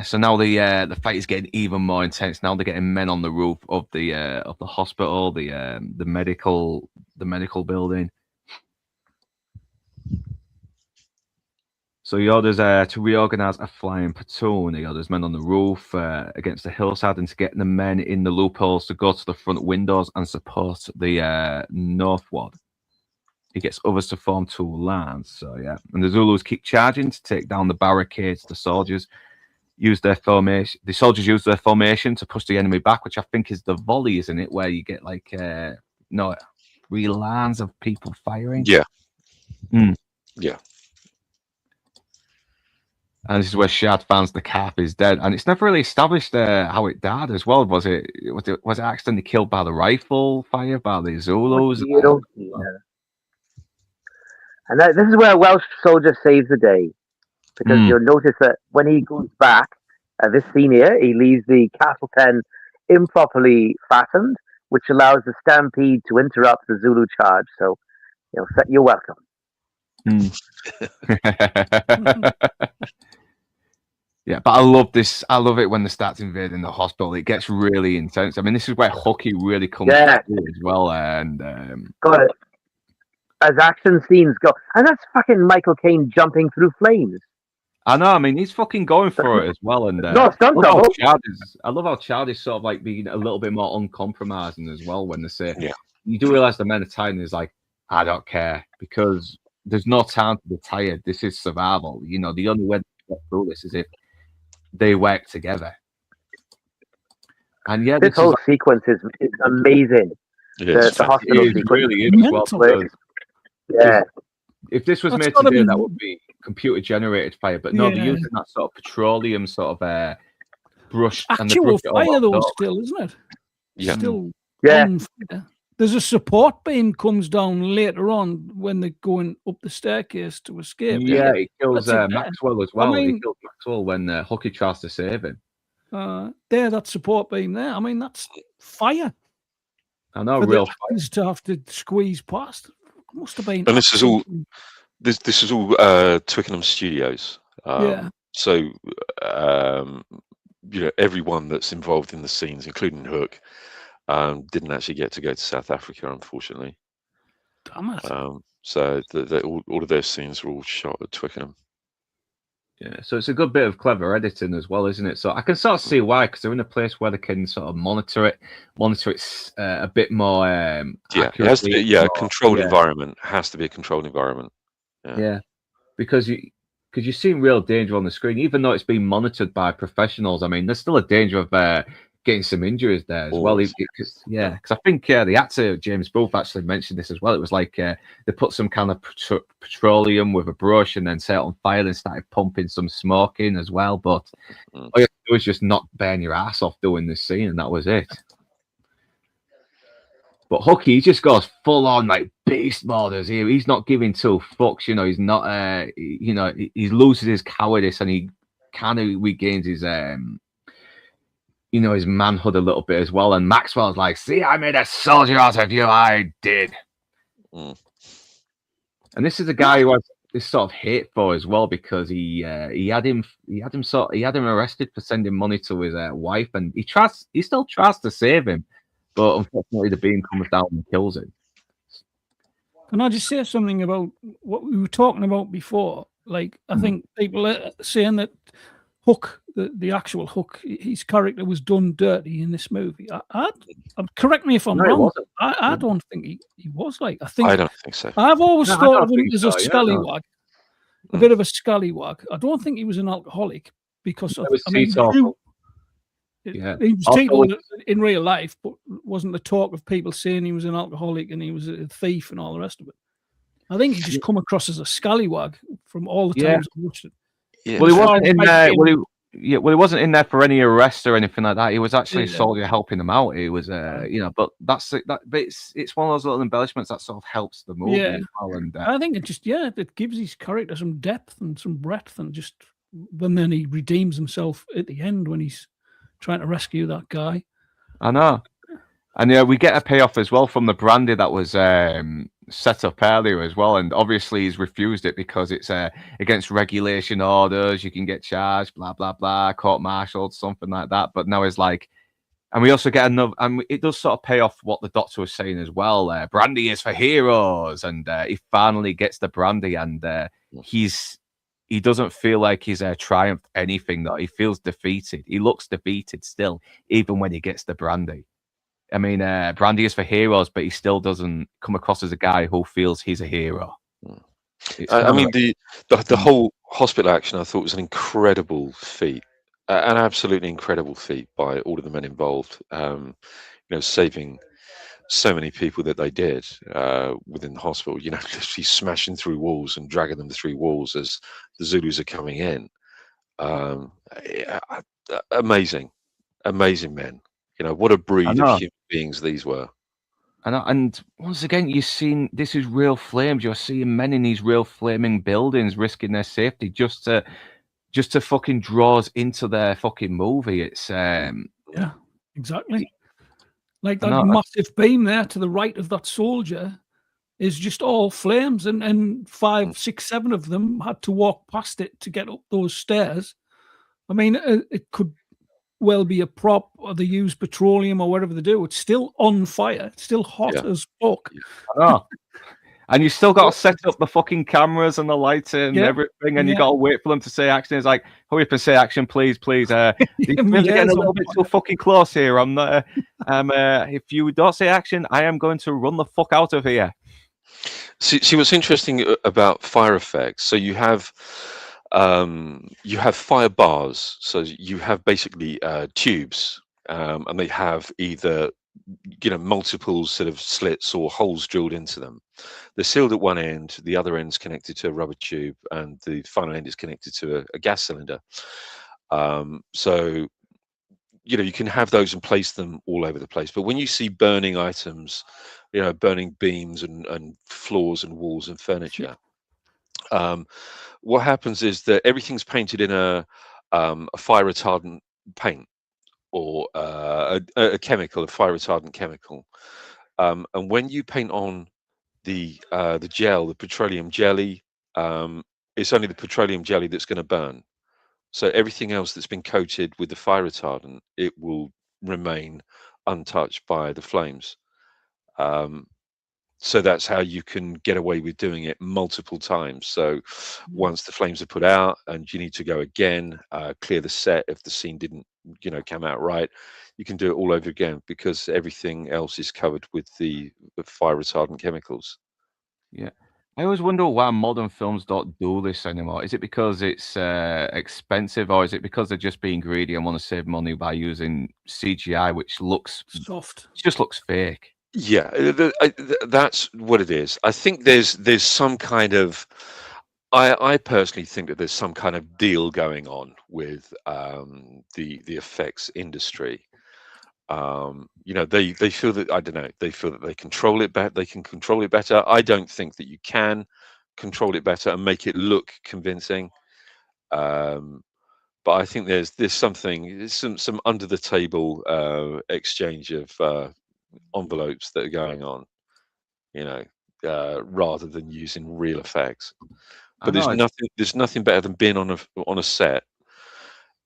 So now the fight is getting even more intense. Now they're getting men on the roof of the hospital, the medical building. So he orders to reorganize a flying platoon. He orders men on the roof against the hillside, and to get the men in the loopholes to go to the front windows and support the north ward. He gets others to form two lines. So yeah, and the Zulus keep charging to take down the barricades. The soldiers use their formation. The soldiers use their formation to push the enemy back, which I think is the volley, isn't it? Where you get like 3 lines of people firing. Yeah. Yeah. And this is where Shad finds the calf is dead, and it's never really established how it died as well. Was it accidentally killed by the rifle fire by the Zulus? And this is where a Welsh soldier saves the day, because you'll notice that when he goes back, this scene here, he leaves the castle pen improperly fastened, which allows the stampede to interrupt the Zulu charge. So, you're welcome. Yeah, but I love this. I love it when they start invading the hospital. It gets really intense. I mean, this is where Hooky really comes through as well. And got it. As action scenes go, and that's fucking Michael Caine jumping through flames. I know. I mean, he's fucking going for it as well. And I love how Chad is sort of like being a little bit more uncompromising as well. When they say, you do realize the men are tired, and he's like, I don't care, because there's no time to be tired. This is survival. The only way to get through this is if they work together. And yeah, this whole sequence is amazing. The hospital sequence really is. Well, yeah. If this was made today, that would be computer generated fire, but no, they're Yeah. using that sort of petroleum sort of brush and they Actual brush it all fire off, though, don't still, isn't it? Yeah. Still Yeah. on fire. There's a support beam comes down later on when they're going up the staircase to escape. Yeah, it kills That's it there. Maxwell as well. mean- It kills Maxwell when Hooky tries to save him. That support beam there. I mean, that's fire. I know, For real the fire. actors to have to squeeze past. Must have been. And this is all absolutely- this is all Twickenham Studios. Yeah. So everyone that's involved in the scenes, including Hook, didn't actually get to go to South Africa, unfortunately. Damn it. So all of their scenes were all shot at Twickenham. Yeah, so it's a good bit of clever editing as well, isn't it? So I can sort of see why, because they're in a place where they can sort of monitor it a bit more. It has to be a controlled environment. Has to be a controlled environment. Yeah, because you see real danger on the screen, even though it's being monitored by professionals. I mean, there's still a danger of getting some injuries there as well. Because I think the actor James Booth actually mentioned this as well. It was like they put some kind of petroleum with a brush and then set it on fire and started pumping some smoke in as well. But all you have to do is just not burn your ass off doing this scene, and that was it. But Hooky, he just goes full on like beast mode here. He's not giving two fucks. He's not. He loses his cowardice and he kind of regains his his manhood a little bit as well. And Maxwell's like, "See, I made a soldier out of you. I did." And this is a guy who has this sort of hate for as well, because he had him arrested for sending money to his wife, and he still tries to save him, but unfortunately the beam comes down and kills him. Can I just say something about what we were talking about before? Like, I think people are saying that Hook, the actual Hook, his character was done dirty in this movie. Correct me if I'm wrong. I don't think he was like. I don't think so. I've always thought of him as a scallywag, a bit of a scallywag. I don't think he was an alcoholic because he was teetotal in real life, but wasn't the talk of people saying he was an alcoholic and he was a thief and all the rest of it. I think he just come across as a scallywag from all the times I watched it. Yeah. Well, he wasn't in there. He wasn't in there for any arrest or anything like that. He was actually a soldier helping them out. He was, but that's it. But it's one of those little embellishments that sort of helps the movie. Yeah, as well, and I think it gives his character some depth and some breadth, and then he redeems himself at the end when he's trying to rescue that guy. I know, and we get a payoff as well from the brandy that was set up earlier as well, and obviously he's refused it because it's against regulation orders. You can get charged, blah blah blah, court-martialed, something like that. But now he's like, and we also get another, and it does sort of pay off what the doctor was saying as well. Brandy is for heroes, and he finally gets the brandy, and he doesn't feel like he's triumphed anything. That he feels defeated. He looks defeated still, even when he gets the brandy. I mean, brandy is for heroes, but he still doesn't come across as a guy who feels he's a hero. I mean, the whole hospital action I thought was an incredible feat, an absolutely incredible feat by all of the men involved. Saving so many people that they did within the hospital. Literally smashing through walls and dragging them through walls as the Zulus are coming in. Amazing men. What a breed of human beings these were. And once again, you're seeing this is real flames. You're seeing men in these real flaming buildings risking their safety just to fucking draw us into their fucking movie. It's yeah, exactly. Like that massive beam there to the right of that soldier is just all flames, and 5, 6, 7 of them had to walk past it to get up those stairs. I mean, it could well be a prop, or they use petroleum or whatever they do. It's still on fire. It's still hot as fuck. And you still got to set up the fucking cameras and the lighting and everything, and you got to wait for them to say action. It's like, hurry up and say action, please. These films are getting a little bit too fucking close here. I'm not. If you don't say action, I am going to run the fuck out of here. See what's interesting about fire effects. So you have fire bars. So you have basically tubes, and they have either multiple sort of slits or holes drilled into them. They're sealed at one end, the other end's connected to a rubber tube, and the final end is connected to a gas cylinder. So you can have those and place them all over the place. But when you see burning items, burning beams and floors and walls and furniture, what happens is that everything's painted in a fire retardant paint, or a chemical, a fire retardant chemical. And when you paint on the gel, the petroleum jelly, it's only the petroleum jelly that's going to burn. So everything else that's been coated with the fire retardant, it will remain untouched by the flames. So that's how you can get away with doing it multiple times. So once the flames are put out and you need to go again, clear the set if the scene didn't, come out right, you can do it all over again because everything else is covered with the fire retardant chemicals. Yeah. I always wonder why modern films don't do this anymore. Is it because it's expensive, or is it because they're just being greedy and want to save money by using CGI, which looks soft, just looks fake? Yeah, that's what it is. I think there's some kind of, I personally think that there's some kind of deal going on with the effects industry. They feel that, I don't know, they feel that they control it better. They can control it better. I don't think that you can control it better and make it look convincing. But I think there's some under the table exchange of envelopes that are going on, rather than using real effects. But there's nothing better than being on a set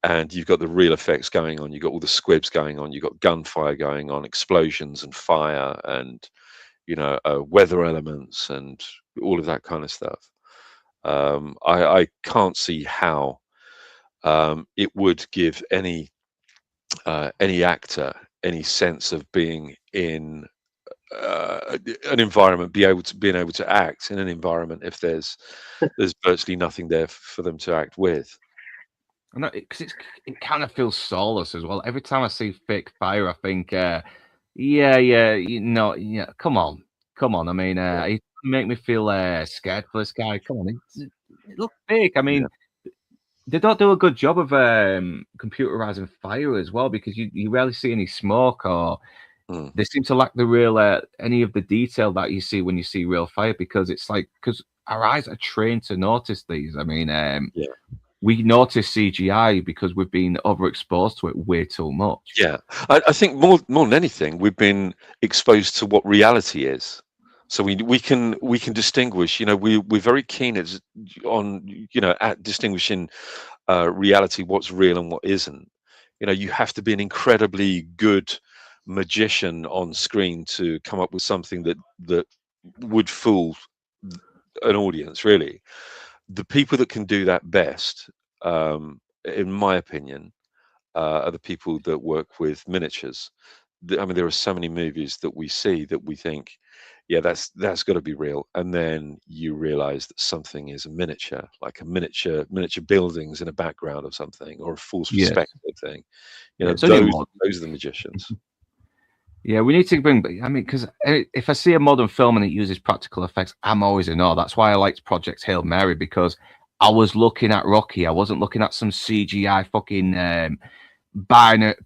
and you've got the real effects going on. You've got all the squibs going on. You've got gunfire going on, explosions and fire, and weather elements and all of that kind of stuff. I can't see how it would give any actor any sense of being in an environment, being able to act in an environment if there's virtually nothing there for them to act with. Because it kind of feels soulless as well. Every time I see fake fire, I think, come on. I mean, it make me feel scared for this guy. Come on, it looks fake. I mean, they don't do a good job of computerizing fire as well, because you rarely see any smoke, or they seem to lack the real any of the detail that you see when you see real fire, because our eyes are trained to notice these. I mean, we notice CGI because we've been overexposed to it way too much. Yeah, I think more than anything, we've been exposed to what reality is. So we can distinguish. We're very keen at distinguishing reality, what's real and what isn't. You have to be an incredibly good magician on screen to come up with something that would fool an audience. Really, the people that can do that best, in my opinion, are the people that work with miniatures. I mean, there are so many movies that we see that we think, yeah, that's got to be real, and then you realize that something is a miniature, like a miniature buildings in a background of something, or a false perspective thing. Those are the magicians. Yeah, we need to bring. I mean, because if I see a modern film and it uses practical effects, I'm always in awe. That's why I liked Project Hail Mary, because I was looking at Rocky. I wasn't looking at some CGI fucking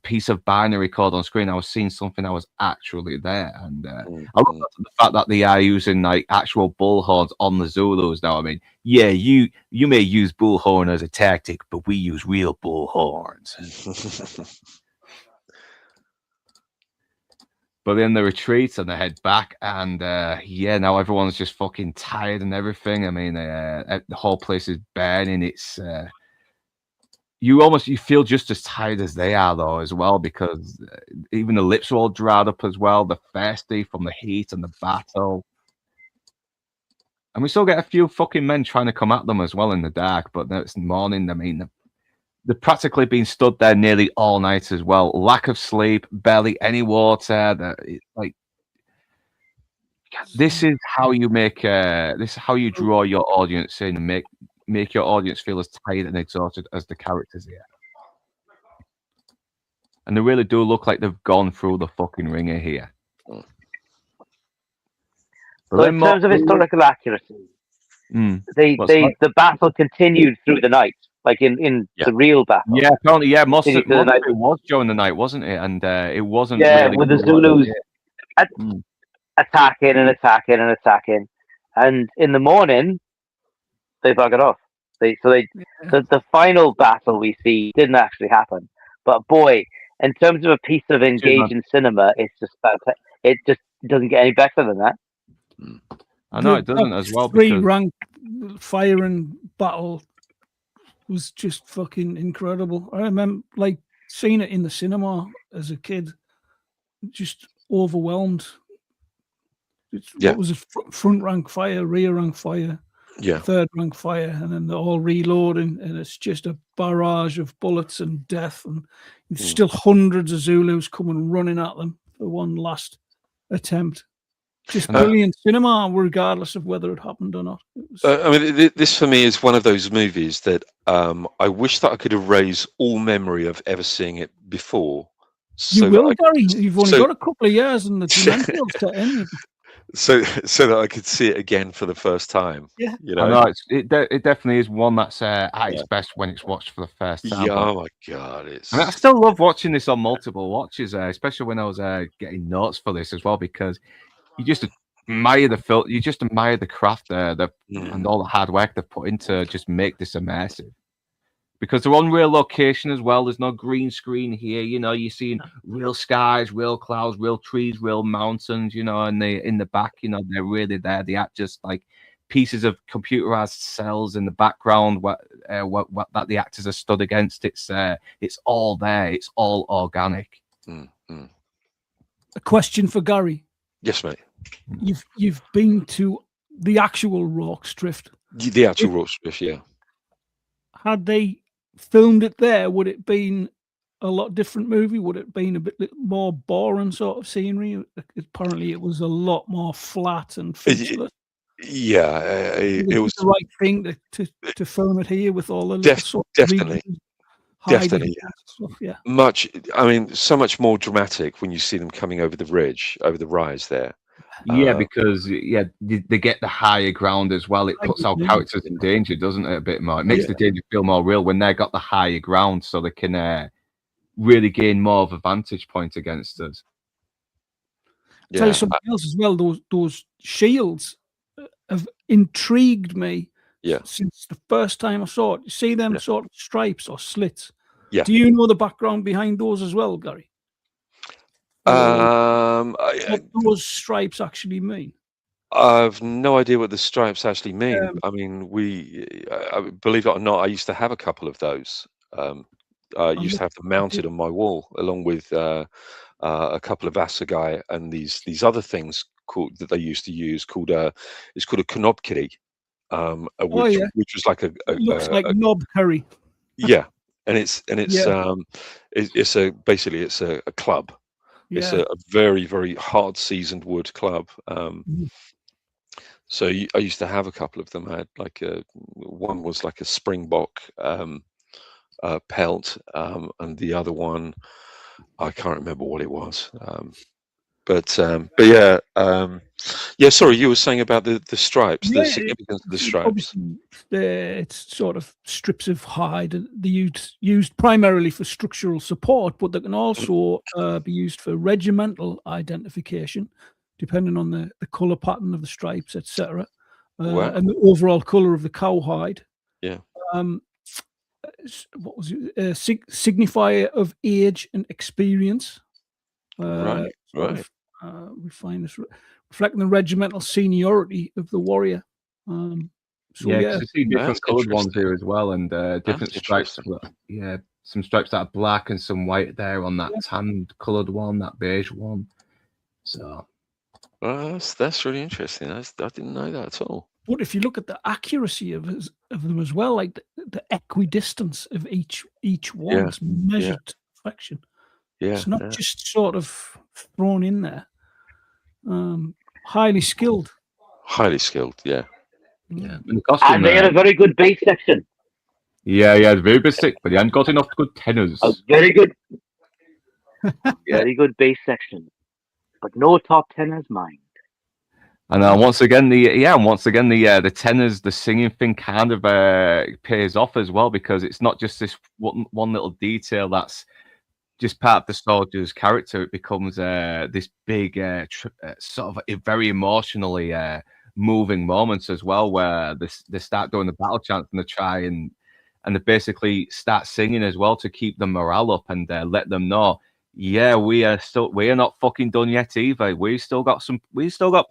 piece of binary code on screen. I was seeing something that was actually there, and I love the fact that they are using like actual bullhorns on the Zulus now. I mean, yeah, you may use bullhorn as a tactic, but we use real bullhorns. But then they retreat and they head back, and now everyone's just fucking tired and everything. I mean, the whole place is burning. It's you feel just as tired as they are, though, as well, because even the lips are all dried up as well. They're thirsty from the heat and the battle. And we still get a few fucking men trying to come at them as well in the dark, but it's morning. I mean, they're practically being stood there nearly all night as well. Lack of sleep, barely any water. This is how you make. This is how you draw your audience in and make your audience feel as tired and exhausted as the characters here. And they really do look like they've gone through the fucking ringer here. But So in terms of historical accuracy, the battle continued through the night, like in the real battle. Yeah, apparently, most of it night. was during the night, wasn't it? And it wasn't. Yeah, really with the Zulus attacking and attacking and attacking, and in the morning they buggered off. The final battle we see didn't actually happen, but boy, in terms of a piece of engaging cinema, it's just it just doesn't get any better than that. I know it doesn't as well. Three-rank firing battle was just fucking incredible. I remember like seeing it in the cinema as a kid, just overwhelmed. What was it? Front rank fire, rear rank fire, third rank fire, and then they're all reloading, and it's just a barrage of bullets and death, and still hundreds of Zulus coming running at them for one last attempt. Just brilliant cinema, regardless of whether it happened or not. I mean, this for me is one of those movies that I wish that I could erase all memory of ever seeing it before. You will, Gary. You've only got a couple of years, and the dimensional set in. So that I could see it again for the first time. Yeah, you know, I know it definitely is one that's at its best when it's watched for the first time. Yeah, oh my god, I still love watching this on multiple watches, especially when I was getting notes for this as well, because you just admire the film, you just admire the craft there, and all the hard work they've put into just make this immersive. Because they're on real location as well. There's no green screen here. You know, you're seeing real skies, real clouds, real trees, real mountains. You know, and in the back, you know, they're really there. They act just like pieces of computerized cells in the background. What that the actors are stood against. It's all there. It's all organic. A question for Gary. Yes, mate. You've been to the actual Rorke's Drift. The actual Rorke's Drift, yeah. Had they filmed it there, would it been a lot different movie? Would it been a bit more boring sort of scenery? Apparently, it was a lot more flat and featureless. Yeah, it was the right thing to film it here with all the definitely. Stuff, yeah. So much more dramatic when you see them coming over the rise there. Yeah, because they get the higher ground as well. It puts our characters in danger, doesn't it? A bit more. It makes the danger feel more real when they got the higher ground, so they can really gain more of a vantage point against us. Tell you something else as well. Those shields have intrigued me. Since the first time I saw it. You see them sort of stripes or slits. Yeah. Do you know the background behind those as well, Gary? What those stripes actually mean? I've no idea what the stripes actually mean. I mean, believe it or not, I used to have a couple of those. I used to have them mounted on my wall, along with a couple of assegai and these other things that they used to use called it's called a knobkerry, which was like it looks like knob curry. Yeah, and it's basically a club. Yeah. It's a very, very hard seasoned wood club. So I used to have a couple of them. I had one was like a springbok pelt, and the other one I can't remember what it was. But yeah. Sorry, you were saying about the stripes, the significance of the stripes. It's sort of strips of hide. They used primarily for structural support, but they can also be used for regimental identification, depending on the color pattern of the stripes, etc., and the overall color of the cowhide. Yeah. What was it? Signifier of age and experience. Right. We find this reflecting the regimental seniority of the warrior. You see different coloured ones here as well, and different stripes. Yeah, some stripes that are black and some white there on that tan coloured one, that beige one. So that's really interesting. I didn't know that at all. But if you look at the accuracy of them as well, like the equidistance of each one is measured to perfection. Yeah, it's not just sort of thrown in there. Highly skilled. Highly skilled, yeah. And the costume, and they had a very good bass section. Yeah, it's very basic, but they haven't got enough good tenors. Very good. Very good bass section, but no top tenors mind. And once again, the tenors, the singing thing kind of pays off as well, because it's not just this one little detail that's just part of the soldier's character. It becomes this big sort of very emotionally moving moments as well, where they start doing the battle chants and they try and they basically start singing as well to keep the morale up and let them know, yeah, we are not fucking done yet either. We still got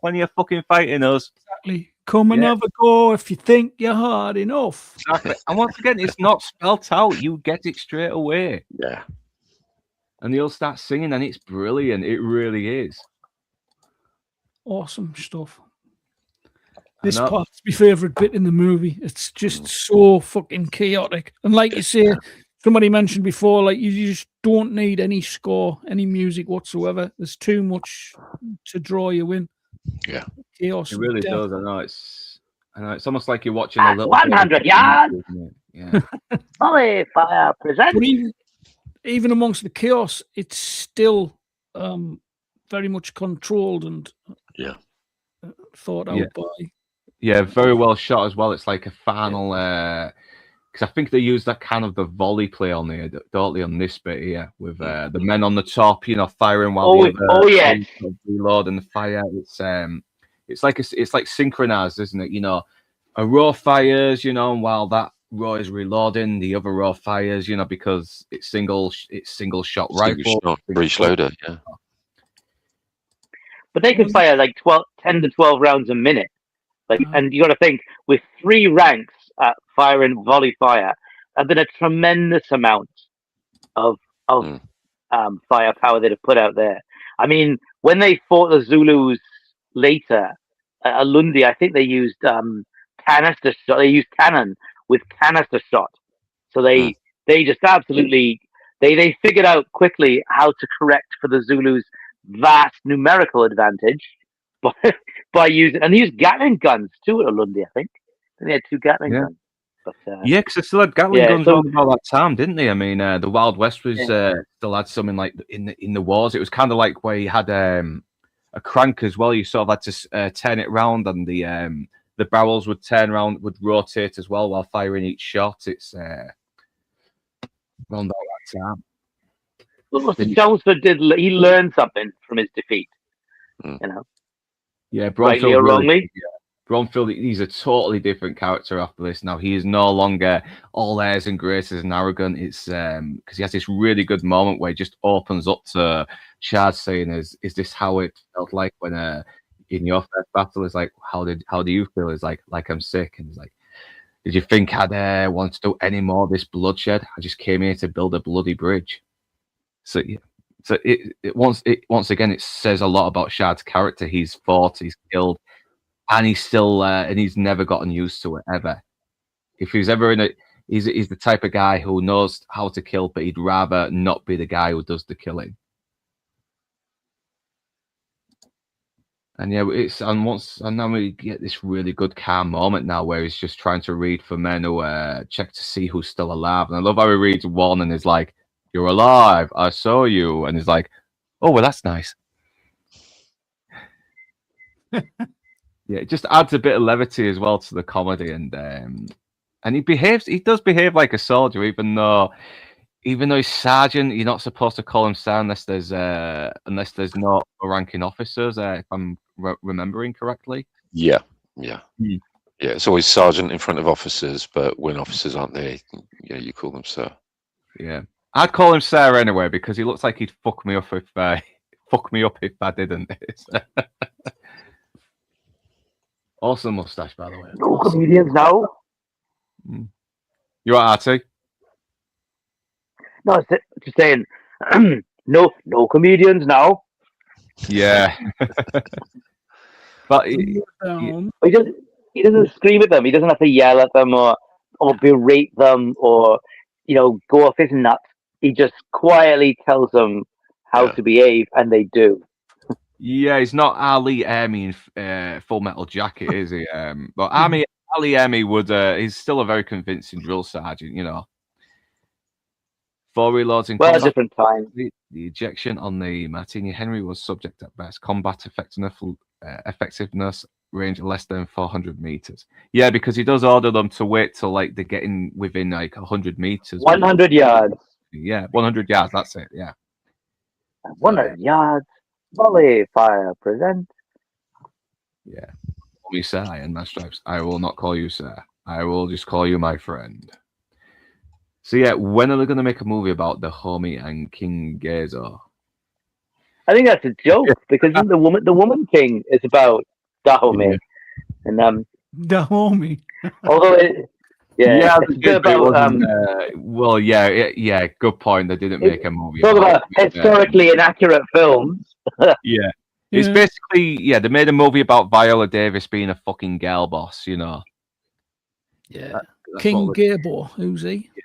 plenty of fucking fight in us. Exactly. Come and have a go if you think you're hard enough. Exactly. And once again, it's not spelt out. You get it straight away. Yeah. And they'll start singing, and it's brilliant. It really is. Awesome stuff. This part's my favourite bit in the movie. It's just so fucking chaotic. And like you say, somebody mentioned before, like you just don't need any score, any music whatsoever. There's too much to draw you in. Yeah. Chaos. It really does. I know it's almost like you're watching a little 100 yards. Yeah. Volley Fire presents. But even amongst the chaos, it's still very much controlled and thought out by. Yeah, very well shot as well. It's like a final, because I think they use that kind of the volley play on there, don't they, on this bit here, with the men on the top, firing while the reload and the fire. It's like synchronized, isn't it? A row fires, and while that row is reloading, the other row fires, because it's single shot rifle, breech loader, yeah. But they can fire like 10 to 12 rounds a minute. And you got to think, with 3 ranks at firing volley fire, there's been a tremendous amount of firepower that have put out there. I mean, when they fought the Zulus later at Lundi, I think they used canister shot. They used cannon with canister shot. So they just absolutely they figured out quickly how to correct for the Zulus' vast numerical advantage by using, and they used Gatling guns too at Lundi, I think. They had 2 Gatling guns. But, because they still had Gatling guns all about that time, didn't they? I mean, the Wild West was still had something like in the wars. It was kind of like where you had a crank as well. You sort of had to turn it around, and the barrels would turn around, would rotate as well while firing each shot. It's around that time. Well, Chelmsford he learned something from his defeat, Yeah, rightly or wrongly. Bromfield, he's a totally different character after this. Now he is no longer all airs and graces and arrogant. It's because he has this really good moment where he just opens up to Chad, saying, "Is this how it felt like when in your first battle?" Is like, how do you feel? Is like I'm sick, and he's like, "Did you think I'd want to do any more of this bloodshed? I just came here to build a bloody bridge." So yeah. So once again, it says a lot about Shad's character. He's fought, he's killed, and he's still and he's never gotten used to it ever. If he's ever he's the type of guy who knows how to kill, but he'd rather not be the guy who does the killing. And yeah, and now we get this really good calm moment now where he's just trying to read for men who check to see who's still alive. And I love how he reads one and is like, "You're alive. I saw you." And he's like, "Oh, well, that's nice." Yeah, it just adds a bit of levity as well to the comedy, and he does behave like a soldier, even though he's sergeant. You're not supposed to call him sir unless there's no ranking officers, if I'm remembering correctly. Yeah. It's always sergeant in front of officers, but when officers aren't there, you call them sir. Yeah. I'd call him sir anyway because he looks like he'd fuck me up if I didn't. Awesome mustache, by the way. No comedians now. You are Artie? No, just saying. no comedians now. Yeah. But he doesn't scream at them. He doesn't have to yell at them or berate them or go off his nut. He just quietly tells them how to behave, and they do. Yeah, he's not Ali Ermey in Full Metal Jacket, is he? But Ali Ermey would. He's still a very convincing drill sergeant, 4 reloads in Well, combat. different time. The ejection on the Martini Henry was subject at best. Combat effectiveness range less than 400 meters. Yeah, because he does order them to wait till like they're getting within like 100 meters. 100 yards. Yeah, 100 yards. That's it. Yeah. 100 yards. Volley fire present. Yeah. Call me sir and my stripes. I will not call you sir. I will just call you my friend. So yeah, when are they going to make a movie about the homie and King Gezo? I think that's a joke because the woman king is about Dahomey, and Dahomey. although it's a bit about well, yeah, good point. They didn't make a movie. Talk about historically inaccurate films. Yeah. It's basically, they made a movie about Viola Davis being a fucking girl boss, you know. Yeah. King Gabo, who's he? Yeah.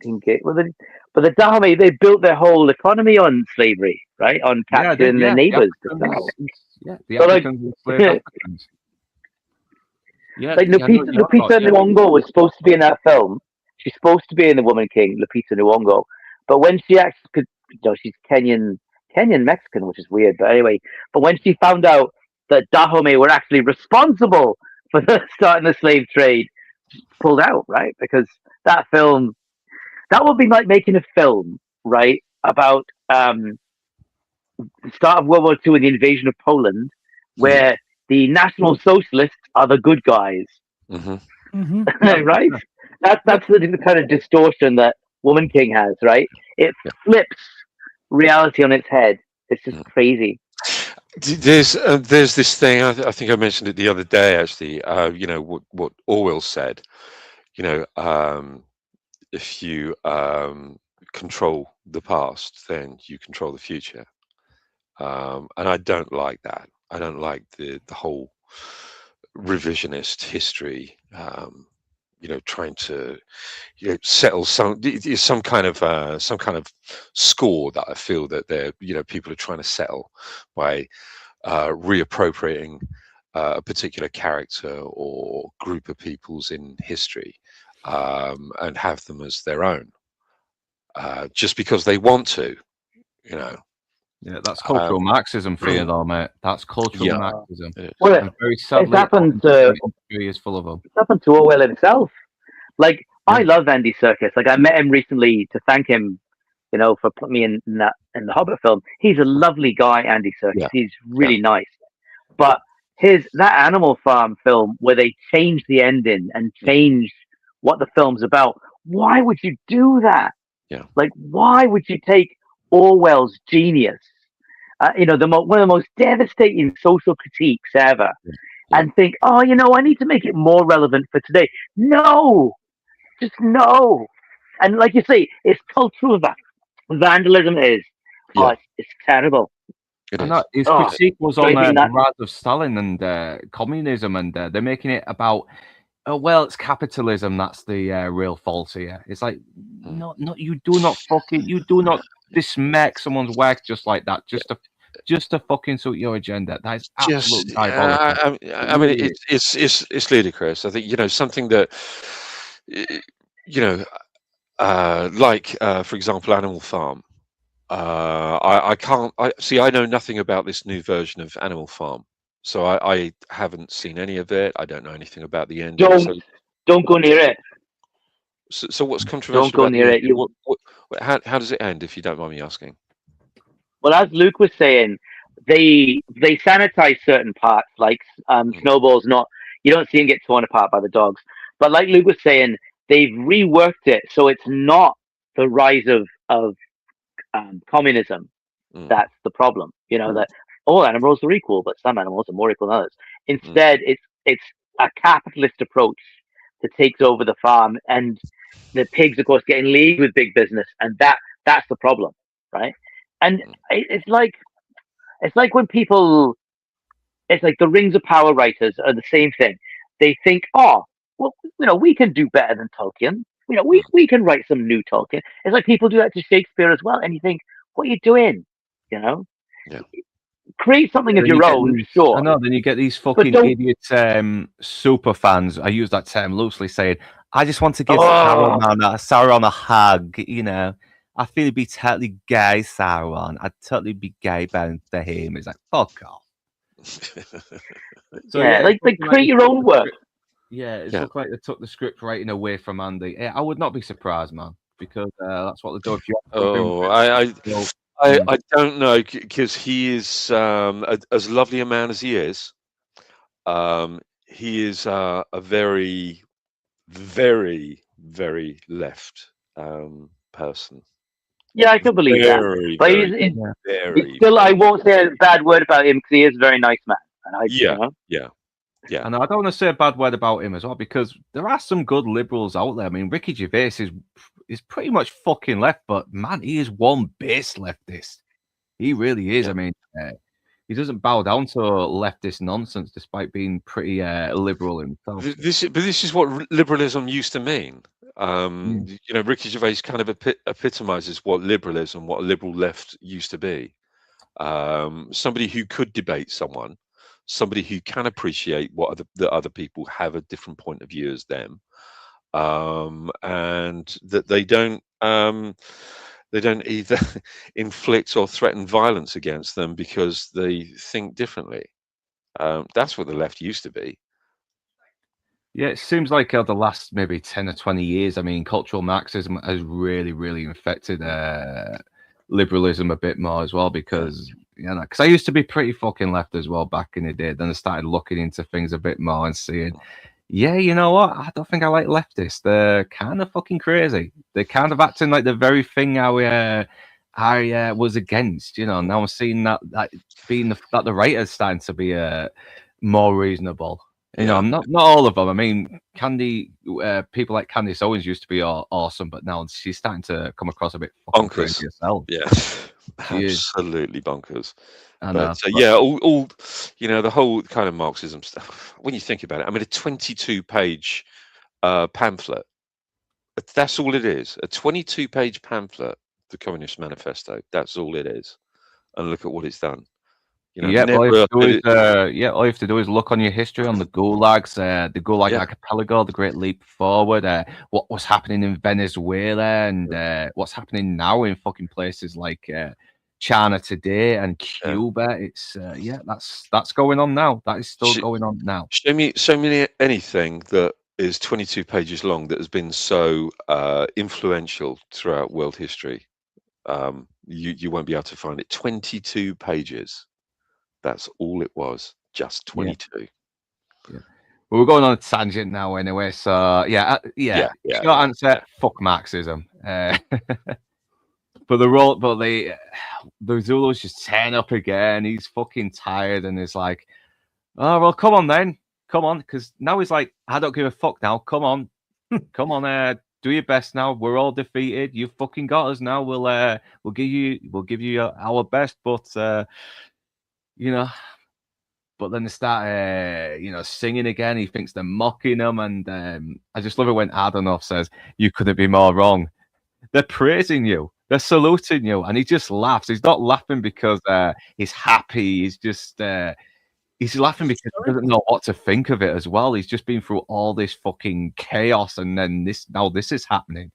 King Gabo. Well, but the Dahomey, they built their whole economy on slavery, right? On capturing their neighbors. The Africans enslaved Africans. Yeah, like Lupita Nyong'o was supposed to be in that film. She's supposed to be in The Woman King, Lupita Nyong'o. But when she actually, she's Kenyan Mexican, which is weird. But anyway, when she found out that Dahomey were actually responsible for starting the slave trade, she pulled out, right? Because that film, that would be like making a film, right, about the start of World War II and the invasion of Poland, where the National Socialists are the good guys, right? That's the kind of distortion that Woman King has, right? It flips reality on its head. It's just crazy. There's this thing. I think I mentioned it the other day. Actually, what Orwell said. If you control the past, then you control the future. And I don't like that. I don't like the whole revisionist history. Trying to settle some kind of score that I feel that people are trying to settle by reappropriating a particular character or group of peoples in history and have them as their own just because they want to, Yeah, that's cultural Marxism for you, though, mate. That's cultural Marxism. Well, very sadly, it's happened to is full of them. It's happened to Orwell himself. Like, I love Andy Serkis. Like, I met him recently to thank him, for putting me in the Hobbit film. He's a lovely guy, Andy Serkis. Yeah. He's really nice. But that Animal Farm film where they changed the ending and changed what the film's about. Why would you do that? Yeah. Like, why would you take Orwell's genius, one of the most devastating social critiques ever, and think, I need to make it more relevant for today. No, just no. And like you say, it's cultural vandalism. It's terrible. His critique was on the rise of Stalin and communism, and they're making it about, it's capitalism. That's the real fault here. It's like, no, you do not dismiss someone's work just like that, just to fucking suit your agenda. That is absolutely diabolical. I mean, it's ludicrous. I think something that for example, Animal Farm. I know nothing about this new version of Animal Farm, so I haven't seen any of it. I don't know anything about the end. Don't go near it. So what's controversial? Don't go near it. How does it end, if you don't mind me asking? Well, as Luke was saying, they sanitize certain parts, like Snowball's not. You don't see him get torn apart by the dogs. But like Luke was saying, they've reworked it so it's not the rise of communism. That's the problem. That all animals are equal, but some animals are more equal than others. Instead, it's a capitalist approach that takes over the farm, and the pigs, of course, get in league with big business, and that's the problem, right? And it's like when people, it's like the Rings of Power writers are the same thing. They think, we can do better than Tolkien. We can write some new Tolkien. It's like people do that to Shakespeare as well, and you think, what are you doing? Create something of your own, sure. I know. Then you get these fucking idiot super fans. I use that term loosely, saying, I just want to give Oh. Sauron a hug, you know. I feel it'd be totally gay, Sauron. I'd totally be gay bound to him. It's like, fuck off. So, yeah, like create your own work. Yeah, it's looking like they took the script writing away from Andy. Yeah, I would not be surprised, man, because that's what they do. If you I don't know, because he is as lovely a man as he is a very, very, very left person. Yeah, I can believe that. But it's still, I won't say a bad word about him because he is a very nice man. And yeah. And I don't want to say a bad word about him as well, because there are some good liberals out there. I mean, Ricky Gervais is pretty much fucking left, but man, he is one base leftist. He really is. I mean, he doesn't bow down to leftist nonsense, despite being pretty liberal himself. This is what liberalism used to mean. You know, Ricky Gervais kind of epitomizes what liberalism, what a liberal left used to be. Somebody who could debate someone, somebody who can appreciate what the other people have a different point of view as them, and that they don't either inflict or threaten violence against them because they think differently. That's what the left used to be. Yeah, it seems like the last maybe 10 or 20 years, I mean, cultural Marxism has really, really infected liberalism a bit more as well, because I used to be pretty fucking left as well back in the day. Then I started looking into things a bit more and seeing, you know what? I don't think I like leftists. They're kind of fucking crazy. They're kind of acting like the very thing I was against. You know, now I'm seeing that the right is starting to be more reasonable. You know, not all of them. I mean, people like Candice Owens used to be awesome, but now she's starting to come across a bit fucking crazy herself. Yeah, absolutely bonkers. But all you know, the whole kind of Marxism stuff. When you think about it, I mean, a 22-page pamphlet. That's all it is. A 22-page pamphlet, the Communist Manifesto. That's all it is. And look at what it's done. You know, all you have to do is look on your history on the gulags, the Gulag Archipelago, the Great Leap Forward, what was happening in Venezuela, and what's happening now in fucking places like China today and Cuba. It's that's going on now. That is still going on now. Show me anything that is 22 pages long that has been so influential throughout world history. You won't be able to find it. 22 pages. That's all it was, just 22. Yeah. Well, we're going on a tangent now anyway, so short answer, fuck Marxism. But the Zulus just turn up again. He's fucking tired and is like, oh, well, come on then. Come on, because now he's like, I don't give a fuck now. Come on. Come on, do your best now. We're all defeated. You fucking got us now. We'll give you our best, but you know, but then they start, singing again. He thinks they're mocking him, and I just love it when Adonov says, "You couldn't be more wrong." They're praising you, they're saluting you, and he just laughs. He's not laughing because he's happy. He's just he's laughing because he doesn't know what to think of it as well. He's just been through all this fucking chaos, and then this is happening.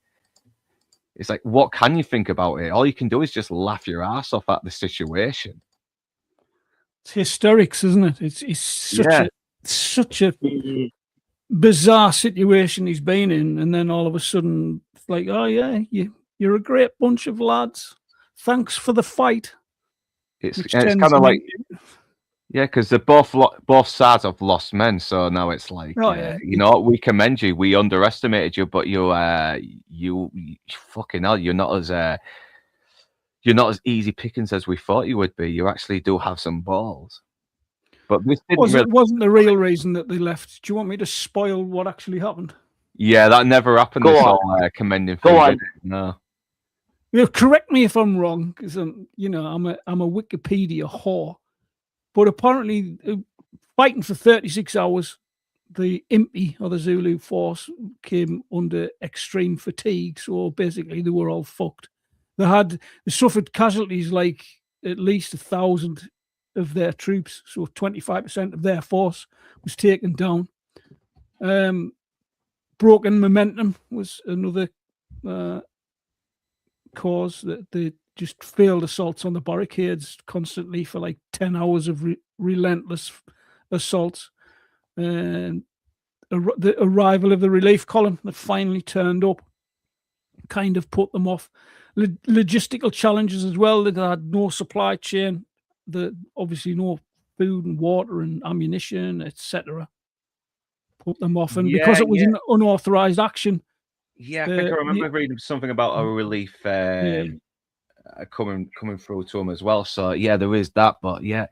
It's like, what can you think about it? All you can do is just laugh your ass off at the situation. It's hysterics, isn't it? It's such a bizarre situation he's been in, and then all of a sudden, it's like, oh yeah, you're a great bunch of lads. Thanks for the fight. It's kind of like, because they're both sides have lost men, so now it's like, you know, we commend you. We underestimated you, but you fucking hell, you're not as easy pickings as we thought you would be. You actually do have some balls. But this wasn't the real reason that they left. Do you want me to spoil what actually happened? Yeah, that never happened. Commending. Go on. No. Correct me if I'm wrong, because I'm a Wikipedia whore. But apparently, fighting for 36 hours, the IMPI, or the Zulu force, came under extreme fatigue. So basically, they were all fucked. They suffered casualties like at least 1,000 of their troops, so 25% of their force was taken down. Broken momentum was another cause, that they just failed assaults on the barricades constantly for like 10 hours of relentless assaults. And the arrival of the relief column that finally turned up kind of put them off. Logistical challenges as well. They had no supply chain, obviously no food and water and ammunition, etc. Put them off, and because it was an unauthorized action. Yeah, I think I remember reading something about a relief coming through to them as well. So yeah, there is that, but yeah.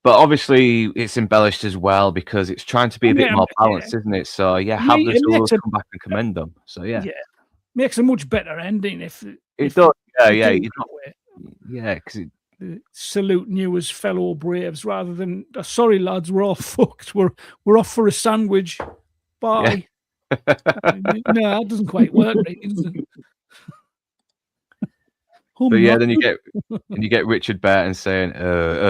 But obviously, it's embellished as well because it's trying to be a bit more balanced, isn't it? So yeah, have the Zulus come back and commend them. So yeah, makes a much better ending if it does. Yeah, because saluting you as fellow braves rather than sorry lads, we're all fucked. We're off for a sandwich. Bye. Yeah. No, that doesn't quite work, right? But yeah, then you get Richard Burton saying,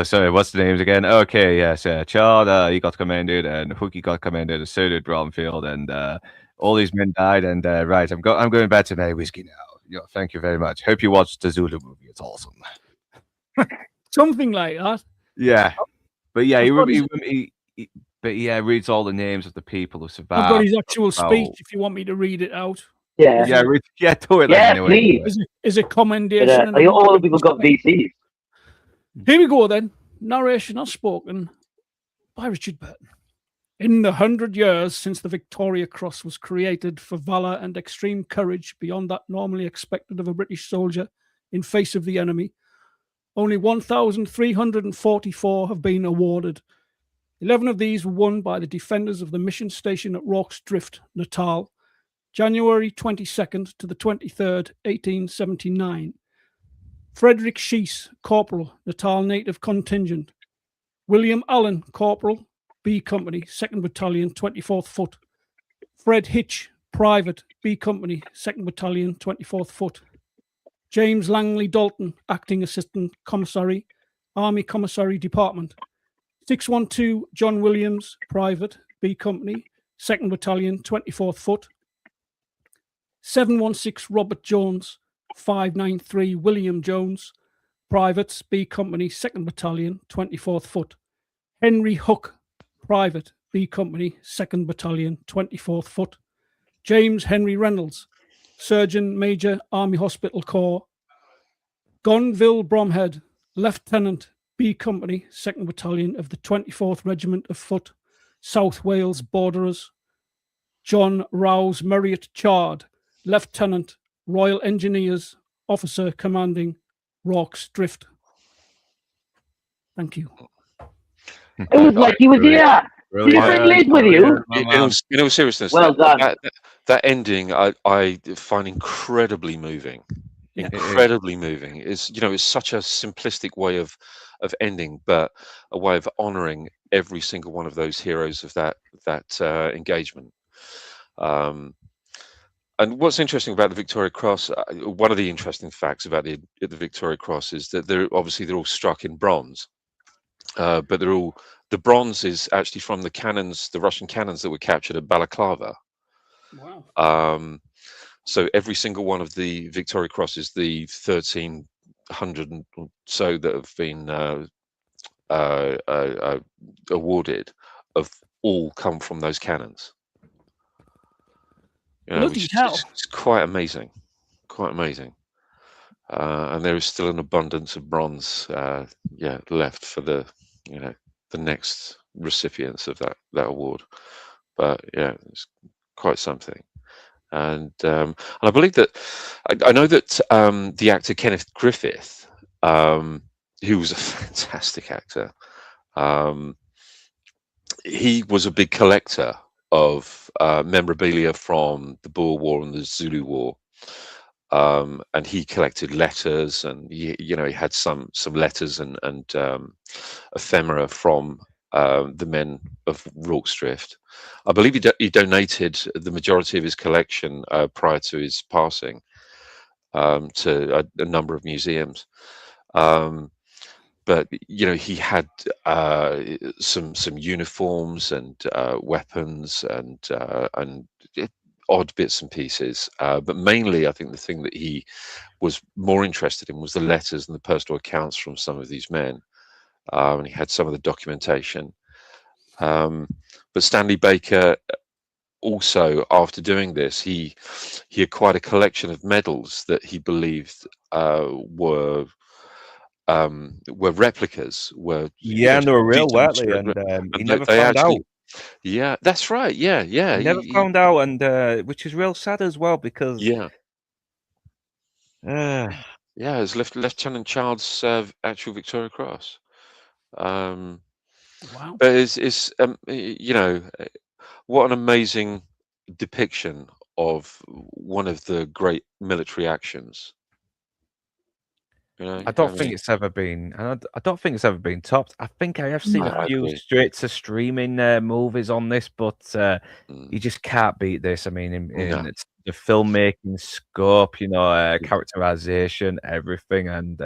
sorry, what's the names again? Okay, yes, Chard, he got commended, and Hookie got commended, and so did Bromfield, and all these men died, and right, I'm going back to my whiskey now. Yeah, thank you very much. Hope you watched the Zulu movie. It's awesome. Something like that. Yeah, but yeah, he reads all the names of the people who survived. I've got his actual speech. If you want me to read it out. Do it. Anyway. Please. Is a commendation. All the people got VCs. Here we go then. Narration as spoken by Richard Burton. In the 100 years since the Victoria Cross was created for valour and extreme courage beyond that normally expected of a British soldier in face of the enemy, only 1,344 have been awarded. 11 of these were won by the defenders of the mission station at Rorke's Drift, Natal, January 22nd to the 23rd, 1879. Frederick Sheese, Corporal, Natal Native Contingent. William Allen, Corporal, B Company, 2nd Battalion, 24th Foot. Fred Hitch, Private, B Company, 2nd Battalion, 24th Foot. James Langley Dalton, Acting Assistant Commissary, Army Commissary Department. 612 John Williams, Private, B Company, 2nd Battalion, 24th Foot. 716 Robert Jones, 593 William Jones, Privates, B Company, 2nd Battalion, 24th Foot. Henry Hook, Private, B Company, 2nd Battalion, 24th Foot. James Henry Reynolds, Surgeon Major, Army Hospital Corps. Gonville Bromhead, Lieutenant, B Company, 2nd Battalion of the 24th Regiment of Foot, South Wales Borderers. John Rouse Marriott Chard, Lieutenant, Royal Engineers, Officer Commanding, Rorke's Drift. Thank you. It was like he was here. Did he bring Liz with you? In all seriousness, well done. That ending I find incredibly moving. Incredibly moving. It's such a simplistic way of ending, but a way of honouring every single one of those heroes of that engagement. And what's interesting about the Victoria Cross, one of the interesting facts about the Victoria Cross is that they're all struck in bronze, but the bronze is actually from the Russian cannons that were captured at Balaclava. Wow. So every single one of the Victoria Crosses, the 1,300 or so that have been awarded, have all come from those cannons. It's quite amazing, and there is still an abundance of bronze, left for the next recipients of that award. But yeah, it's quite something, and I believe that I know that the actor Kenneth Griffith, who was a fantastic actor, he was a big collector of memorabilia from the Boer War and the Zulu War, and he collected letters, and he had some letters and ephemera from the men of Rorke's Drift. I believe he donated the majority of his collection prior to his passing to a number of museums. but he had some uniforms and weapons and odd bits and pieces, but mainly I think the thing that he was more interested in was the letters and the personal accounts from some of these men, and he had some of the documentation. But Stanley Baker also, after doing this, he acquired a collection of medals that he believed were replicas, and they were real, weren't they? demonstrated, And he and never they found out. actually, yeah, that's right, yeah, He never found out, and which is real sad as well, because yeah, uh, yeah, it's Lieutenant Child's actual Victoria Cross. Wow. But it's what an amazing depiction of one of the great military actions. I don't think it's ever been, and I don't think it's ever been topped. I think I have seen I a few agree. straight to streaming movies on this, but you just can't beat this. I mean, in No. the filmmaking scope, characterization, everything, and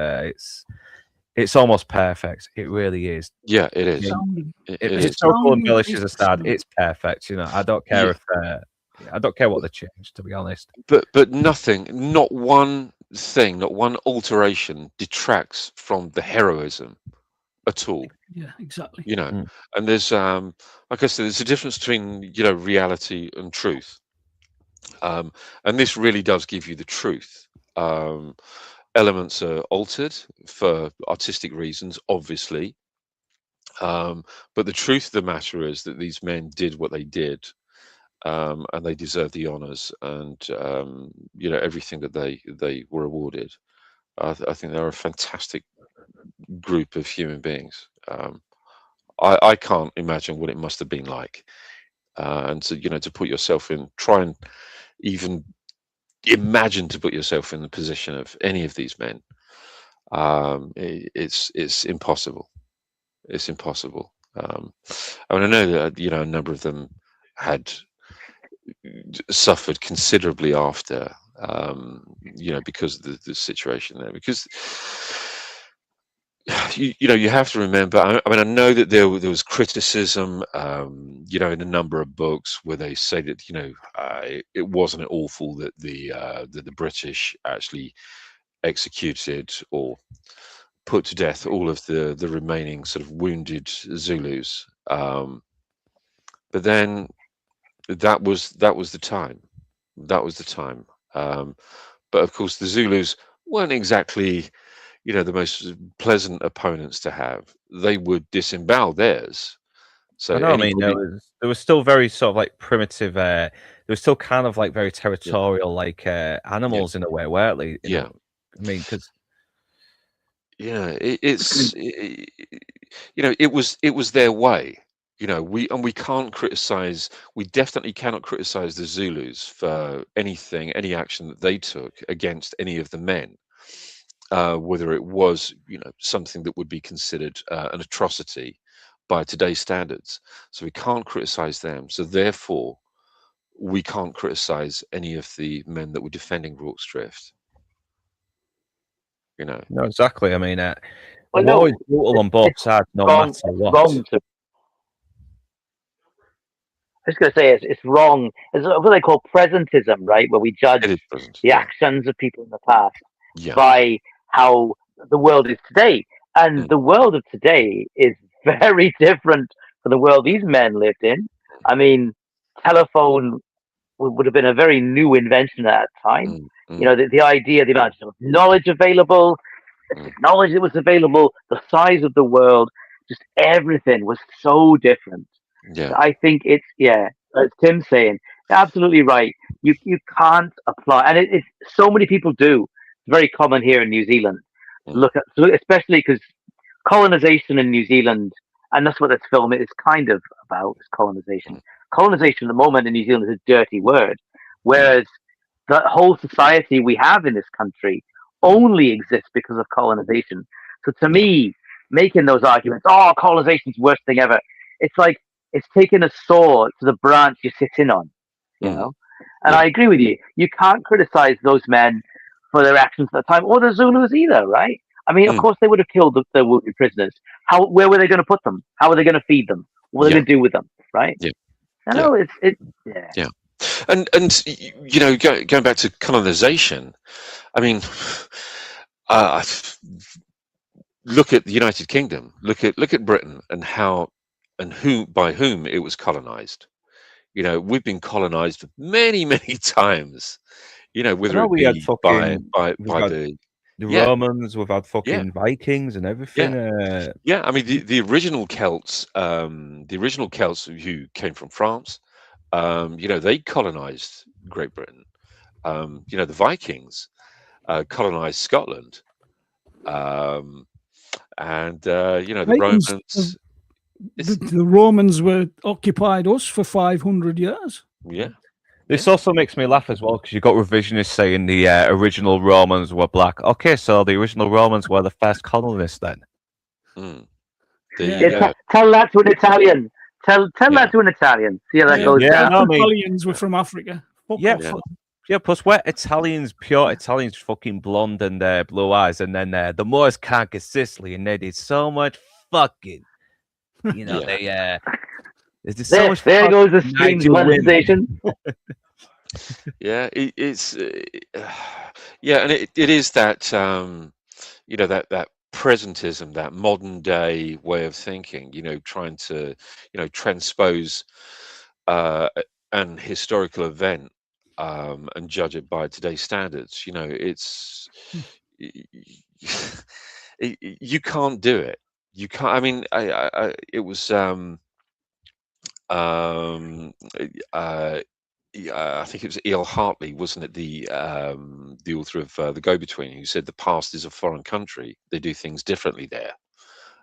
it's almost perfect. It really is. Yeah, it is. Sounding- It If is. historical Sounding embellishes aside, excellent. it's perfect. I don't care if I don't care what they change, to be honest. But nothing, not one thing, not one alteration detracts from the heroism at all. Yeah, exactly. Mm. And there's like I said, there's a difference between reality and truth. And this really does give you the truth. Elements are altered for artistic reasons, obviously. But the truth of the matter is that these men did what they did, and they deserve the honours and everything that they were awarded. I think they're a fantastic group of human beings. I can't imagine what it must have been like, and to put yourself in, try and even imagine to put yourself in the position of any of these men. It's impossible. It's impossible. I know that a number of them had suffered considerably after, because of the situation there. Because you have to remember. I mean, I know that there was criticism, in a number of books where they say that it wasn't awful that the British actually executed or put to death all of the remaining sort of wounded Zulus. But then that was the time. That was the time. But of course, the Zulus weren't exactly, the most pleasant opponents to have. They would disembowel theirs. So I know. I mean, there was still very sort of like primitive. There was still kind of like very territorial, like animals in a way, weren't they? Yeah. I mean, because it was their way. We can't criticize. We definitely cannot criticize the Zulus for any action that they took against any of the men, whether it was something that would be considered an atrocity by today's standards. So we can't criticize them. So therefore, we can't criticize any of the men that were defending Rorke's Drift. no, exactly. I mean, Well, we're no, always brutal on both sides, no wrong- matter what. wrong to. I was going to say it's wrong. It's what they call presentism, right? Where we judge It is present. the actions of people in the past Yeah. by how the world is today. And the world of today is very different from the world these men lived in. I mean, telephone would have been a very new invention at that time. The idea, the amount of knowledge available, the technology that was available, the size of the world, just everything was so different. Yeah. I think it's as Tim's saying, absolutely right. You can't apply, and it's so many people do. It's very common here in New Zealand. Look at, especially because colonization in New Zealand, and that's what this film is kind of about, is colonization. Colonization at the moment in New Zealand is a dirty word, whereas the whole society we have in this country only exists because of colonization. So to me, making those arguments, colonization's the worst thing ever, it's like it's taking a saw to the branch you're sitting on, And I agree with you. You can't criticize those men for their actions at the time, or the Zulus either, right? I mean, of course they would have killed the wounded prisoners. Where were they going to put them? How were they going to feed them? What were they going to do with them? Right? Yeah. I know Yeah. And you know, going back to colonization, I mean, look at the United Kingdom, look at Britain, and how and by whom it was colonized. You know, we've been colonized many times. You know, whether it we had be by the Romans, we've had fucking Vikings and everything. Yeah, I mean the original Celts, who came from France, you know, they colonized Great Britain. You know, the Vikings colonized Scotland, and you know, the Vikings, Romans. The Romans were occupied us for 500 years. Yeah. This also makes me laugh as well, because you got revisionists saying the original Romans were black. Okay, so the original Romans were the first colonists then. Tell that to an Italian. Tell that to an Italian. See how that goes down. No, Italians were from Africa. Plus we're Italians, pure Italians, fucking blonde and blue eyes, and then the Moors conquered Sicily, and they did so much fucking, you know, they there goes the strange conversation. Yeah, it's yeah, and it is that you know, that presentism, that modern day way of thinking. You know, trying to, you know, transpose an historical event and judge it by today's standards. You know, it's you can't do it. You can't. I mean, it was. I think it was E.L. Hartley, wasn't it, the author of The Go-Between, who said the past is a foreign country. They do things differently there.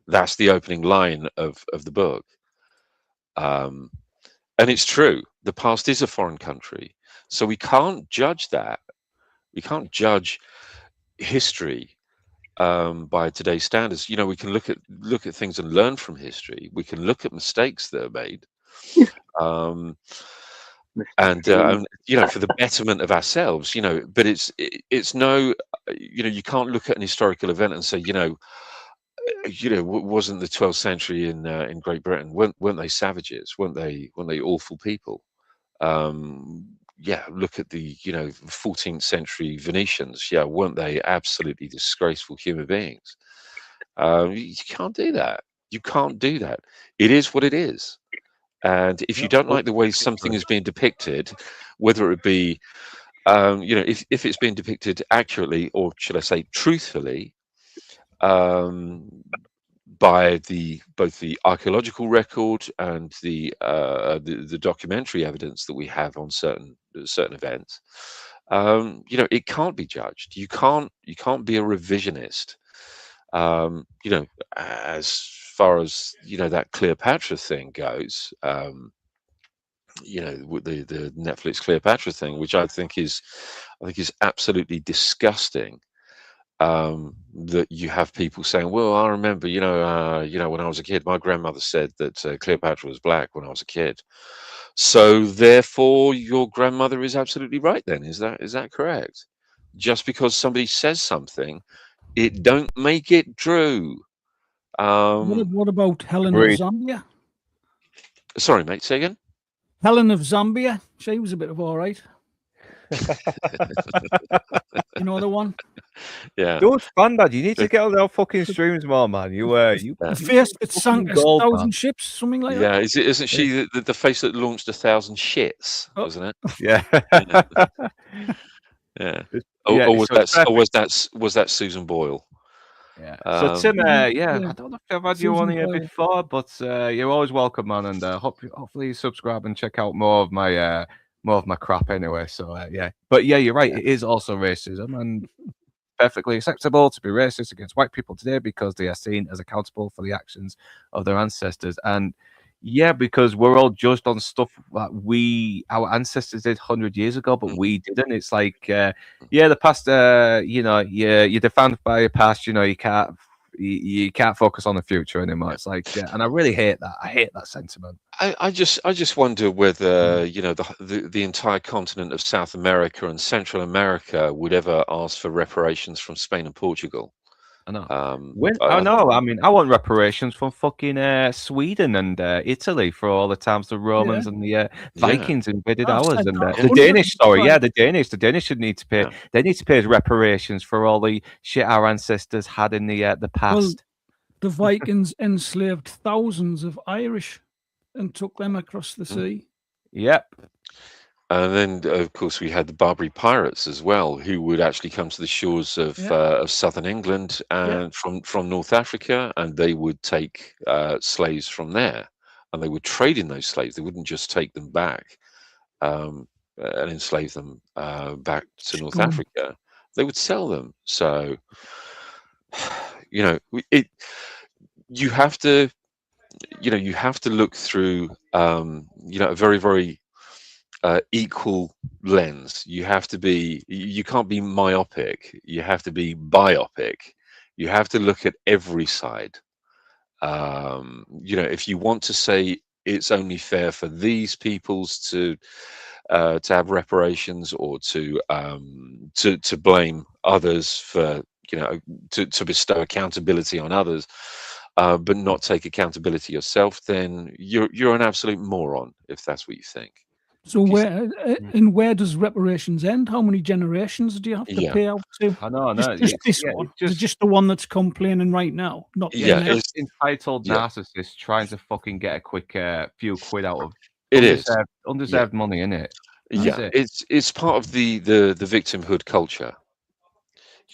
That's the opening line of the book. And it's true. The past is a foreign country. So we can't judge that. We can't judge history by today's standards. You know, we can look at things and learn from history. We can look at mistakes that are made. And you know, for the betterment of ourselves, you know, but it's no, you know, you can't look at an historical event and say, you know, wasn't the 12th century in Great Britain, weren't they savages? Weren't they awful people? Yeah, look at the, you know, 14th century Venetians. Yeah, weren't they absolutely disgraceful human beings? You can't do that. You can't do that. It is what it is. And if you don't like the way something is being depicted, whether it be, you know, if it's being depicted accurately, or should I say truthfully, by both the archaeological record and the documentary evidence that we have on certain events, you know, it can't be judged. You can't be a revisionist. You know, as far as, you know, that Cleopatra thing goes, you know, the Netflix Cleopatra thing, which I think is absolutely disgusting. That you have people saying, well, I remember, you know, when I was a kid, my grandmother said that Cleopatra was black when I was a kid. So therefore, your grandmother is absolutely right. Then is that correct? Just because somebody says something, it don't make it true. What about Helen of Zambia? Sorry, mate. Say again. Helen of Zambia. She was a bit of all right. You know the one? Yeah. Don't fun that. You need to get on our fucking streams more, man. You the face that sank 1,000 ships, something like that. Yeah, isn't she the face that launched 1,000 shits? Wasn't it? Yeah. Yeah. Was that Susan Boyle? Yeah. So Tim, I don't know if I've had you on here before, but you're always welcome, man. And hopefully you subscribe and check out more of my crap anyway. So yeah, but yeah, you're right. It is also racism, and perfectly acceptable to be racist against white people today because they are seen as accountable for the actions of their ancestors. And yeah, because we're all judged on stuff that our ancestors did 100 years ago, but we didn't. It's like, the past, you know, you're defined by your past. You know, you can't focus on the future anymore. It's like, and I really hate that. I hate that sentiment. I just wonder whether, you know, the entire continent of South America and Central America would ever ask for reparations from Spain and Portugal. I know. I know. I mean, I want reparations from fucking Sweden and Italy for all the times the Romans and the Vikings invaded I've ours, said and that the Danish. Sorry, 100%. the Danish should need to pay. They need to pay reparations for all the shit our ancestors had in the past. Well, the Vikings enslaved thousands of Irish and took them across the sea. Yep. And then, of course, we had the Barbary pirates as well, who would actually come to the shores of southern England and from North Africa, and they would take slaves from there, and they would trade in those slaves. They wouldn't just take them back and enslave them back to North Africa. They would sell them. So, you know, you have to look through, a very, very equal lens. You can't be myopic. You have to be biopic. You have to look at every side. If you want to say it's only fair for these peoples to have reparations, or to blame others for, to bestow accountability on others, but not take accountability yourself, then you're an absolute moron if that's what you think. So where does reparations end? How many generations do you have to pay out to? I know. Just this one. Just the one that's complaining right now. Not it's entitled narcissist trying to fucking get a quick few quid out of undeserved money, isn't it? It's part of the victimhood culture.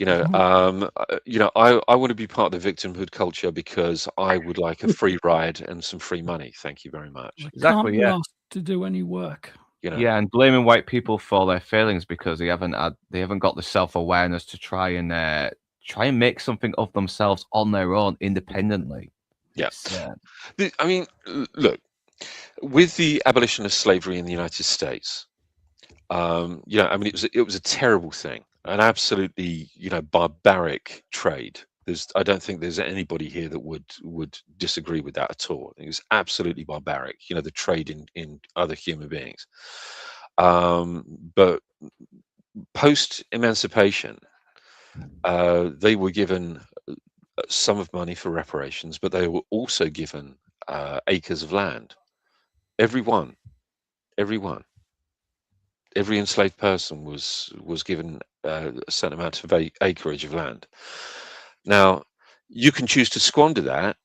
I want to be part of the victimhood culture because I would like a free ride and some free money. Thank you very much. Exactly. Yeah. To do any work. And blaming white people for their failings because they haven't got the self-awareness to try and make something of themselves on their own independently. I mean, look, with the abolition of slavery in the United States, it was a terrible thing, an absolutely barbaric trade. I don't think there's anybody here that would disagree with that at all. It was absolutely barbaric, the trade in other human beings. But post-emancipation, they were given a sum of money for reparations, but they were also given acres of land. Every enslaved person was given a certain amount of acreage of land. Now, you can choose to squander that,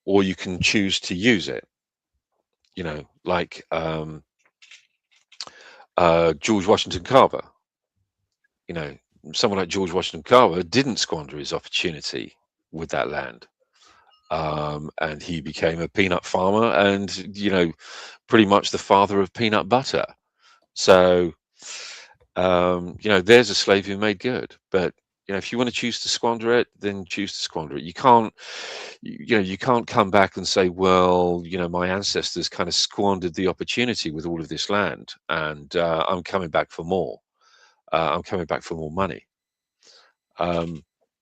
or you can choose to use it. Like George Washington Carver. Someone like George Washington Carver didn't squander his opportunity with that land. And he became a peanut farmer and, pretty much the father of peanut butter. So, there's a slave who made good. But, if you want to choose to squander it, then choose to squander it. You can't come back and say, well, my ancestors kind of squandered the opportunity with all of this land, and I'm coming back for more. I'm coming back for more money.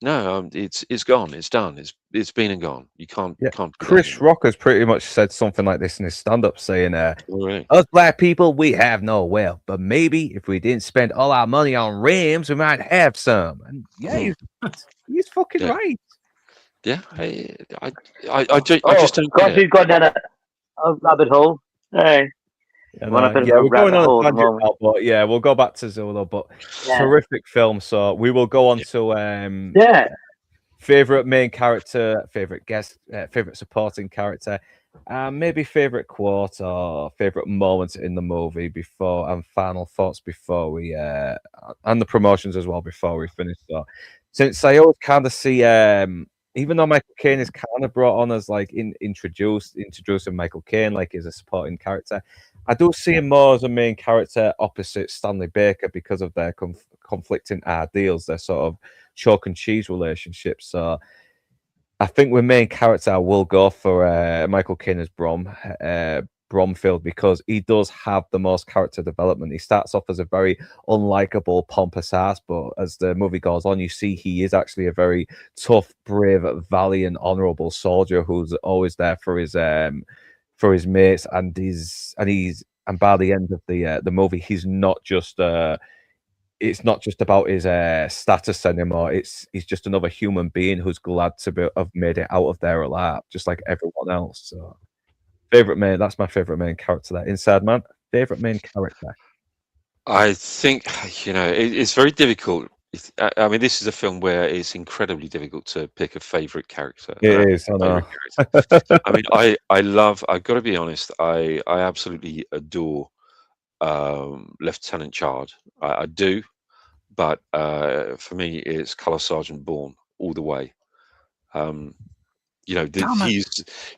No, it's gone. It's done. It's been and gone. You can't. Chris Rock has pretty much said something like this in his stand-up, saying, Right. "Us black people, we have no wealth, but maybe if we didn't spend all our money on rims, we might have some." And he's fucking right. Yeah, I just don't. God, we've gone down a rabbit hole. Hey. We're going on a tangent now, but we'll go back to Zulu. But terrific film. So we will go on to favorite main character, favorite guest, favorite supporting character, maybe favorite quote or favorite moments in the movie before, and final thoughts before we and the promotions as well before we finish. So since I always kind of see even though Michael Caine is kind of brought on as like introducing Michael Caine like as a supporting character, I do see him more as a main character opposite Stanley Baker because of their conflicting ideals, their sort of chalk and cheese relationship. So I think with main character, I will go for Michael Caine as Bromfield, because he does have the most character development. He starts off as a very unlikable, pompous ass, but as the movie goes on, you see he is actually a very tough, brave, valiant, honourable soldier who's always there for his mates, and by the end of the movie, he's not just it's not just about his status anymore. He's just another human being who's glad to have made it out of there alive, just like everyone else. So, that's my favorite main character. There, Inside Man, favorite main character. I think it's very difficult. I mean, this is a film where it's incredibly difficult to pick a favorite character. It is. I know. I mean, I love. I've got to be honest. I absolutely adore Lieutenant Chard. I do, but for me, it's Colour Sergeant Bourne all the way. He's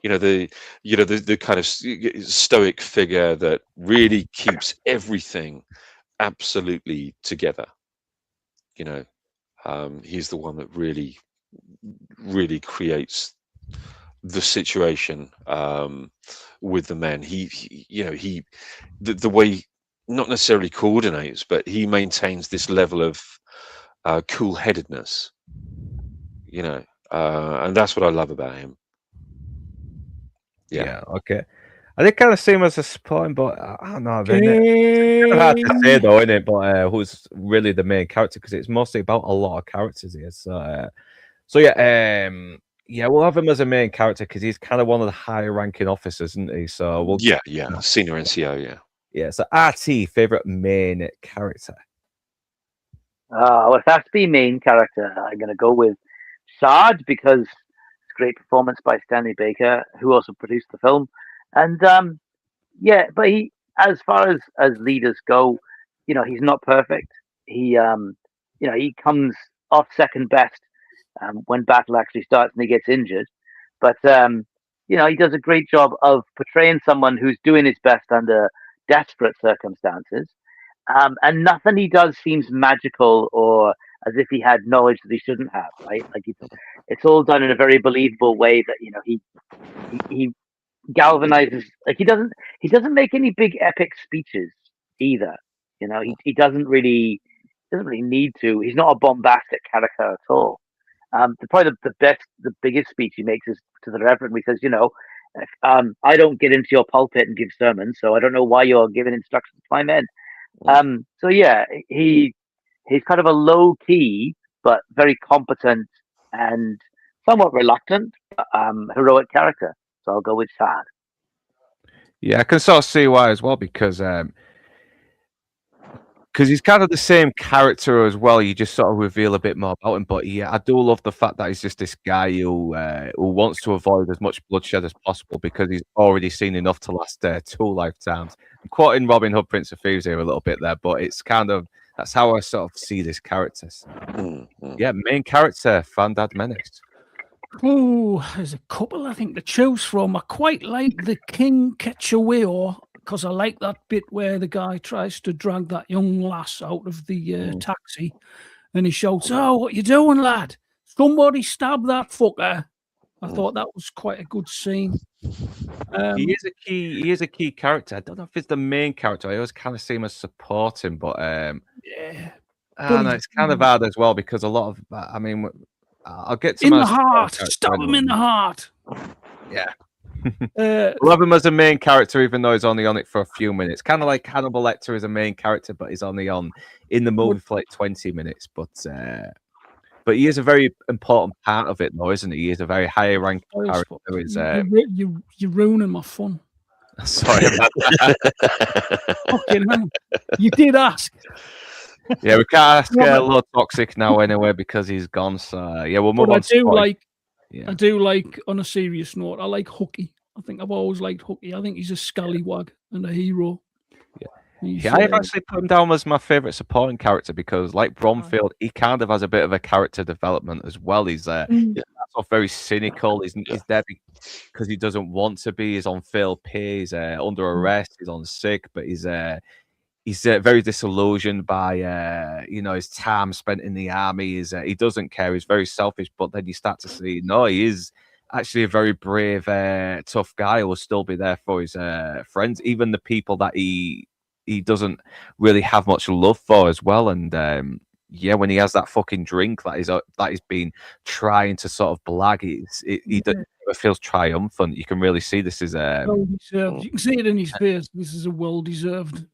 the kind of stoic figure that really keeps everything absolutely together. He's the one that really creates the situation with the men. The way, not necessarily coordinates, but he maintains this level of cool-headedness, and that's what I love about him. Yeah. Okay. I did kind of see him as a supporting, but I don't know. It's kind of hard to say though, isn't it? But who's really the main character? Because it's mostly about a lot of characters here. So yeah, we'll have him as a main character because he's kind of one of the higher ranking officers, isn't he? So senior NCO, yeah. So RT, favorite main character. Well, if that's the main character, I'm going to go with Sarge because it's a great performance by Stanley Baker, who also produced the film. And but he, as far as leaders go, he's not perfect. He he comes off second best when battle actually starts and he gets injured. But he does a great job of portraying someone who's doing his best under desperate circumstances. And nothing he does seems magical or as if he had knowledge that he shouldn't have, right? Like it's all done in a very believable way that he galvanizes. Like he doesn't make any big epic speeches either. He doesn't really need to. He's not a bombastic character at all. Probably the biggest speech he makes is to the Reverend. He says, I don't get into your pulpit and give sermons, so I don't know why you're giving instructions to my men. So yeah, he's kind of a low key but very competent and somewhat reluctant, heroic character. So I'll go with Sad. Yeah, I can sort of see why as well because he's kind of the same character as well. You just sort of reveal a bit more about him. But yeah, I do love the fact that he's just this guy who wants to avoid as much bloodshed as possible because he's already seen enough to last 2 lifetimes. I'm quoting Robin Hood, Prince of Thieves here a little bit there, but it's kind of that's how I sort of see this character. So, yeah, main character, Fandad Menace. Oh, there's a couple I think to choose from. I quite like the King Ketchaway because I like that bit where the guy tries to drag that young lass out of the taxi and he shouts, "Oh, what you doing, lad? Somebody stab that fucker." I thought that was quite a good scene. He is a key character. I don't know if it's the main character. I always kind of see him as supporting, but yeah. I don't know, it's kind of hard as well because a lot of, I mean, I'll get to in the heart. Stab him in the heart. Yeah. Love him as a main character, even though he's only on it for a few minutes. Kind of like Hannibal Lecter is a main character, but he's only in the movie for like 20 minutes. But he is a very important part of it, though, isn't he? He is a very high ranked character. You're ruining my fun. Sorry about that. Fucking hell. You did ask. Yeah, we can't ask Lord Toxic now anyway because he's gone. So yeah, we'll move on. I do like, on a serious note, I like Hooky. I think I've always liked Hooky. I think he's a scallywag and a hero. Yeah, I've actually put him down as my favourite supporting character because, like Bromfield, he kind of has a bit of a character development as well. He's very cynical. He's there because he doesn't want to be. He's on failed pay. He's under arrest. He's on sick, but he's very disillusioned by his time spent in the army. He doesn't care. He's very selfish. But then you start to see, no, he is actually a very brave, tough guy who will still be there for his friends, even the people that he doesn't really have much love for as well. And when he has that fucking drink that he's been trying to sort of blag, he feels triumphant. You can really see this is well deserved. You can see it in his face. This is a well deserved.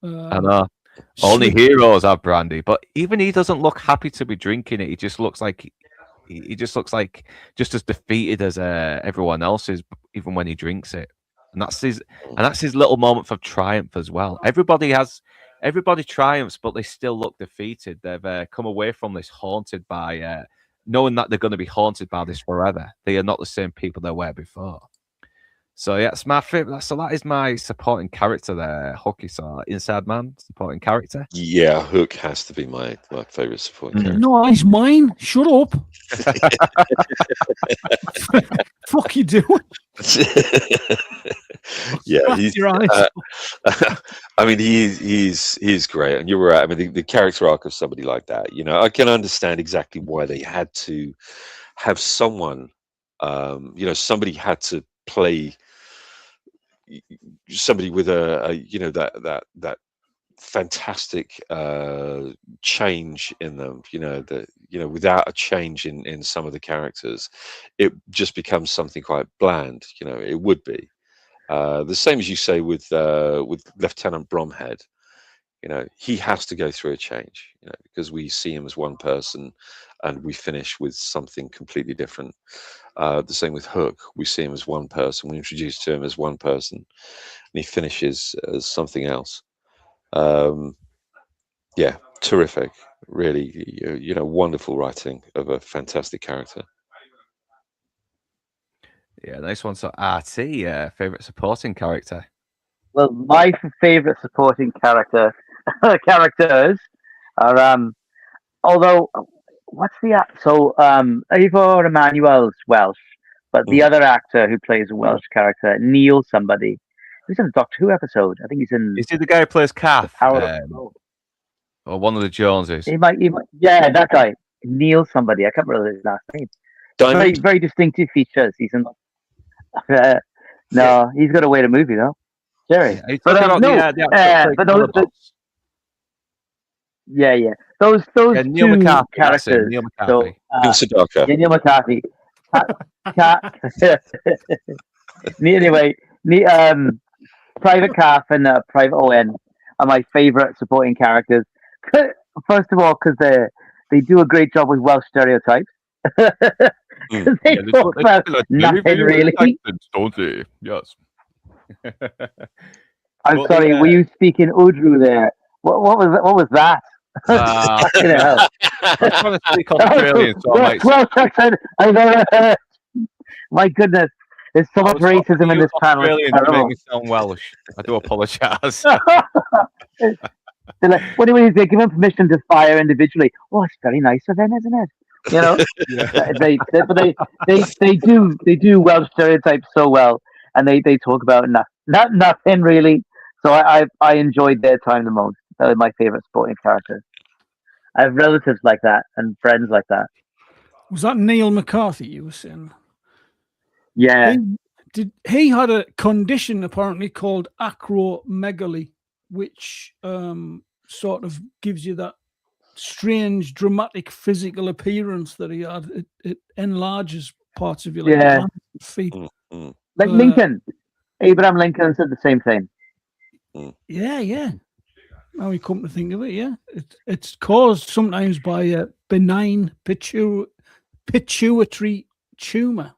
I know. Only heroes have brandy, but even he doesn't look happy to be drinking it. He just looks like just as defeated as everyone else is, even when he drinks it. And that's his little moment for triumph as well. Everybody triumphs, but they still look defeated. They've come away from this haunted by knowing that they're going to be haunted by this forever. They are not the same people they were before. So yeah, it's my favorite. So that is my supporting character there. Hook is Inside Man supporting character. Yeah, Hook has to be my favorite supporting character. No, he's mine. Shut up. Fuck you doing? Yeah, he's. I mean, he's great, and you're right. I mean, the character arc of somebody like that. You know, I can understand exactly why they had to have someone. Somebody had to play somebody with that fantastic change in them, without a change in some of the characters, it just becomes something quite bland. It would be the same as you say with Lieutenant Bromhead. He has to go through a change, because we see him as one person and we finish with something completely different. The same with Hook. We see him as one person. We introduce to him as one person, and he finishes as something else. Yeah, terrific. Really, wonderful writing of a fantastic character. Yeah, nice one. So RT, favorite supporting character. Well, my favorite supporting characters are although what's the so Ivor Emmanuel's Welsh, but the other actor who plays a Welsh character, Neil somebody, he's in a Doctor Who episode. I think he's in. Is he the guy who plays Kath? Or one of the Joneses? He might, yeah, that guy, Neil somebody. I can't remember his last name. Diamond? Very, very distinctive features. He's in. No, he's got a way to movie though. Jerry. Yeah, But those. Yeah. Those Neil two McCarthy, characters. Neil McCarthy. Neil Sedaka. Yeah, Neil McCarthy. Anyway, Private Calf and Private Owen are my favourite supporting characters. First of all, because they do a great job with Welsh stereotypes. They talk about nothing really. Don't they? Yes. I'm sorry, were you speaking Udru there? What was that? Fucking hell. I'm trying to speak Australian, so I might... Welsh accent I've ever heard. My goodness, there's so much racism in this panel. To make me sound Welsh. I do apologise. They're like, what do we do? They give them permission to fire individually. Oh, it's very nice of them, isn't it? They do Welsh stereotypes so well, and they talk about nothing really. So I enjoyed their time the most. They're my favorite supporting characters. I have relatives like that and friends like that. Was that Neil McCarthy you were saying? Yeah. He had a condition apparently called acromegaly, which sort of gives you that strange, dramatic physical appearance that he had. It enlarges parts of your hands and feet. Like Lincoln. Abraham Lincoln said the same thing. Yeah. Now you come to think of it, yeah. It's caused sometimes by a benign pituitary tumor,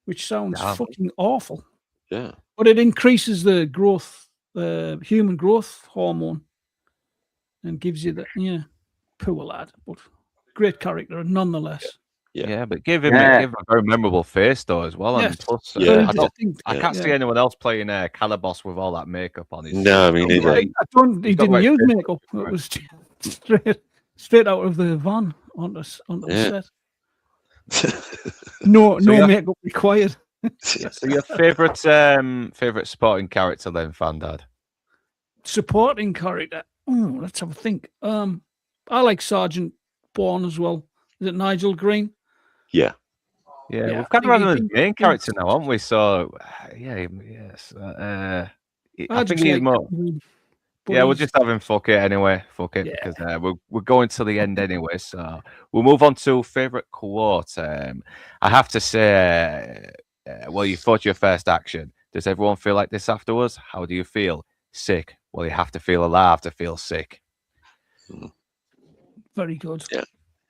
which sounds fucking awful. Yeah. But it increases the growth, human growth hormone, and gives you that. Yeah, poor lad, but great character nonetheless. Yeah, but give him a very memorable face though as well. Yes. And plus, I can't see anyone else playing Calabos with all that makeup on his. No, I mean neither. He didn't use makeup. It was straight out of the van on the set. No makeup required. So your favorite supporting character then, Fandad? Supporting character. Oh, let's have a think. I like Sergeant Bourne as well. Is it Nigel Green? Yeah, we've kind of had him as main character now, haven't we? So, yes. I think he's more. We'll just have him fuck it anyway. Fuck it, because we're going to the end anyway. So we'll move on to favorite quote. I have to say, well, you thought your first action. Does everyone feel like this afterwards? How do you feel? Sick, well, you have to feel alive to feel sick. Very good.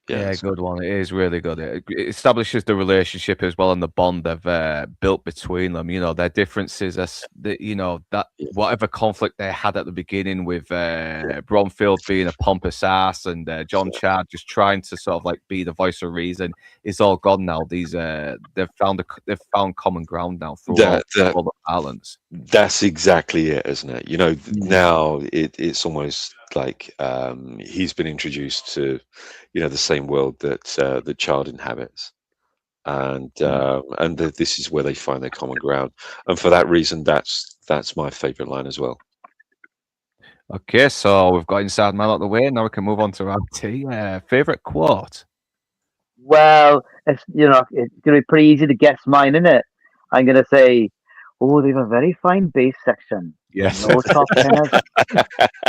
Yeah, good one. It is really good. It establishes the relationship as well and the bond they've built between them. You know, their differences, that whatever conflict they had at the beginning with Bromfield being a pompous ass and John Chad just trying to sort of like be the voice of reason is all gone now. They've found common ground now through all the balance. That's exactly it, isn't it? You know, now it's almost like he's been introduced to, the same world that the child inhabits, and this is where they find their common ground. And for that reason, that's my favorite line as well. Okay, so we've got Inside Man out of the way. Now we can move on to our favorite quote. Well, it's gonna be pretty easy to guess mine, isn't it? I'm gonna say, "Oh, they have a very fine bass section." Yes. No top tenors.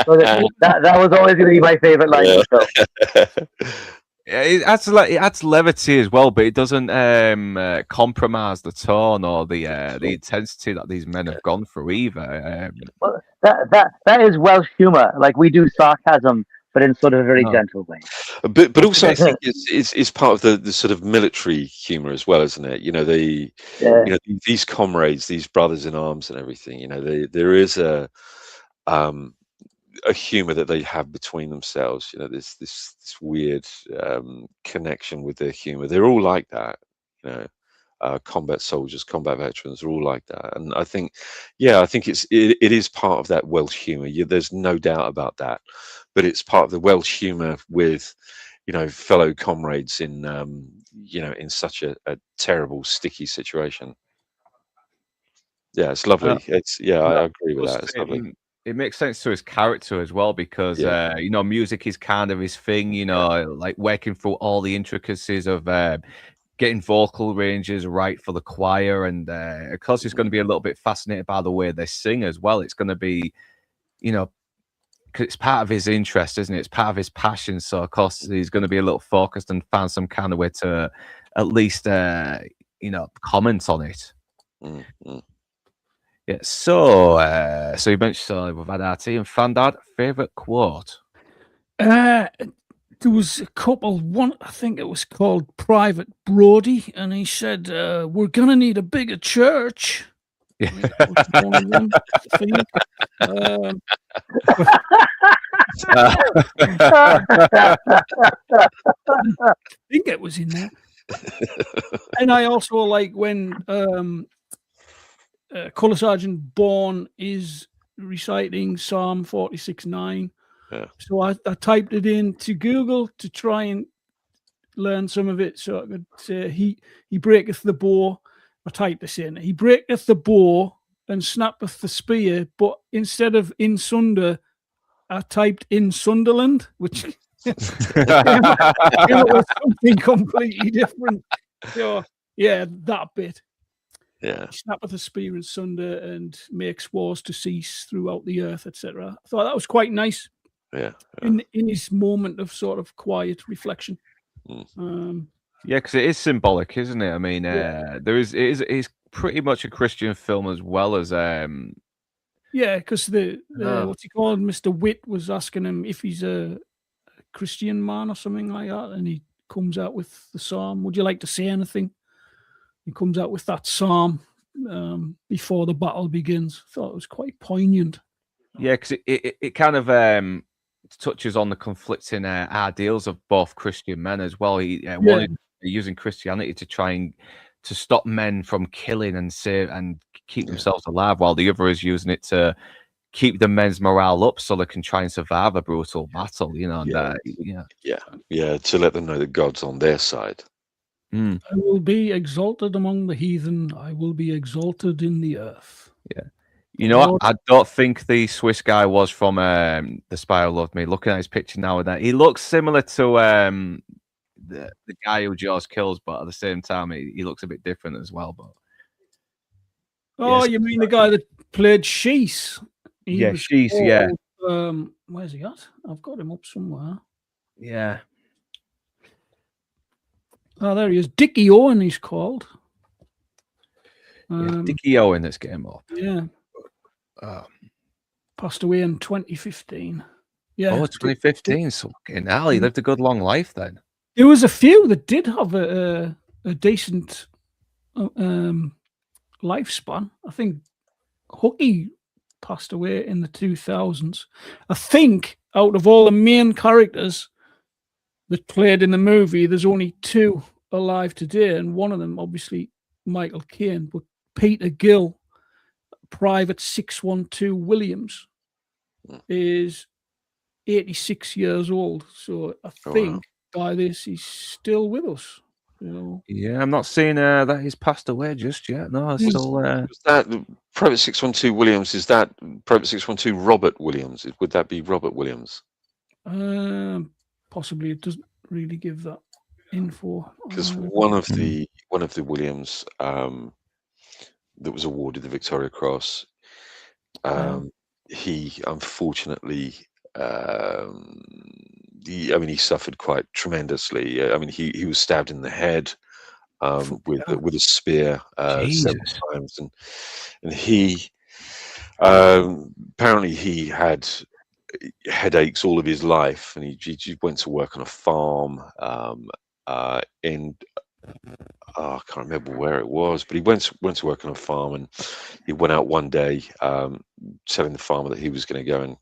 So that was always going to be my favorite line of the film. Yeah, it adds levity as well, but it doesn't compromise the tone or the intensity that these men have gone through either. Well, that is Welsh humor. Like, we do sarcasm, but in sort of a very gentle way. But also, I think it's part of the sort of military humor as well, isn't it? These comrades, these brothers in arms, and everything. There is a humor that they have between themselves. This weird connection with their humor. They're all like that. Combat soldiers, combat veterans are all like that. And I think it is part of that Welsh humor. There's no doubt about that. But it's part of the Welsh humor with, fellow comrades in, in such a terrible, sticky situation. Yeah, it's lovely. I agree with that. It's lovely. It makes sense to his character as well because music is kind of his thing. Like working through all the intricacies of getting vocal ranges right for the choir, and of course, he's going to be a little bit fascinated by the way they sing as well. It's going to be, because it's part of his interest, isn't it? It's part of his passion. So of course, he's going to be a little focused and find some kind of way to at least comment on it. Mm-hmm. Yeah, so you mentioned we've had RT and Fandad. Favorite quote? There was a couple. One, I think it was called Private Brody, and he said, "We're gonna need a bigger church." Yeah. I think it was in there. And I also like when Colour Sergeant Bourne is reciting Psalm 46:9. Yeah. So I typed it into Google to try and learn some of it. So I could say, he breaketh the bow. I typed this in. He breaketh the bow and snappeth the spear. But instead of in sunder, I typed in Sunderland, which was something completely different. So yeah, that bit. Yeah. He snappeth the spear in sunder and makes wars to cease throughout the earth, etc. I thought that was quite nice. Yeah. In his moment of sort of quiet reflection. Yeah, because it is symbolic, isn't it? I mean, it is pretty much a Christian film as well as yeah, because the what's he called, Mr. Witt was asking him if he's a Christian man or something like that, and he comes out with the psalm. Would you like to say anything? He comes out with that psalm before the battle begins. I thought it was quite poignant. Yeah, because it kind of touches on the conflicting ideals of both Christian men as well. He wanted using Christianity to try and to stop men from killing and save and keep themselves alive, while the other is using it to keep the men's morale up so they can try and survive a brutal battle. To let them know that God's on their side. I will be exalted among the heathen. I will be exalted in the earth. Yeah. I don't think the Swiss guy was from The Spy Who Loved Me. Looking at his picture now, and that he looks similar to the guy who Jaws kills, but at the same time, he looks a bit different as well. But you mean the guy that played Sheese? Sheese. Yeah. Where's he at? I've got him up somewhere. Yeah. Oh, there he is. Dickie Owen, he's called. Dickie Owen, let's get him up. Yeah. passed away in 2015. Yeah. Oh, 2015. So fucking hell, he lived a good long life then. There was a few that did have a decent lifespan. I think Hooky passed away in the 2000s. I think out of all the main characters that played in the movie, there's only 2 alive today, and one of them, obviously, Michael Caine, but Peter Gill, Private 612 Williams, is 86 years old. So I think by this, he's still with us. You know. Yeah, I'm not seeing that he's passed away just yet. No, it's still. Was that Private 612 Williams? Is that Private 612 Robert Williams? Would that be Robert Williams? Possibly. It doesn't really give that info. Because one of the Williams that was awarded the Victoria Cross, he unfortunately, he suffered quite tremendously. He was stabbed in the head with a spear several times, and he apparently he had headaches all of his life, and he went to work on a farm in I can't remember where it was, but he went to work on a farm, and he went out one day telling the farmer that he was going to go and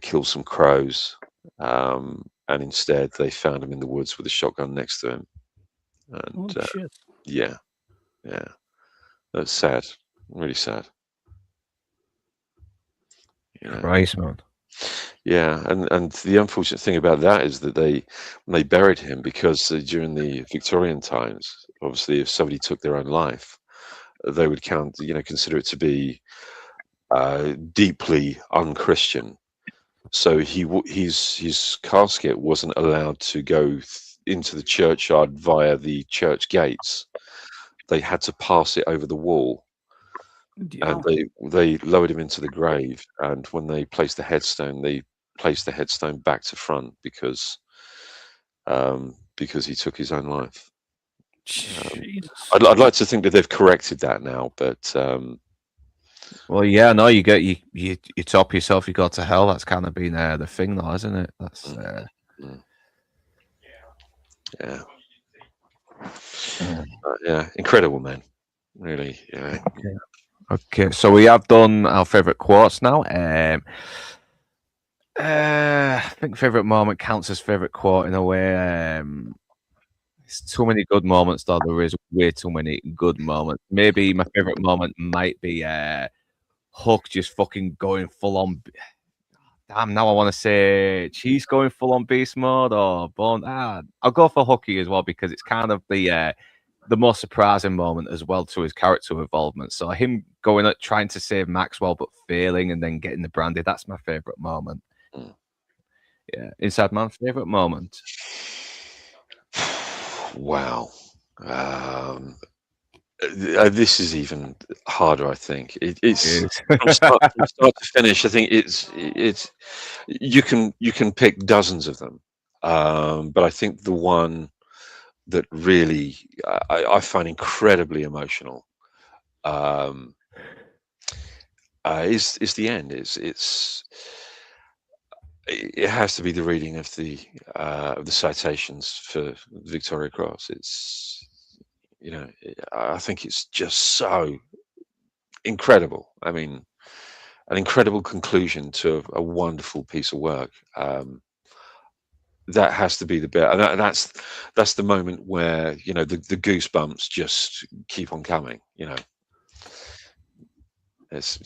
kill some crows, and instead they found him in the woods with a shotgun next to him. And shit. yeah, that's sad, really sad. Christ, man. Yeah, and the unfortunate thing about that is that when they buried him, because during the Victorian times, obviously, if somebody took their own life, they would consider it to be deeply unchristian. So his casket wasn't allowed to go into the churchyard via the church gates. They had to pass it over the wall. And they lowered him into the grave, and when they placed the headstone back to front because he took his own life. I'd like to think that they've corrected that now, but well, yeah, no, you top yourself, you go to hell. That's kind of been the thing, though, isn't it? That's yeah, incredible, man. Really, yeah. Okay, so we have done our favourite quotes now. I think favourite moment counts as favourite quote in a way. There's too many good moments, though. There is way too many good moments. Maybe my favourite moment might be Hook just fucking going full on. Damn, now I want to say she's going full on beast mode or Bone. I'll go for Hooky as well because it's kind of the most surprising moment as well to his character involvement. So him going at trying to save Maxwell but failing and then getting the brandy, that's my favourite moment. Yeah. Inside Man's favourite moment. Wow. This is even harder, I think. It's from start to finish. I think it's you can pick dozens of them. But I think the one that really I find incredibly emotional is the end. It has to be the reading of the citations for the Victoria Cross. It's I think it's just so incredible. I mean, an incredible conclusion to a wonderful piece of work. That has to be the bit, and that's the moment where the goosebumps just keep on coming. It's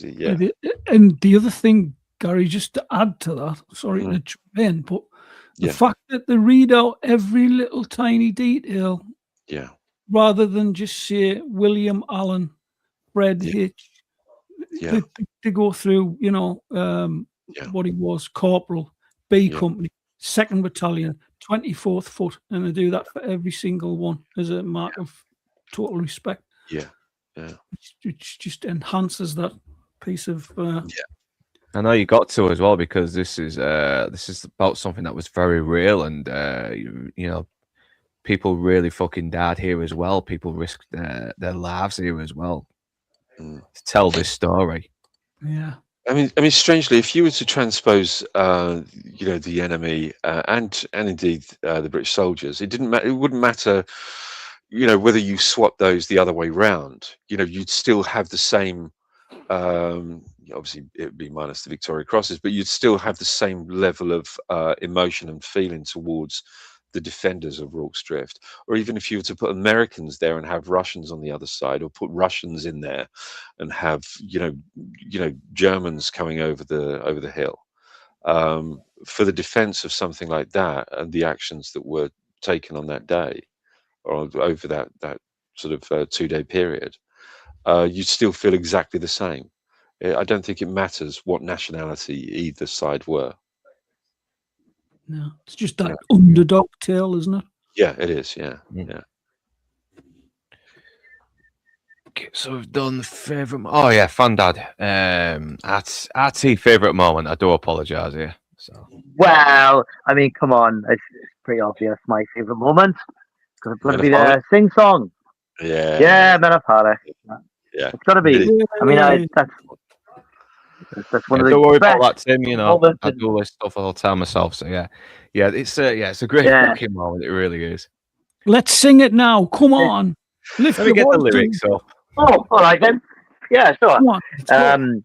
And the other thing, Gary, just to add to that, sorry to jump in, but the fact that they read out every little tiny detail, rather than just say William Allen, Fred Hitch, to go through, what he was, Corporal, B Company, 2nd Battalion, 24th Foot, and they do that for every single one as a mark of total respect. Which just enhances that piece of. I know you got to as well because this is about something that was very real, and people really fucking died here as well. People risked their lives here as well to tell this story. Yeah. I mean, strangely, if you were to transpose, the enemy and indeed the British soldiers, it didn't matter. It wouldn't matter, whether you swap those the other way round. You'd still have the same. Obviously, it would be minus the Victoria Crosses, but you'd still have the same level of emotion and feeling towards the defenders of Rorke's Drift. Or even if you were to put Americans there and have Russians on the other side, or put Russians in there and have Germans coming over the hill, for the defense of something like that, and the actions that were taken on that day or over that sort of 2-day period, you'd still feel exactly the same. I don't think it matters what nationality either side were. No, it's just that underdog tale, isn't it? Yeah, it is. Yeah. Okay, so we've done favorite. Oh yeah, fun dad. Artie favorite moment. I do apologize here. So Well, I mean, come on, it's pretty obvious. My favorite moment because it's going to be Menopause? the sing song. Yeah. Yeah, Menopause. Yeah. It's got to be. I mean, that's one of the don't worry best about that, Tim. moments I in- do all this stuff all the time myself. So yeah, it's a great fucking moment. It really is. Let's sing it now. Come on. Lift Let me your get the voice, lyrics Tim. up. Oh, all right then. Yeah, sure. Come on. Let's go.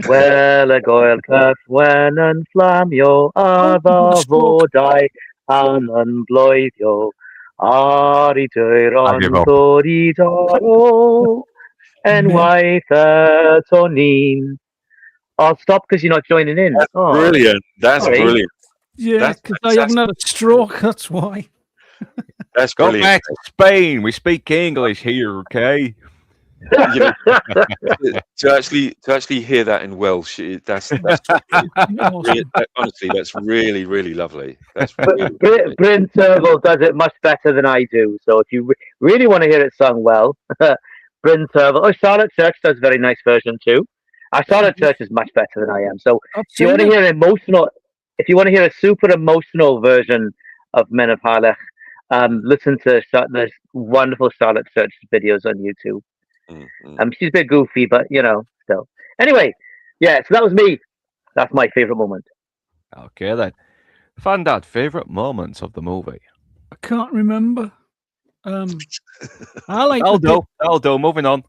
Well, a goil clef when and flamio arva vodai an bloithio ari give dwyron up. ddodi daro and wife tonin. I'll stop because you're not joining in. That's Oh, brilliant. That's sorry. brilliant. Yeah, That's because I haven't had a stroke. That's why. That's Go brilliant. back to Spain. We speak English here, okay? To actually hear that in Welsh, that's Awesome. honestly, that's really, really lovely. That's But really, Bryn Tervel does it much better than I do. So if you really want to hear it sung well, Bryn Tervel. Oh, Charlotte Church does a very nice version too. Charlotte Church is much better than I am. So if you want to hear emotional, if you want to hear a super emotional version of Men of Harlech, listen to there's wonderful Charlotte Church videos on YouTube. She's a bit goofy, but still. Anyway, yeah. So that was me. That's my favorite moment. Okay then. Fan dad, favorite moments of the movie. I can't remember. I like That'll do. Moving on.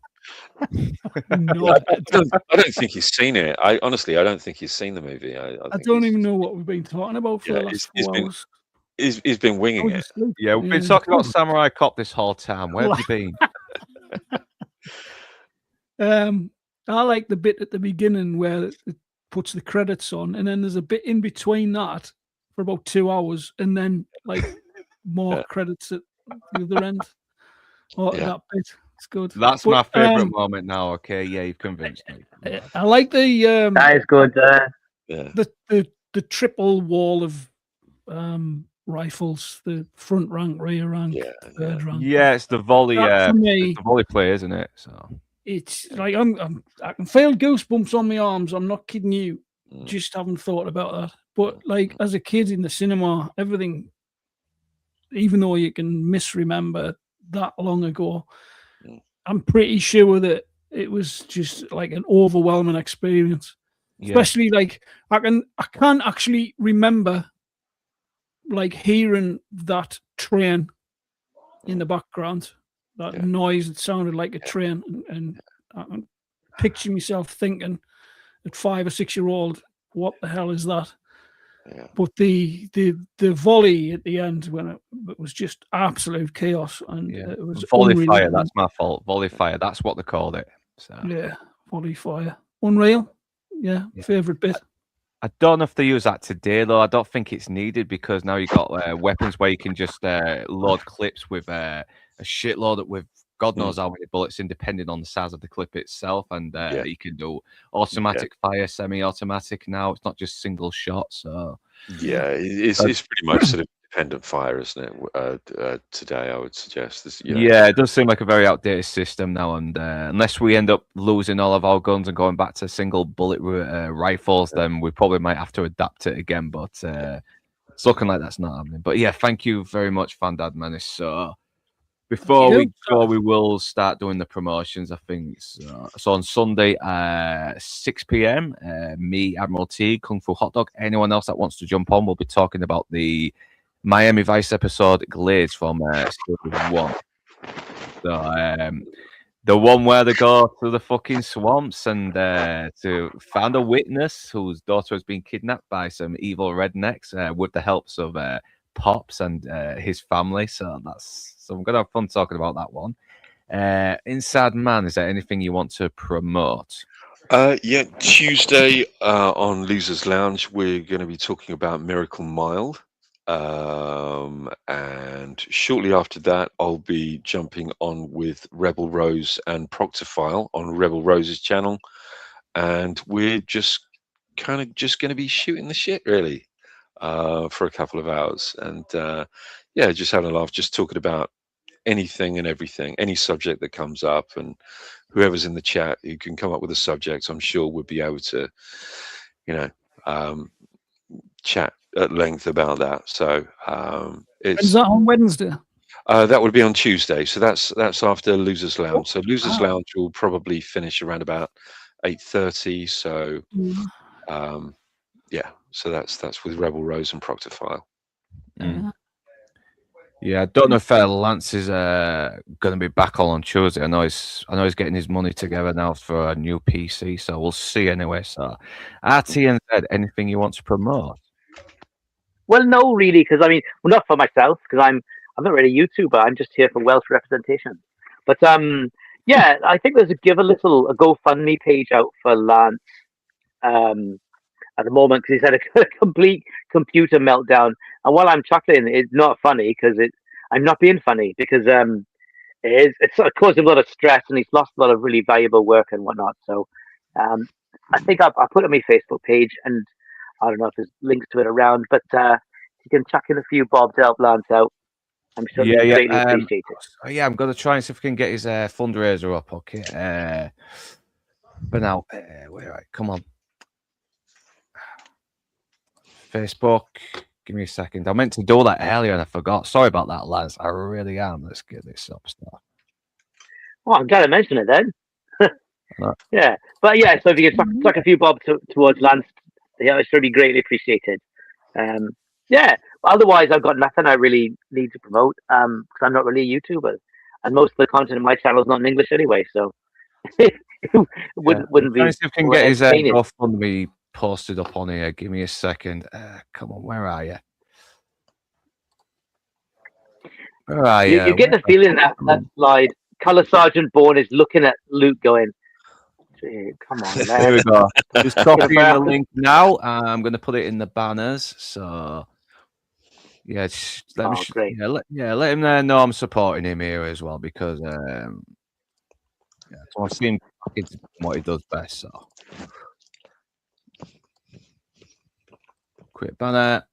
No, I don't think he's seen it. I don't think he's seen the movie. I don't even know what we've been talking about for the last 4 hours. He's been winging it. Yeah, we've been talking about Samurai Cop this whole time. Where have you been? I like the bit at the beginning where it puts the credits on, and then there's a bit in between that for about 2 hours, and then like more credits at the other end. That bit. It's good. That's my favorite moment now. Okay, yeah, you've convinced me. I like the that is good. The triple wall of rifles, the front rank, rear rank, third rank. Yeah, it's the volley. For me, it's the volley play, isn't it? So it's like I can feel goosebumps on my arms. I'm not kidding you. Just haven't thought about that. But like as a kid in the cinema, everything, even though you can misremember that long ago, I'm pretty sure that it was just like an overwhelming experience. Yeah. Especially like I can't actually remember like hearing that train in the background, that noise. It sounded like a train, and I can picture myself thinking at 5 or 6 year old, what the hell is that? Yeah. But the volley at the end, when it was just absolute chaos, and it was volley unreal. Fire. That's my fault. Volley fire. That's what they called it. So. Yeah, volley fire. Unreal. Yeah, favorite bit. I don't know if they use that today though. I don't think it's needed because now you've got weapons where you can just load clips with a shitload with God knows how many bullets in, depending on the size of the clip itself, and you can do automatic fire, semi-automatic now. It's not just single shot. So it's pretty much sort of dependent fire, isn't it? Today, I would suggest. Yeah, it does seem like a very outdated system now, and unless we end up losing all of our guns and going back to single bullet rifles, then we probably might have to adapt it again. But it's looking like that's not happening. But yeah, thank you very much, Fan Dad, man. It's so Before Yeah. we will start doing the promotions, I think so on Sunday, 6 p.m. Me, Admiral T, Kung Fu Hot Dog. Anyone else that wants to jump on, we'll be talking about the Miami Vice episode Glades from season 1. So the one where they go through the fucking swamps and to find a witness whose daughter has been kidnapped by some evil rednecks with the helps of Pops and his family. So I'm gonna have fun talking about that one. Inside Man, is there anything you want to promote? Yeah, Tuesday on Losers Lounge, we're going to be talking about Miracle Mile. And shortly after that, I'll be jumping on with Rebel Rose and Proctofile on Rebel Rose's channel. And we're just going to be shooting the shit, really, for a couple of hours. And yeah, just having a laugh, just talking about anything and everything, any subject that comes up, and whoever's in the chat who can come up with a subject, I'm sure we'll be able to, chat at length about that. So Is that on Wednesday? That would be on Tuesday. So that's after Losers Lounge. So Losers Lounge will probably finish around about 8:30. So yeah, so that's with Rebel Rose and Proctofile. Yeah, I don't know if Lance is going to be back on Tuesday. I know he's getting his money together now for a new PC, so we'll see anyway. So, RTNZ, anything you want to promote? Well, no, really, because I mean, well, not for myself, because I'm not really a YouTuber. I'm just here for Welsh representation. But yeah, I think there's a GoFundMe page out for Lance at the moment because he's had a complete computer meltdown. And while I'm chuckling, it's not funny because I'm not being funny because it's sort of caused him a lot of stress and he's lost a lot of really valuable work and whatnot. So I think I'll put it on my Facebook page, and I don't know if there's links to it around, but you can chuck in a few bob to help Lance out. I'm sure he'll greatly appreciate it. Yeah, I'm going to try and see if we can get his fundraiser up, okay? But now, where are you? Come on. Facebook, give me a second. I meant to do that earlier and I forgot. Sorry about that, Lance. I really am. Let's get this up. Well, I'm glad I mentioned it then. Yeah, but yeah, so if you can chuck a few bob towards Lance, yeah, it's really greatly appreciated. Yeah, otherwise I've got nothing I really need to promote because I'm not really a YouTuber, and most of the content in my channel is not in English anyway, so wouldn't be. If we can get his GoFundMe posted up on here. Give me a second. Come on, where are you? Where are you? You get the feeling that slide, Colour Sergeant Bourne is looking at Luke going, come on, man. Here we go. Just copying the link now. I'm going to put it in the banners. So, yeah, let him know I'm supporting him here as well because so I've seen what he does best. So, quick banner.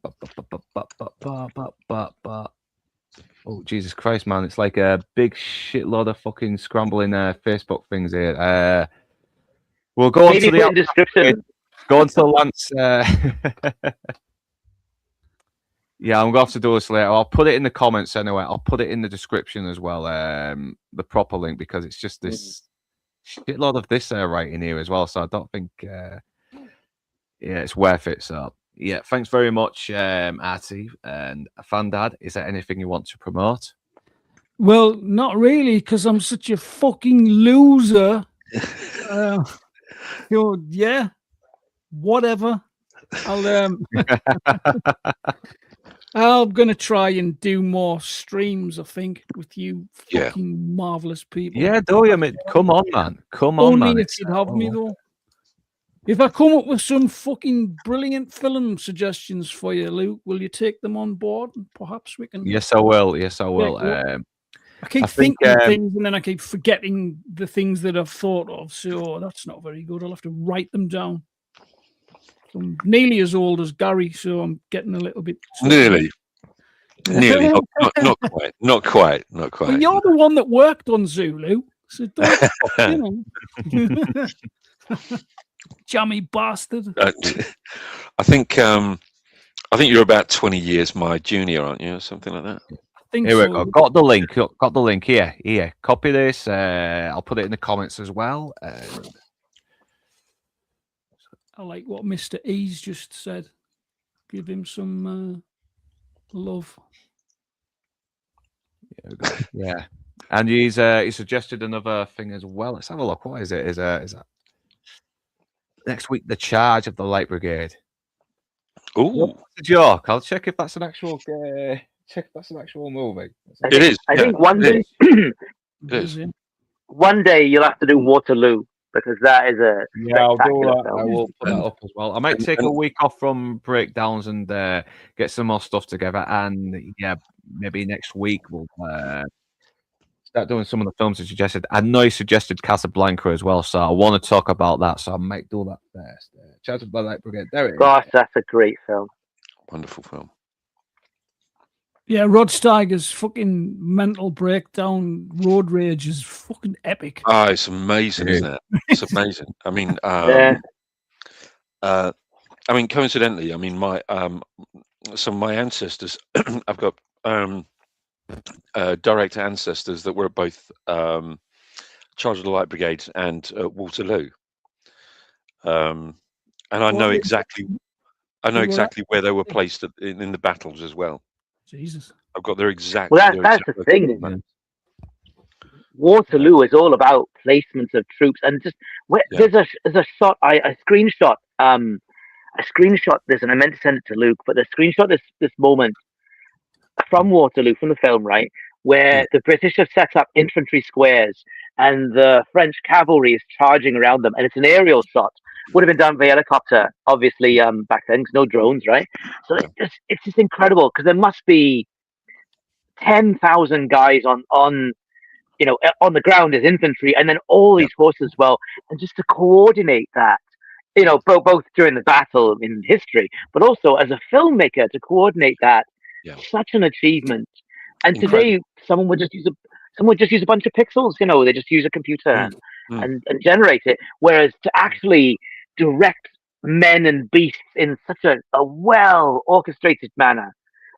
Oh, Jesus Christ, man. It's like a big shitload of fucking scrambling Facebook things here. We'll go on to the description. Go on to Lance. Yeah, I'm going to have to do this later. I'll put it in the comments anyway. I'll put it in the description as well, the proper link, because it's just this shitload of this right in here as well. So I don't think, it's worth it. So, yeah, thanks very much, Artie and Fandad. Is there anything you want to promote? Well, not really, because I'm such a fucking loser. Yeah, whatever. I'm gonna try and do more streams, I think, with you fucking marvelous people. Yeah, do you? Come on, man. Come on, man. Only if you'd have me, though. If I come up with some fucking brilliant film suggestions for you, Luke, will you take them on board? And perhaps we can. Yes, I will. Yes, I will. I keep thinking things and then I keep forgetting the things that I've thought of. So that's not very good. I'll have to write them down. So I'm nearly as old as Gary, so I'm getting a little bit. Nearly. Not quite. Well, you're the one that worked on Zulu. So don't, jammy bastard. I think you're about 20 years my junior, aren't you, or something like that? think Here we so. go. Got the link. Got the link here. Here. Copy this. I'll put it in the comments as well. I like what Mr. E's just said. Give him some love. Yeah. And he suggested another thing as well. Let's have a look. What is it? Is that next week? The Charge of the Light Brigade. Ooh, It's a joke. I'll check if that's an actual. Check if that's an actual movie. it is. I yeah, think one it day, is. It is. one day you'll have to do Waterloo because that is a Yeah, I'll do spectacular that. film. I will put that up as well. I might take a week off from breakdowns and get some more stuff together. And yeah, maybe next week we'll start doing some of the films you suggested. I know you suggested Casablanca as well, so I want to talk about that. So I might do that first. Charge of the Light Brigade. There it is. Gosh, that's a great film. Wonderful film. Yeah, Rod Steiger's fucking mental breakdown, road rage is fucking epic. Ah, it's amazing, isn't it? It's amazing. I mean, Yeah. Coincidentally, I mean, my some of my ancestors, I've got direct ancestors that were at both Charge of the Light Brigade and Waterloo, and I know exactly where they were placed in the battles as well. Jesus. I've got their exact. Well, their that's exact the thing. location. Waterloo is all about placements of troops, and just there's a shot. I screenshot this, and I meant to send it to Luke, but the screenshot this moment from Waterloo, from the film, right, where the British have set up infantry squares and the French cavalry is charging around them, and it's an aerial shot. Would have been done by helicopter, obviously, back then, 'cause no drones, right? So it's just incredible because there must be 10,000 guys on the ground as infantry, and then all these horses as well, and just to coordinate that, both during the battle in history, but also as a filmmaker to coordinate that, such an achievement. And today, someone would just use a bunch of pixels. They just use a computer and generate it. Whereas to actually direct men and beasts in such a well orchestrated manner,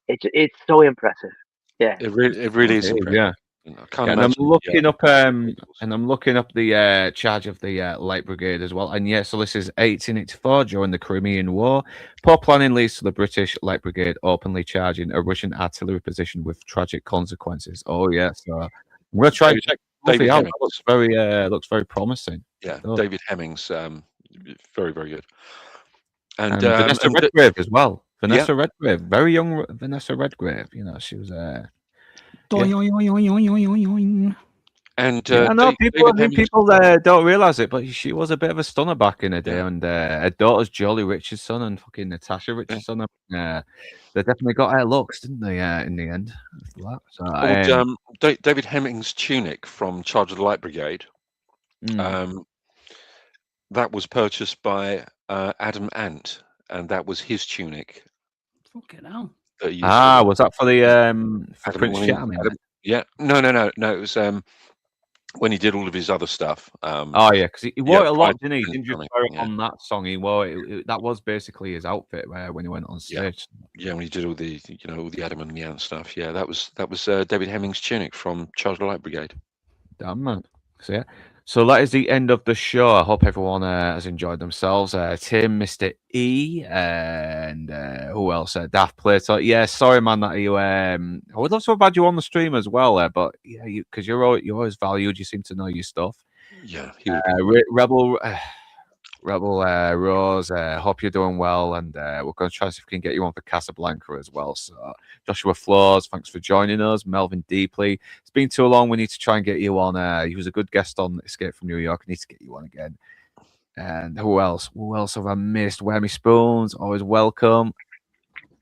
it's so impressive. Yeah, It really is impressive. Yeah. I can't And I'm imagine, looking up the Charge of the Light Brigade as well. And so this is 1884 during the Crimean War. Poor planning leads to the British Light Brigade openly charging a Russian artillery position with tragic consequences. Oh yeah, so I'm gonna try and check David out. Hemmings. Looks very promising. Yeah, David Hemmings, very, very good. And Vanessa Redgrave as well. Vanessa Redgrave, very young Vanessa Redgrave. She was And I know people don't realize it, but she was a bit of a stunner back in the day. And her daughter's Jolie Richardson and fucking Natasha Richardson. They definitely got her looks, didn't they? In the end, so, David Hemmings' tunic from Charge of the Light Brigade. That was purchased by Adam Ant, and that was his tunic. Fucking hell. Was that for the for Prince Charming? Yeah, no. It was when he did all of his other stuff. Because he wore it a lot, didn't he? He didn't just wear it on that song. He wore it. That was basically his outfit when he went on stage. Yeah, when he did all the all the Adam and the Ant stuff. Yeah, that was David Hemmings' tunic from Charge of the Light Brigade. Damn man. So that is the end of the show. I hope everyone has enjoyed themselves. Tim, Mr. E, and who else? Daft Plato. Yeah, sorry, man, that you. I would love to have had you on the stream as well, but yeah, because you're always valued. You seem to know your stuff. Yeah. Rebel Rose, hope you're doing well, and we're going to try to see if we can get you on for Casablanca as well. So Joshua Floors, thanks for joining us. Melvin Deeply, it's been too long. We need to try and get you on. He was a good guest on Escape from New York. I need to get you on again. And who else? Who else have I missed? Whammy Spoons, always welcome.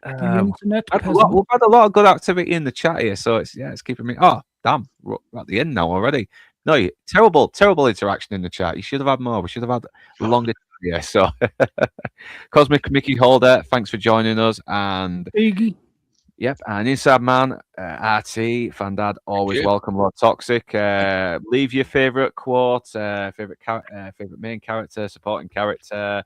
We've had a lot of good activity in the chat here, so it's keeping me. Oh, damn, we're at the end now already. No, terrible interaction in the chat. You should have had more. We should have had longer. Yeah, so Cosmic Mickey Holder, thanks for joining us. And Iggy. Yep, and Inside Man, RT, Fandad, always welcome. Lord Toxic. Leave your favorite quote, favorite main character, supporting character.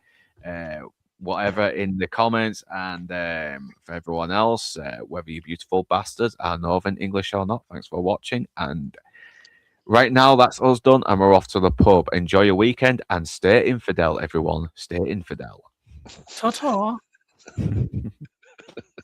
whatever in the comments, and for everyone else, whether you beautiful bastards are Northern English or not, thanks for watching. And right now, that's us done, and we're off to the pub. Enjoy your weekend and stay infidel, everyone. Stay infidel. Ta-ta.